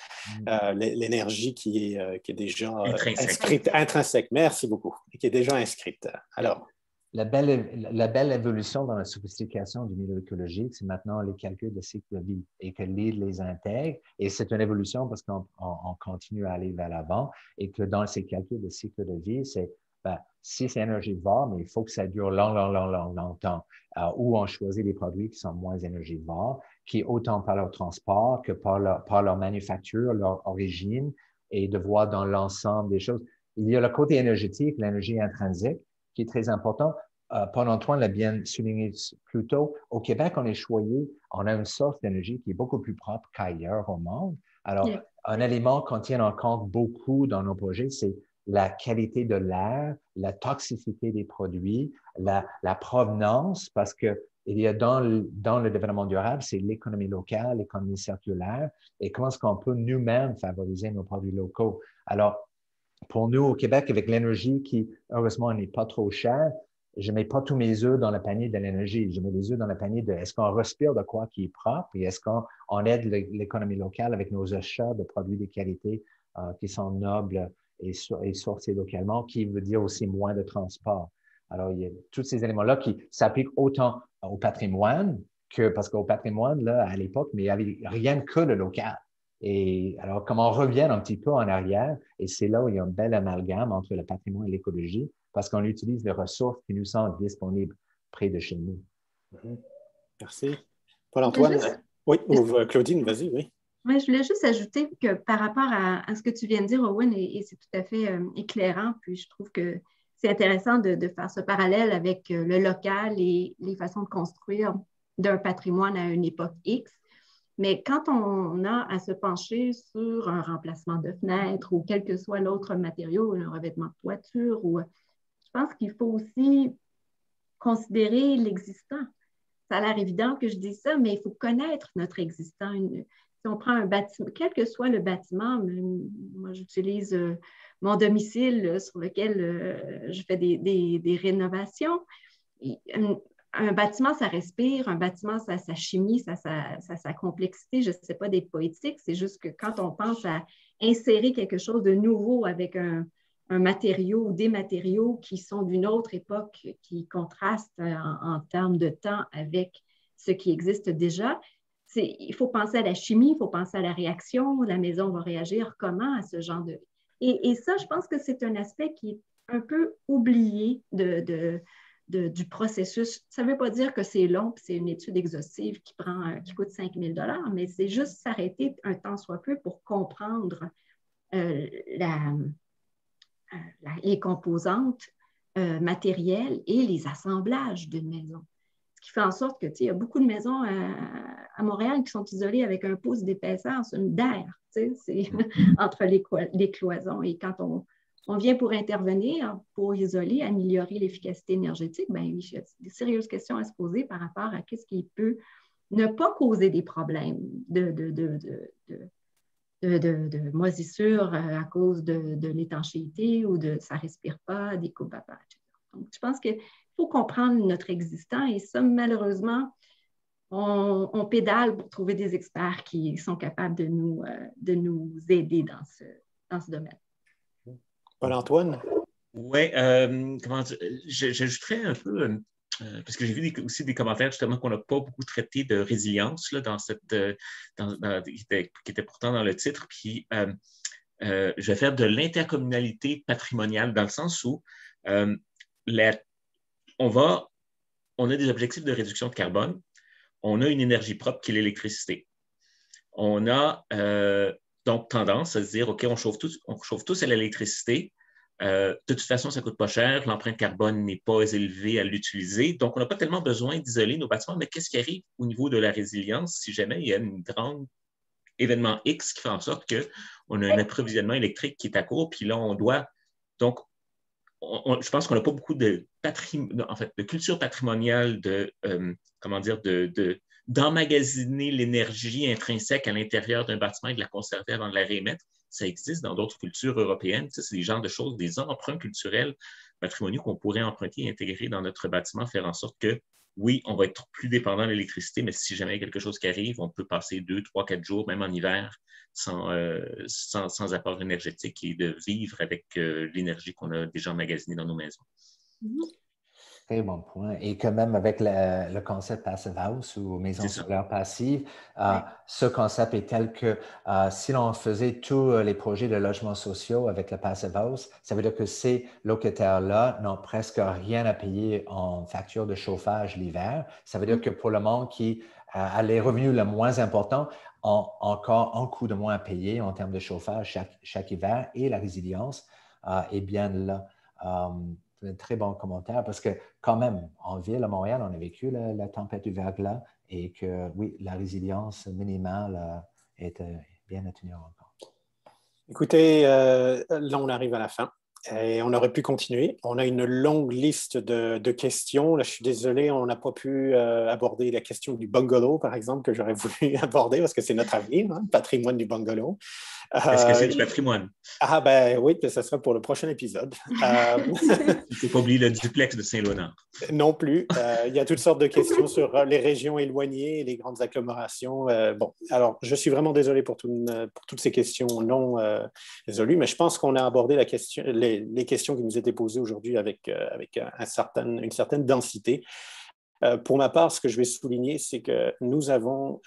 l'énergie qui est déjà inscrite, intrinsèque. Merci beaucoup, qui est déjà inscrite. Alors, la belle évolution dans la sophistication du milieu écologique, c'est maintenant les calculs de cycle de vie et que LEED les intègre. Et c'est une évolution parce qu'on continue à aller vers l'avant et que dans ces calculs de cycle de vie, c'est si c'est énergivore, mais il faut que ça dure longtemps. Ou on choisit des produits qui sont moins énergivores, qui autant par leur transport que par leur manufacture, leur origine, et de voir dans l'ensemble des choses. Il y a le côté énergétique, l'énergie intrinsèque, qui est très important. Paul-Antoine l'a bien souligné plus tôt. Au Québec, on est choyé, on a une source d'énergie qui est beaucoup plus propre qu'ailleurs au monde. Alors, un élément qu'on tient en compte beaucoup dans nos projets, c'est la qualité de l'air, la toxicité des produits, la provenance, parce que il y a dans le développement durable, c'est l'économie locale, l'économie circulaire, et comment est-ce qu'on peut nous-mêmes favoriser nos produits locaux. Alors, pour nous, au Québec, avec l'énergie qui, heureusement, n'est pas trop chère, je ne mets pas tous mes œufs dans le panier de l'énergie. Je mets les œufs dans le panier de est-ce qu'on respire de quoi qui est propre et est-ce qu'on aide l'économie locale avec nos achats de produits de qualité qui sont nobles et sourcés localement, qui veut dire aussi moins de transport. Alors, il y a tous ces éléments-là qui s'appliquent autant au patrimoine parce qu'au patrimoine, là, à l'époque, mais il n'y avait rien que le local. Et alors, comme on revient un petit peu en arrière, et c'est là où il y a un bel amalgame entre le patrimoine et l'écologie, parce qu'on utilise les ressources qui nous sont disponibles près de chez nous. Merci. Paul-Antoine, oui, ou Claudine, vas-y, oui. Oui, je voulais juste ajouter que par rapport à ce que tu viens de dire, Owen, et c'est tout à fait éclairant, puis je trouve que c'est intéressant de faire ce parallèle avec le local et les façons de construire d'un patrimoine à une époque X. Mais quand on a à se pencher sur un remplacement de fenêtre ou quel que soit l'autre matériau, un revêtement de toiture, je pense qu'il faut aussi considérer l'existant. Ça a l'air évident que je dis ça, mais il faut connaître notre existant. Si on prend un bâtiment, quel que soit le bâtiment, moi j'utilise mon domicile sur lequel je fais des rénovations. Un bâtiment, ça respire, un bâtiment, ça sa chimie, sa complexité, je ne sais pas, des poétiques, c'est juste que quand on pense à insérer quelque chose de nouveau avec un matériau ou des matériaux qui sont d'une autre époque, qui contrastent en termes de temps avec ce qui existe déjà, il faut penser à la chimie, il faut penser à la réaction, la maison va réagir comment à ce genre de... Et ça, je pense que c'est un aspect qui est un peu oublié du processus. Ça ne veut pas dire que c'est long, c'est une étude exhaustive qui coûte 5 000 $, mais c'est juste s'arrêter un temps soit peu pour comprendre les composantes matérielles et les assemblages d'une maison. Ce qui fait en sorte que, il y a beaucoup de maisons à Montréal qui sont isolées avec un pouce d'épaisseur d'air, c'est entre les cloisons. Et quand on vient pour intervenir, pour isoler, améliorer l'efficacité énergétique, bien, il y a des sérieuses questions à se poser par rapport à qu'est-ce qui peut ne pas causer des problèmes de moisissure à cause de l'étanchéité ou de ça ne respire pas, des coupes vapeur, etc. Donc, je pense qu'il faut comprendre notre existant et ça, malheureusement, on pédale pour trouver des experts qui sont capables de nous aider dans ce domaine. Paul-Antoine? Oui, j'ajouterais un peu, parce que j'ai vu aussi des commentaires justement qu'on n'a pas beaucoup traité de résilience là, qui était pourtant dans le titre. Puis je vais faire de l'intercommunalité patrimoniale dans le sens où on a des objectifs de réduction de carbone, on a une énergie propre qui est l'électricité. On a donc tendance à se dire, OK, on chauffe tous à l'électricité. De toute façon, ça ne coûte pas cher, l'empreinte carbone n'est pas élevée à l'utiliser, donc on n'a pas tellement besoin d'isoler nos bâtiments, mais qu'est-ce qui arrive au niveau de la résilience si jamais il y a un grand événement X qui fait en sorte qu'on a un approvisionnement électrique qui est à court, puis là, on doit... Donc, je pense qu'on n'a pas beaucoup de culture patrimoniale d'emmagasiner l'énergie intrinsèque à l'intérieur d'un bâtiment et de la conserver avant de la réémettre. Ça existe dans d'autres cultures européennes. C'est des genres de choses, des emprunts culturels patrimoniaux qu'on pourrait emprunter et intégrer dans notre bâtiment, faire en sorte que oui, on va être plus dépendant de l'électricité, mais si jamais quelque chose qui arrive, on peut passer 2, 3, 4 jours, même en hiver, sans apport énergétique et de vivre avec l'énergie qu'on a déjà emmagasinée dans nos maisons. Très bon point. Et que même avec le concept Passive House ou maison solaire passive, ce concept est tel que si l'on faisait tous les projets de logements sociaux avec le Passive House, ça veut dire que ces locataires-là n'ont presque rien à payer en facture de chauffage l'hiver. Ça veut dire que pour le monde qui a les revenus les moins importants, ont encore un coût de moins à payer en termes de chauffage chaque hiver, et la résilience est bien là. C'est un très bon commentaire parce que quand même, en ville, à Montréal, on a vécu la tempête du verglas et que oui, la résilience minimale est bien à tenir en compte. Écoutez, là, on arrive à la fin. Et on aurait pu continuer. On a une longue liste de questions. Là, je suis désolé, on n'a pas pu aborder la question du bungalow, par exemple, que j'aurais voulu aborder parce que c'est notre avenir, le patrimoine du bungalow. Est-ce que c'est du patrimoine? Ah ben oui, ça sera pour le prochain épisode. Il ne faut pas oublier le duplex de Saint-Léonard. Non plus. Il y a toutes sortes de questions sur les régions éloignées et les grandes agglomérations. Bon, alors, je suis vraiment désolé pour toutes ces questions non résolues, mais je pense qu'on a abordé les questions qui nous étaient posées aujourd'hui avec une certaine densité. Pour ma part, ce que je vais souligner, c'est que nous avons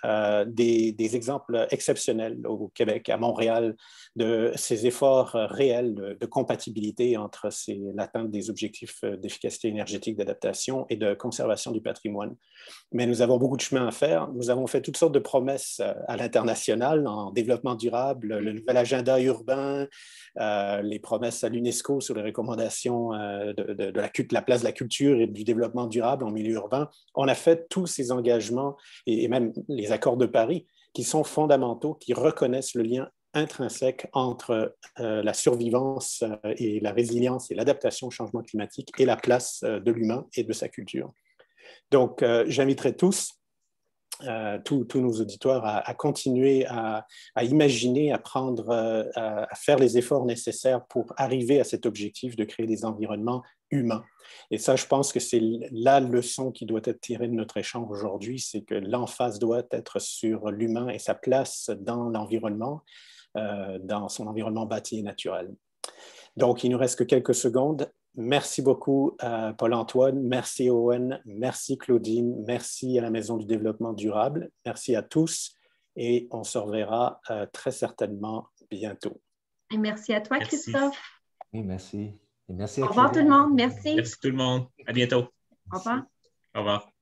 des exemples exceptionnels au Québec, à Montréal, de ces efforts réels de compatibilité entre l'atteinte des objectifs d'efficacité énergétique, d'adaptation et de conservation du patrimoine. Mais nous avons beaucoup de chemin à faire. Nous avons fait toutes sortes de promesses à l'international en développement durable, le nouvel agenda urbain, les promesses à l'UNESCO sur les recommandations de la place de la culture et du développement durable en milieu urbain. On a fait tous ces engagements et même les accords de Paris qui sont fondamentaux, qui reconnaissent le lien intrinsèque entre la survivance et la résilience et l'adaptation au changement climatique et la place de l'humain et de sa culture. Donc, j'inviterai tous nos auditeurs à continuer à imaginer, à faire les efforts nécessaires pour arriver à cet objectif de créer des environnements humains. Et ça, je pense que c'est la leçon qui doit être tirée de notre échange aujourd'hui, c'est que l'emphase doit être sur l'humain et sa place dans l'environnement, dans son environnement bâti et naturel. Donc, il nous reste que quelques secondes. Merci beaucoup, Paul-Antoine. Merci, Owen. Merci, Claudine. Merci à la Maison du développement durable. Merci à tous et on se reverra très certainement bientôt. Et merci à toi, Christophe. Oui, merci. Et merci Au revoir tout le monde. Merci. Merci tout le monde. À bientôt. Au revoir. Au revoir.